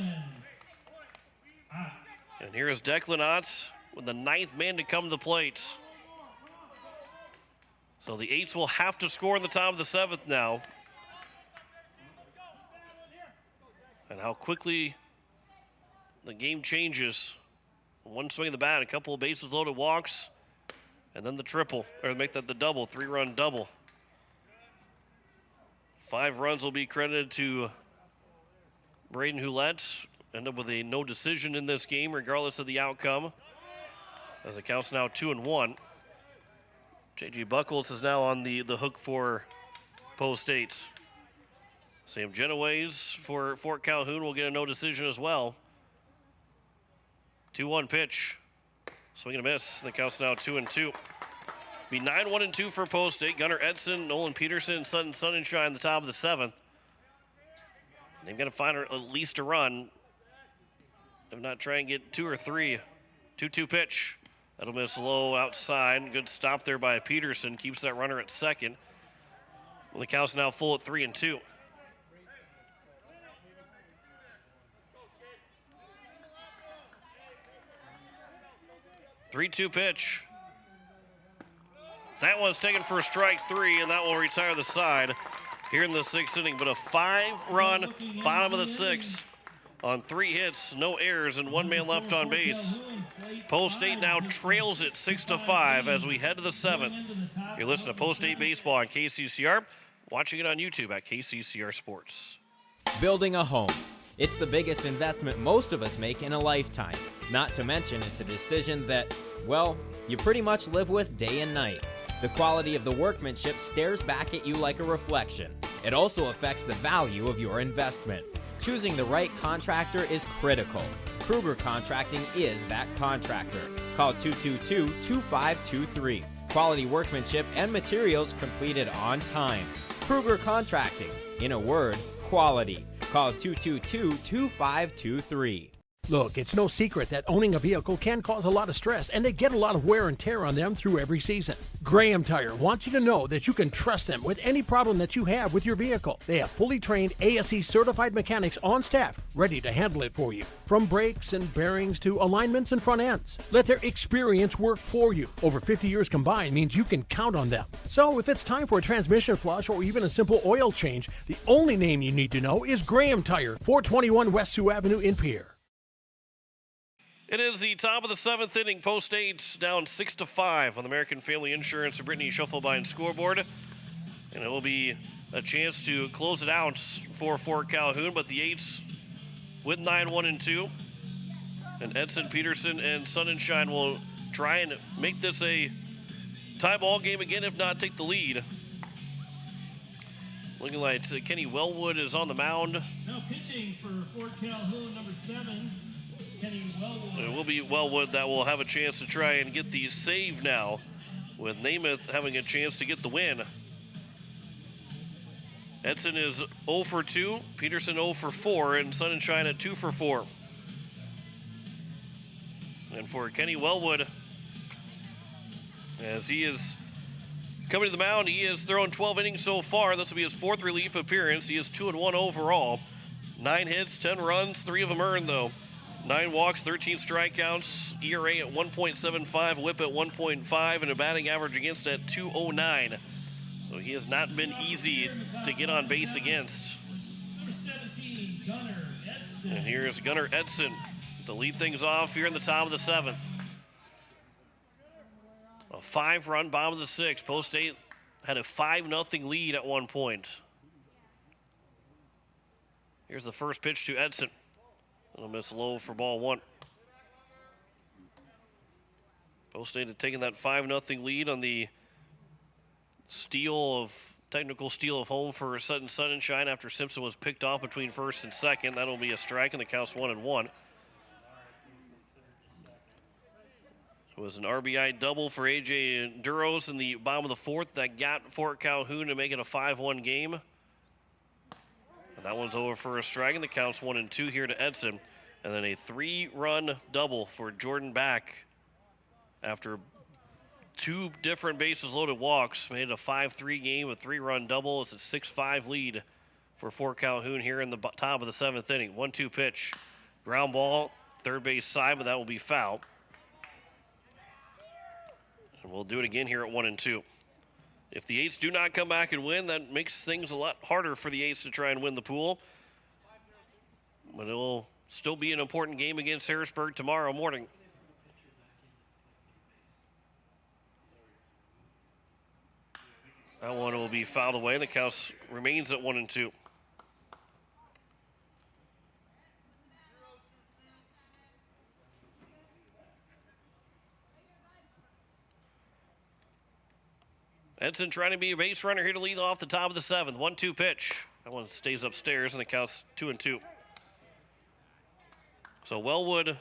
And here is Declan Otts with the 9th man to come to the plate. So the 8s will have to score in the top of the 7th now. And how quickly the game changes. One swing of the bat, a couple of bases loaded walks, and then the triple, or make that the double, 3-run double. 5 runs will be credited to Braden Houlette. End up with a no decision in this game, regardless of the outcome, as the count's now 2-1. J.J. Buckles is now on the hook for Post 8. Sam Genoways for Fort Calhoun will get a no decision as well. 2-1 pitch. Swing and a miss. The count's now 2-2. Be 9-1-2 for Post 8. Gunnar Edson, Nolan Peterson, Sutton Sunshine, the top of the 7th. They've got to find at least a run. If not, try and get 2 or 3. 2-2 pitch. That'll miss low outside. Good stop there by Peterson. Keeps that runner at second. Well, the count's now full at 3-2. Three-two pitch. That one's taken for strike 3, and that will retire the side here in the 6th inning. But a 5-run bottom of the 6th on 3 hits, no errors, and 1 man left on base. Post 8 now trails it 6-5 as we head to the 7th. You're listening to Post 8 Baseball on KCCR, watching it on YouTube at KCCR Sports. Building a home. It's the biggest investment most of us make in a lifetime. Not to mention, it's a decision that, well, you pretty much live with day and night. The quality of the workmanship stares back at you like a reflection. It also affects the value of your investment. Choosing the right contractor is critical. Kruger Contracting is that contractor. Call 222-2523. Quality workmanship and materials completed on time. Kruger Contracting. In a word, quality. Call 222-2523. Look, it's no secret that owning a vehicle can cause a lot of stress, and they get a lot of wear and tear on them through every season. Graham Tire wants you to know that you can trust them with any problem that you have with your vehicle. They have fully trained ASE certified mechanics on staff, ready to handle it for you. From brakes and bearings to alignments and front ends. Let their experience work for you. Over 50 years combined means you can count on them. So if it's time for a transmission flush or even a simple oil change, the only name you need to know is Graham Tire, 421 West Sioux Avenue in Pierre. It is the top of the 7th inning. Post 8 down 6-5 on the American Family Insurance and Brittany Schuffelbein scoreboard. And it will be a chance to close it out for Fort Calhoun, but the 8s with 9-1-2. And Edson, Peterson, and Sunshine will try and make this a tie ball game again, if not take the lead. Looking like Kenny Wellwood is on the mound. Now pitching for Fort Calhoun, number 7. It will be Wellwood that will have a chance to try and get the save now, with Namath having a chance to get the win. Edson is 0 for 2, Peterson 0 for 4, and Sunshine at 2 for 4. And for Kenny Wellwood, as he is coming to the mound, he has thrown 12 innings so far. This will be his 4th relief appearance. He is 2-1 overall. 9 hits, 10 runs, 3 of them earned though. 9 walks, 13 strikeouts, ERA at 1.75, whip at 1.5, and a batting average against at 209. So he has not been easy to get on base against. And here's Gunnar Edson to lead things off here in the top of the 7th. A 5-run bottom of the 6th. Post 8 had a 5-0 lead at one point. Here's the first pitch to Edson. It'll miss low for ball 1. Post State had taken that 5-0 lead on the technical steal of home for Sutton Sunshine after Simpson was picked off between first and second. That'll be a strike, and the count's 1-1. It was an RBI double for A.J. Duros in the bottom of the 4th that got Fort Calhoun to make it a 5-1 game. And that one's over for a strike, and the count's 1-2 here to Edson. And then a 3-run double for Jordan Back after 2 different bases loaded walks. Made it a 5-3 game, a 3-run double. It's a 6-5 lead for Fort Calhoun here in the top of the 7th inning. 1-2 pitch. Ground ball, third base side, but that will be foul. And we'll do it again here at 1-2. If the 8s do not come back and win, that makes things a lot harder for the 8s to try and win the pool. But it will still be an important game against Harrisburg tomorrow morning. That one will be fouled away. The count remains at 1-2. Edson trying to be a base runner here to lead off the top of the 7th. 1-2 pitch. That one stays upstairs, and the count's 2-2. So Wellwood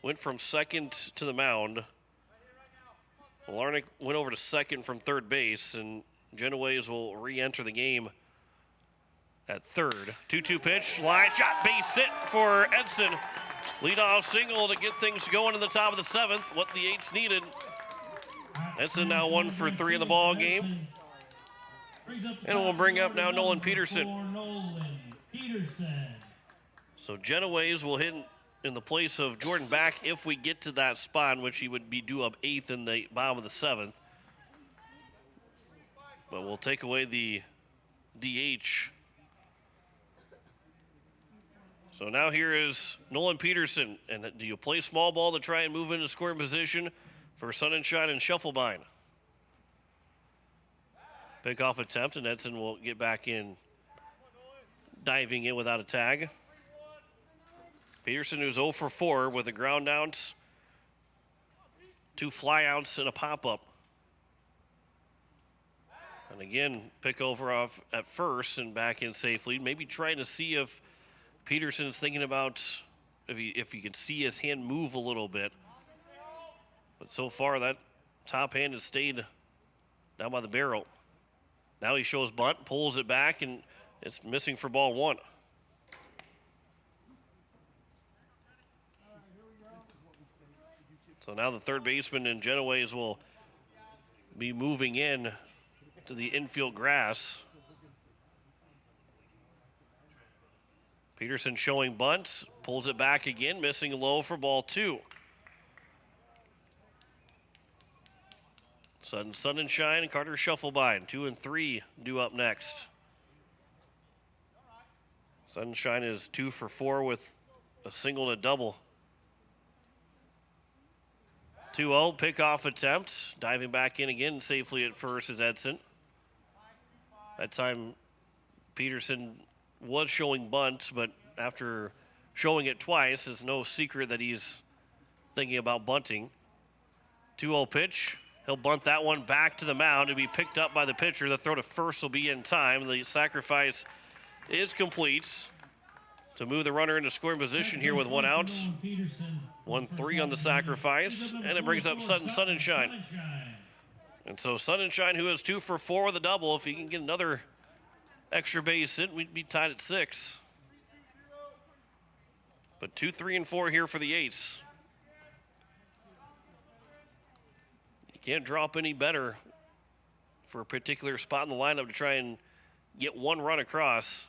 went from second to the mound. Larnick went over to second from third base, and Genoways will re-enter the game at third. 2-2 pitch, line shot, base hit for Edson. Leadoff single to get things going in the top of the 7th, what the 8s needed. Edson now 1 for 3 in the ball game. And we'll bring up now Nolan Peterson. So Genoways will hit in the place of Jordan Back if we get to that spot, in which he would be due up 8th in the bottom of the 7th. But we'll take away the DH. So now here is Nolan Peterson. And do you play small ball to try and move into scoring position for Sunshine and Schuffelbein? Pickoff attempt, and Edson will get back in, diving in without a tag. Peterson, who's 0 for 4 with a ground out, 2 flyouts, and a pop-up. And again, pick over off at first and back in safely. Maybe trying to see if Peterson's thinking about if he can see his hand move a little bit. But so far, that top hand has stayed down by the barrel. Now he shows bunt, pulls it back, and it's missing for ball one. So now the third baseman in Genoways will be moving in to the infield grass. Peterson showing bunt, pulls it back again, missing low for ball two. Sudden sun and shine, and Carter Shufflebine. 2 and 3 due up next. Sunshine is 2 for 4 with a single and a double. 2-0 pickoff attempt. Diving back in again safely at first is Edson. That time Peterson was showing bunt, but after showing it twice, it's no secret that he's thinking about bunting. 2-0 pitch. He'll bunt that one back to the mound to be picked up by the pitcher. The throw to first will be in time. The sacrifice is complete to move the runner into scoring position here with 1 out. 1-3 on the sacrifice, and it brings up Sun and Shine. And so Sun and Shine, who is 2 for 4 with a double, if he can get another extra base hit, we'd be tied at 6. But 2, 3, and 4 here for the A's. You can't drop any better for a particular spot in the lineup to try and get one run across.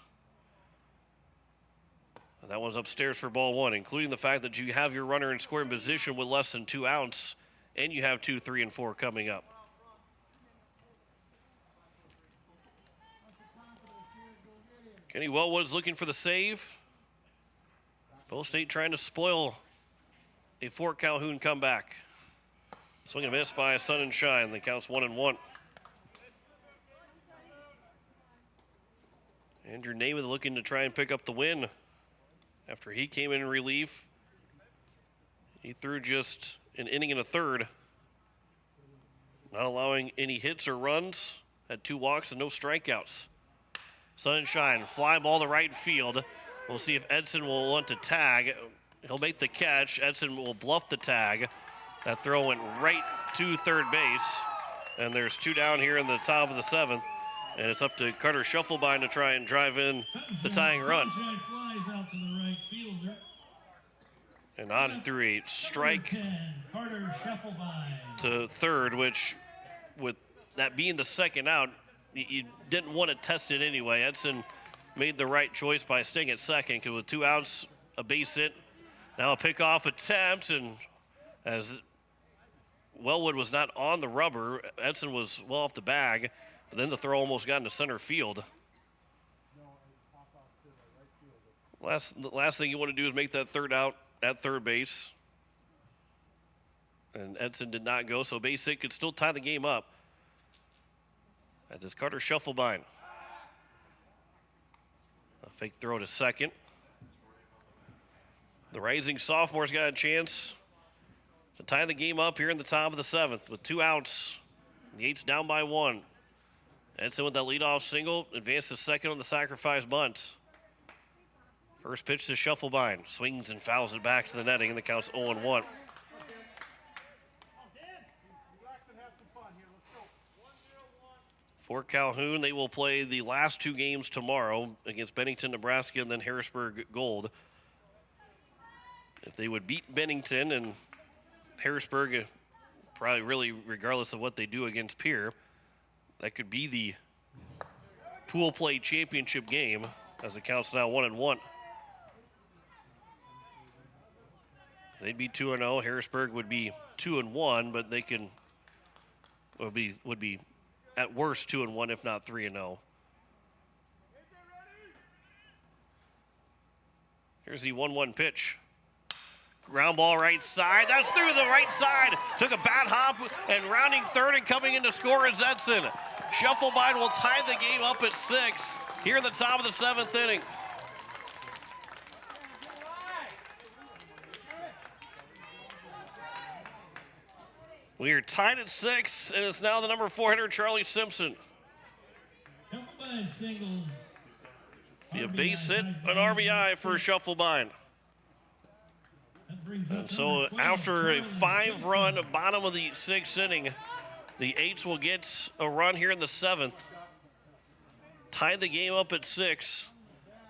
And that one's upstairs for ball one, including the fact that you have your runner in scoring position with less than 2 outs, and you have 2, 3, and 4 coming up. Kenny Wellwood's looking for the save. Ball State trying to spoil a Fort Calhoun comeback. Swing and miss by Sun and Shine. The count's 1-1. Andrew Namath looking to try and pick up the win after he came in relief. He threw just an inning and a third, not allowing any hits or runs. Had 2 walks and no strikeouts. Sun and Shine, fly ball to right field. We'll see if Edson will want to tag. He'll make the catch. Edson will bluff the tag. That throw went right to third base. And there's 2 down here in the top of the 7th. And it's up to Carter Shufflebine to try and drive in the tying run. And on through a strike to third, which with that being the second out, you didn't want to test it anyway. Edson made the right choice by staying at second, because with 2 outs, a base hit. Now a pickoff attempt, and as Wellwood was not on the rubber, Edson was well off the bag, but then the throw almost got into center field. The last thing you want to do is make that third out at third base. And Edson did not go, so base hit could still tie the game up. As is Carter Shufflebine. A fake throw to second. The rising sophomore's got a chance to tie the game up here in the top of the 7th with 2 outs. The 8's down by 1. Edson with that leadoff single, advanced to second on the sacrifice bunt. First pitch to Shufflebine. Swings and fouls it back to the netting, and the count's 0-1. For Calhoun, they will play the last 2 games tomorrow against Bennington, Nebraska, and then Harrisburg Gold. If they would beat Bennington and Harrisburg, probably really regardless of what they do against Pierre, that could be the pool play championship game, as it counts now 1-1. They'd be 2-0. Harrisburg would be 2-1, but they would be at worst 2-1, if not 3-0. Here's the 1-1 pitch. Ground ball right side. That's through the right side. Took a bat hop, and rounding third and coming in to score is Edson. Shufflebine will tie the game up at 6 here in the top of the 7th inning. We are tied at 6, and it's now the number 4 hitter, Charlie Simpson. Women's singles. Be a base hit, an RBI for Shufflebind. And so after a 5-run bottom of the 6th inning, the Eights will get a run here in the 7th. Tie the game up at 6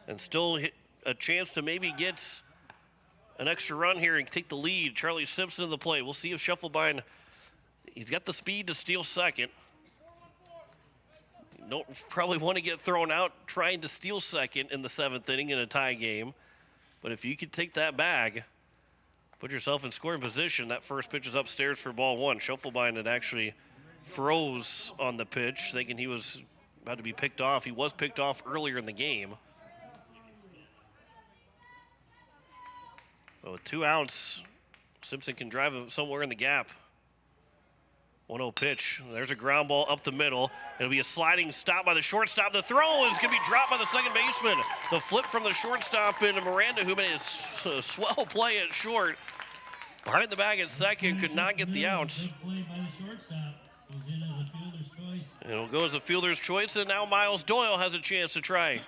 and still hit a chance to maybe get an extra run here and take the lead. Charlie Simpson in the play. We'll see if Shufflebind, he's got the speed to steal second. Don't probably want to get thrown out trying to steal second in the 7th inning in a tie game. But if you could take that bag, put yourself in scoring position, that first pitch is upstairs for ball 1. Shufflebind had actually froze on the pitch, thinking he was about to be picked off. He was picked off earlier in the game. But with 2 outs, Simpson can drive him somewhere in the gap. 1-0 pitch. There's a ground ball up the middle. It'll be a sliding stop by the shortstop. The throw is going to be dropped by the second baseman. The flip from the shortstop into Miranda, who made a swell play at short. Behind the bag at second, could not get the outs. And it'll go as a fielder's choice, and now Miles Doyle has a chance to try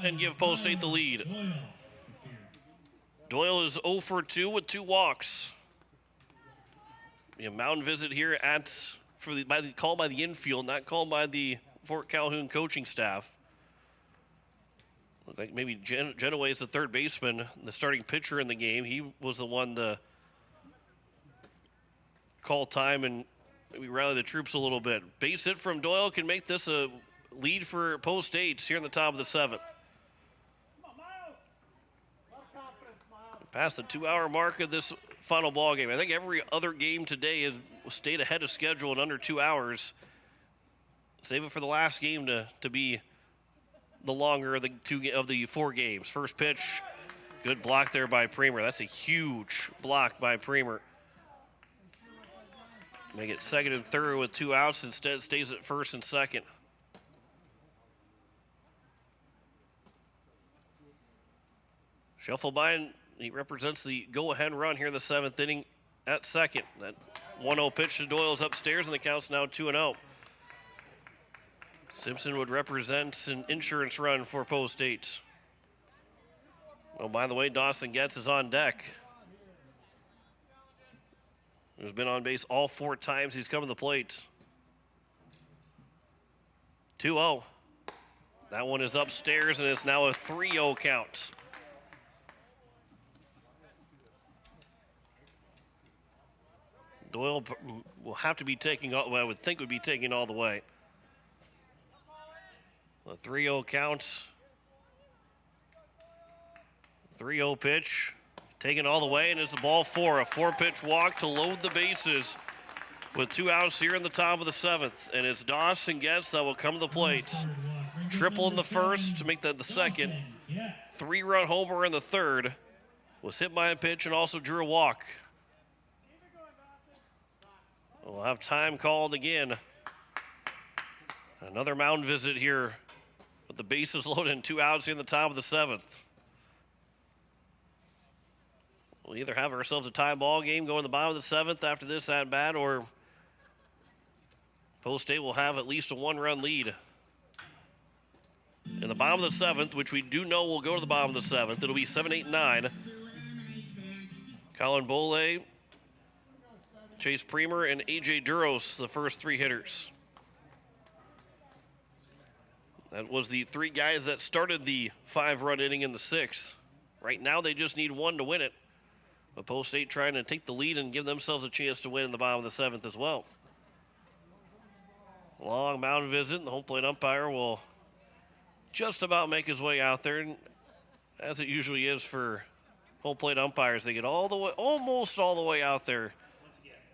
and give Post State the lead. Doyle is 0 for 2 with 2 walks. A mound visit here called by the infield, not called by the Fort Calhoun coaching staff. Looks like maybe Genoway is the third baseman, the starting pitcher in the game. He was the one to call time and maybe rally the troops a little bit. Base hit from Doyle can make this a lead for Post State here in the top of the 7th. Past the 2-hour mark of this final ball game. I think every other game today has stayed ahead of schedule in under 2 hours. Save it for the last game to be the longer of the 4 games. First pitch, good block there by Premer. That's a huge block by Premer. Make it second and third with 2 outs. Instead, stays at first and second. Shufflebind, he represents the go-ahead run here in the 7th inning at second. That 1-0 pitch to Doyle is upstairs, and the count's now 2-0. Simpson would represent an insurance run for Post State. Oh, by the way, Dawson Getz is on deck. He's been on base all 4 times he's come to the plate. 2-0. That one is upstairs, and it's now a 3-0 count. Doyle will have to be taking, well, I would think would be taking all the way. A 3-0 count. 3-0 pitch. Taken all the way, and it's a ball 4. A 4-pitch walk to load the bases with 2 outs here in the top of the 7th. And it's Dawson Getz that will come to the plate. Triple in the first to make that the second. 3-run homer in the third. Was hit by a pitch and also drew a walk. We'll have time called again. Another mound visit here with the bases loaded and 2 outs in the top of the 7th. We'll either have ourselves a tie ball game going to the bottom of the 7th after this at bat, or Post State will have at least a 1-run lead. In the bottom of the 7th, which we do know will go to the bottom of the 7th, it'll be 7, 8, 9. Colin Bole, Chase Premer, and A.J. Duros, the first 3 hitters. That was the 3 guys that started the 5-run inning in the 6th. Right now, they just need 1 to win it. But Post State trying to take the lead and give themselves a chance to win in the bottom of the 7th as well. Long mound visit. The home plate umpire will just about make his way out there. And as it usually is for home plate umpires, they get all the way, almost all the way out there.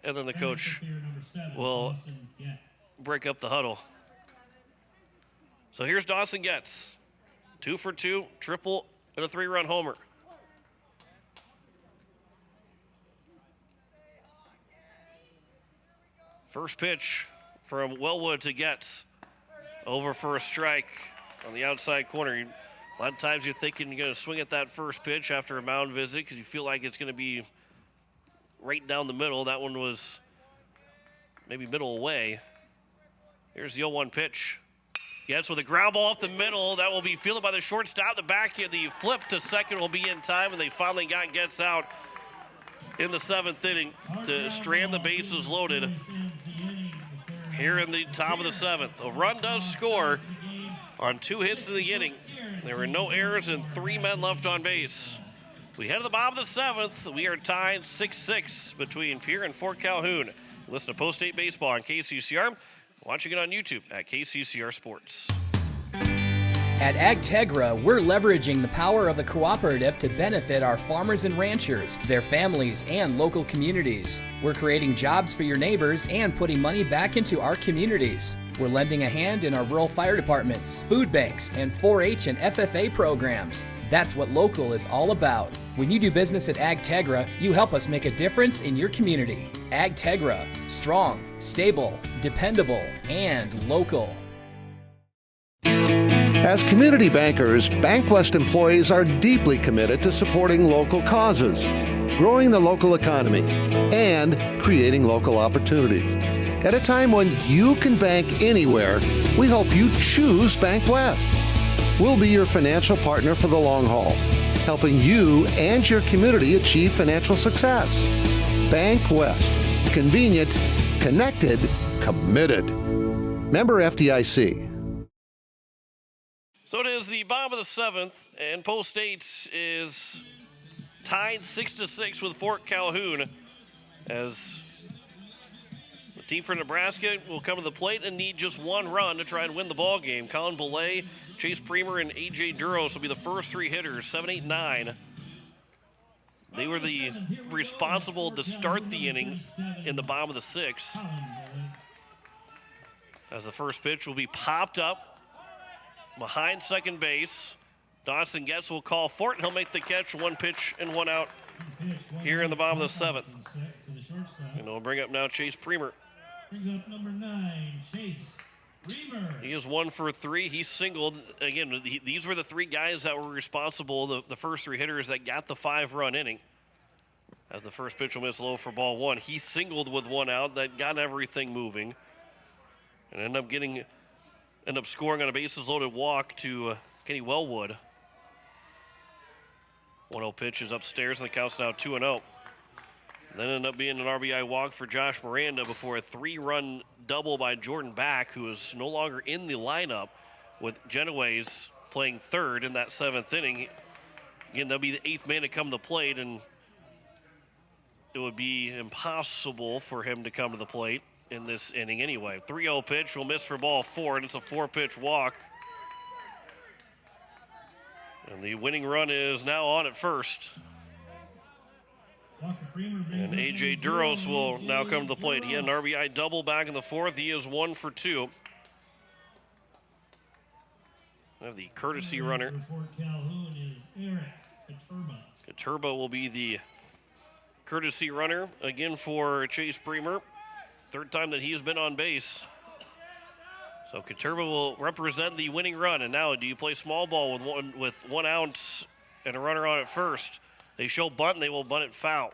And then the coach will break up the huddle. So here's Dawson Getz. 2 for 2, triple, and a 3-run homer. First pitch from Wellwood to Getz. Over for a strike on the outside corner. A lot of times you're thinking you're going to swing at that first pitch after a mound visit because you feel like it's going to be right down the middle. That one was maybe middle away. Here's the 0-1 pitch. Gets with a ground ball up the middle. That will be fielded by the shortstop. The back here, the flip to second will be in time, and they finally got Getz out in the 7th inning to strand the bases loaded here in the top of the 7th. A run does score on 2 hits in the inning. There were no errors and 3 men left on base. We head to the bottom of the 7th. We are tied 6-6 between Pierre and Fort Calhoun. Listen to Post 8 Baseball on KCCR. Watching it on YouTube at KCCR Sports. At AgTegra, we're leveraging the power of the cooperative to benefit our farmers and ranchers, their families, and local communities. We're creating jobs for your neighbors and putting money back into our communities. We're lending a hand in our rural fire departments, food banks, and 4-H and FFA programs. That's what local is all about. When you do business at AgTegra, you help us make a difference in your community. AgTegra, strong, stable, dependable, and local. As community bankers, BankWest employees are deeply committed to supporting local causes, growing the local economy, and creating local opportunities. At a time when you can bank anywhere, we hope you choose BankWest. We'll be your financial partner for the long haul, helping you and your community achieve financial success. BankWest. Convenient, connected, committed. Member FDIC. So it is the bottom of the 7th, and Post 8 is tied 6-6 with Fort Calhoun as the team for Nebraska will come to the plate and need just 1 run to try and win the ball game. Colin Belay, Chase Premer, and A.J. Duros will be the first 3 hitters, 7, 8, 9. They were the responsible to start the inning in the bottom of the 6th. As the first pitch will be popped up behind second base. Dawson Getz will call for it. He'll make the catch. 1 pitch and 1 out here in the bottom of the 7th. And we'll bring up now Chase Premer. Brings up number 9, Chase Premer. He is 1 for 3. He singled. Again, these were the 3 guys that were responsible, the first 3 hitters that got the 5-run inning. As the first pitch will miss low for ball 1. He singled with 1 out. That got everything moving. And ended up scoring on a bases loaded walk to Kenny Wellwood. 1-0 pitch is upstairs, and the count's now 2-0. Then ended up being an RBI walk for Josh Miranda before a 3-run double by Jordan Back, who is no longer in the lineup, with Genoways playing third in that 7th inning. Again, that'll be the 8th man to come to the plate, and it would be impossible for him to come to the plate in this inning anyway. 3-0 pitch will miss for ball 4, and it's a 4-pitch walk. And the winning run is now on at first. And A.J. Duros will now come to the plate. He had an RBI double back in the 4th. He is 1 for 2. We have the courtesy runner. Katurba will be the courtesy runner again for Chase Premer. 3rd time that he has been on base. So Katurba will represent the winning run. And now, do you play small ball with 1 out and a runner on at first? They show bunt, and they will bunt it foul.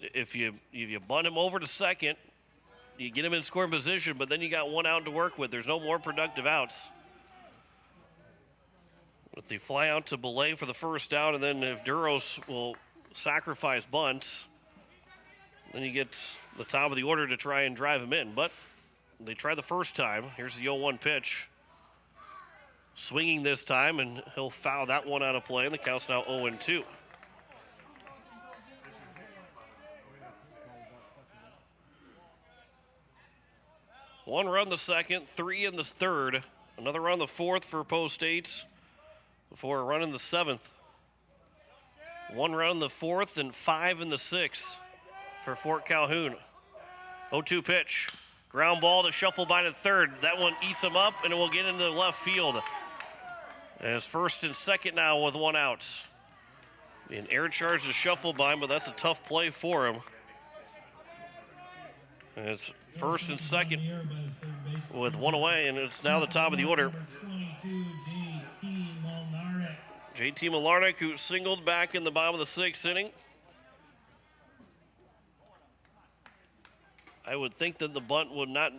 If you bunt him over to second, you get him in scoring position, but then you got 1 out to work with. There's no more productive outs. With the fly out to Belay for the first down, and then if Duros will sacrifice bunts, then you get the top of the order to try and drive him in. But they tried the first time. Here's the 0-1 pitch. Swinging this time, and he'll foul that one out of play, and the count's now 0-2. One run the 2nd, 3 in the 3rd. Another run the 4th for Post 8 before a run in the 7th. 1 run in the 4th and 5 in the 6th for Fort Calhoun. 0-2 pitch. Ground ball to shuffle by to 3rd. That one eats him up, and it will get into left field. As 1st and 2nd now with 1 out. An air charge to shuffle by him, but that's a tough play for him. And it's 1st and 2nd with 1 away, and it's now the top of the order. J.T. Malarnik, who singled back in the bottom of the 6th inning. I would think that the bunt would not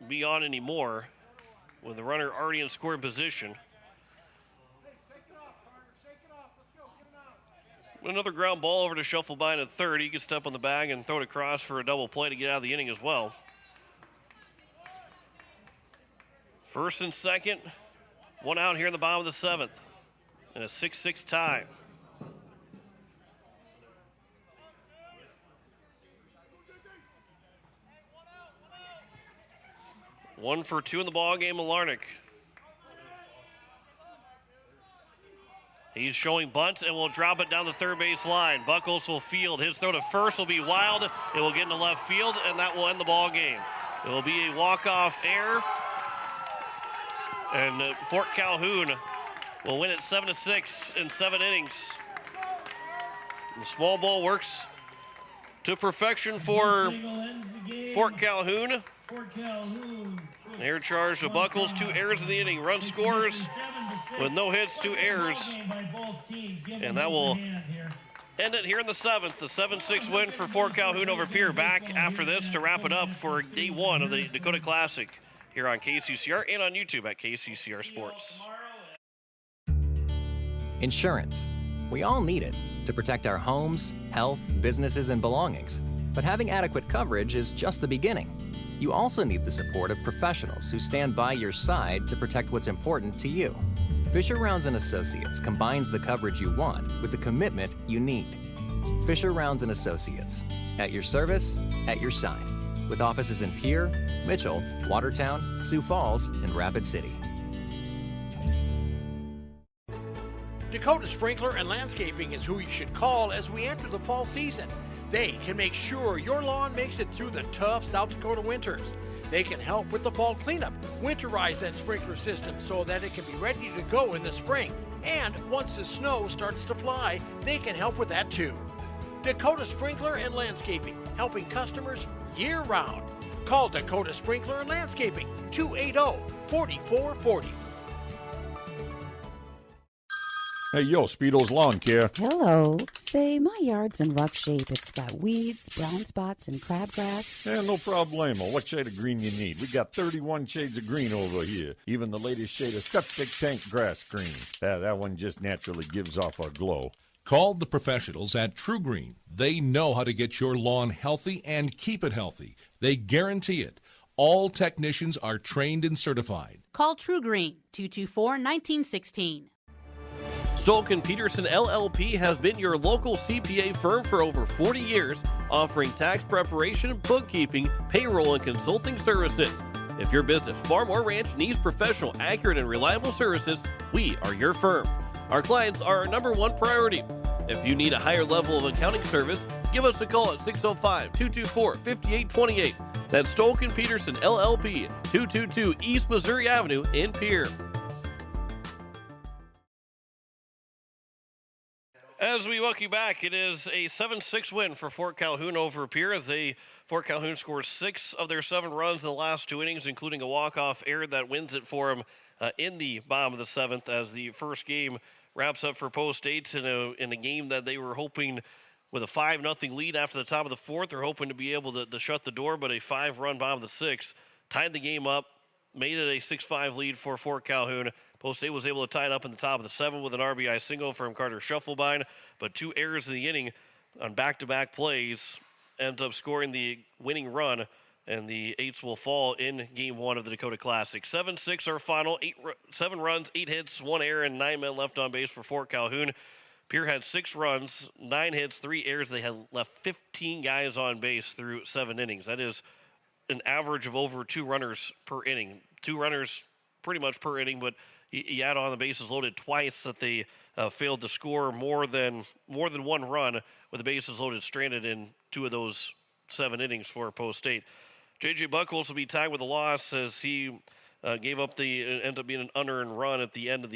be on anymore with the runner already in scoring position. Another ground ball over to Shufflebine at third. He can step on the bag and throw it across for a double play to get out of the inning as well. First and second, one out here in the bottom of the seventh, and a 6-6 tie. One for two in the ball game, Malarnick. He's showing bunt and will drop it down the third base line. Buckles will field. His throw to first will be wild. It will get into left field, and that will end the ball game. It will be a walk-off error, and Fort Calhoun will win it 7-6 in 7 innings. The small ball works to perfection for Fort Calhoun. Air charge to Buckles, 2 errors in the inning. Run scores with no hits, 2 errors. And that will end it here in the 7th. The 7-6 win for Fort Calhoun over Pierre. Back after this to wrap it up for day 1 of the Dakota Classic here on KCCR and on YouTube at KCCR Sports. Insurance. We all need it to protect our homes, health, businesses, and belongings. But having adequate coverage is just the beginning. You also need the support of professionals who stand by your side to protect what's important to you. Fisher Rounds & Associates combines the coverage you want with the commitment you need. Fisher Rounds & Associates, at your service, at your side, with offices in Pierre, Mitchell, Watertown, Sioux Falls, and Rapid City. Dakota Sprinkler and Landscaping is who you should call as we enter the fall season. They can make sure your lawn makes it through the tough South Dakota winters. They can help with the fall cleanup, winterize that sprinkler system so that it can be ready to go in the spring. And once the snow starts to fly, they can help with that too. Dakota Sprinkler and Landscaping, helping customers year-round. Call Dakota Sprinkler and Landscaping, 280-4440. Hey, yo, Speedo's Lawn Care. Hello. Say, my yard's in rough shape. It's got weeds, brown spots, and crabgrass. Yeah, no problemo. What shade of green you need? We got 31 shades of green over here. Even the latest shade of septic tank grass green. That one just naturally gives off a glow. Call the professionals at True Green. They know how to get your lawn healthy and keep it healthy. They guarantee it. All technicians are trained and certified. Call True Green, 224-1916. Stolken Peterson LLP has been your local CPA firm for over 40 years, offering tax preparation, bookkeeping, payroll, and consulting services. If your business, farm, or ranch needs professional, accurate, and reliable services, we are your firm. Our clients are our #1 priority. If you need a higher level of accounting service, give us a call at 605-224-5828. That's Stolken Peterson LLP, 222 East Missouri Avenue in Pierre. As we welcome you back, it is a 7-6 win for Fort Calhoun over Pierre as Fort Calhoun scores 6 of their 7 runs in the last 2 innings, including a walk-off error that wins it for them in the bottom of the 7th as the first game wraps up for Post State in a game that they were hoping with a 5-0 lead after the top of the 4th. They're hoping to be able to shut the door, but a 5-run bottom of the 6th tied the game up, made it a 6-5 lead for Fort Calhoun. Post State was able to tie it up in the top of the 7th with an RBI single from Carter Shufflebine, but 2 errors in the inning on back-to-back plays ends up scoring the winning run, and the 8s will fall in Game 1 of the Dakota Classic. 7-6 our final, 7 runs, 8 hits, 1 error, and 9 men left on base for Fort Calhoun. Pierre had 6 runs, 9 hits, 3 errors. They had left 15 guys on base through 7 innings. That is an average of over 2 runners per inning. 2 runners pretty much per inning, but you add on the bases loaded twice that they failed to score more than 1 run with the bases loaded stranded in 2 of those 7 innings for Post State. J.J. Buckles will be tagged with a loss as he gave up ended up being an unearned run at the end of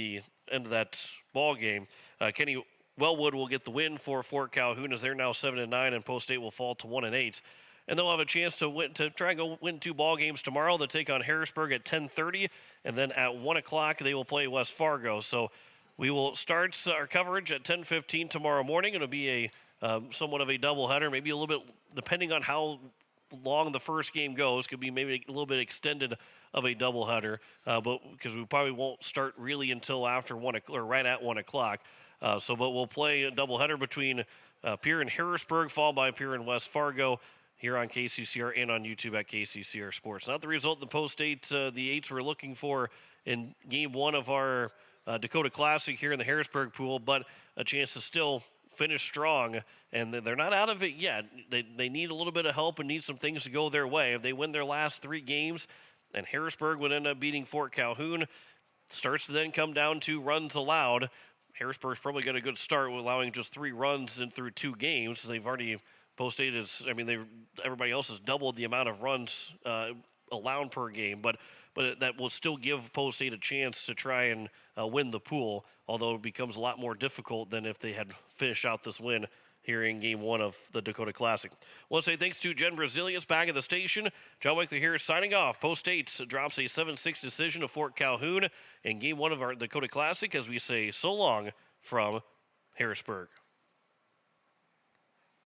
that ball game. Kenny Wellwood will get the win for Fort Calhoun as they're now 7-9, and Post State will fall to 1-8. And they'll have a chance to try and go win 2 ball games tomorrow. They'll take on Harrisburg at 10:30, and then at 1 o'clock they will play West Fargo. So we will start our coverage at 10:15 tomorrow morning. It'll be a somewhat of a doubleheader, maybe a little bit depending on how long the first game goes. Could be maybe a little bit extended of a doubleheader, but because we probably won't start really until after 1 o'clock or right at 1 o'clock. But we'll play a doubleheader between Pierre and Harrisburg, followed by Pierre and West Fargo here on KCCR and on YouTube at KCCR Sports. Not the result in the post-8, the 8s we're looking for in Game 1 of our Dakota Classic here in the Harrisburg pool, but a chance to still finish strong, and they're not out of it yet. They need a little bit of help and need some things to go their way. If they win their last 3 games, and Harrisburg would end up beating Fort Calhoun, starts to then come down to runs allowed. Harrisburg's probably got a good start with allowing just 3 runs in through 2 games. They've already post-8 is, everybody else has doubled the amount of runs allowed per game, but that will still give post-8 a chance to try and win the pool, although it becomes a lot more difficult than if they had finished out this win here in Game 1 of the Dakota Classic. I want to say thanks to Jen Brazilius back at the station. John Wickley here signing off. Post-8 drops a 7-6 decision to Fort Calhoun in Game 1 of our Dakota Classic as we say so long from Harrisburg.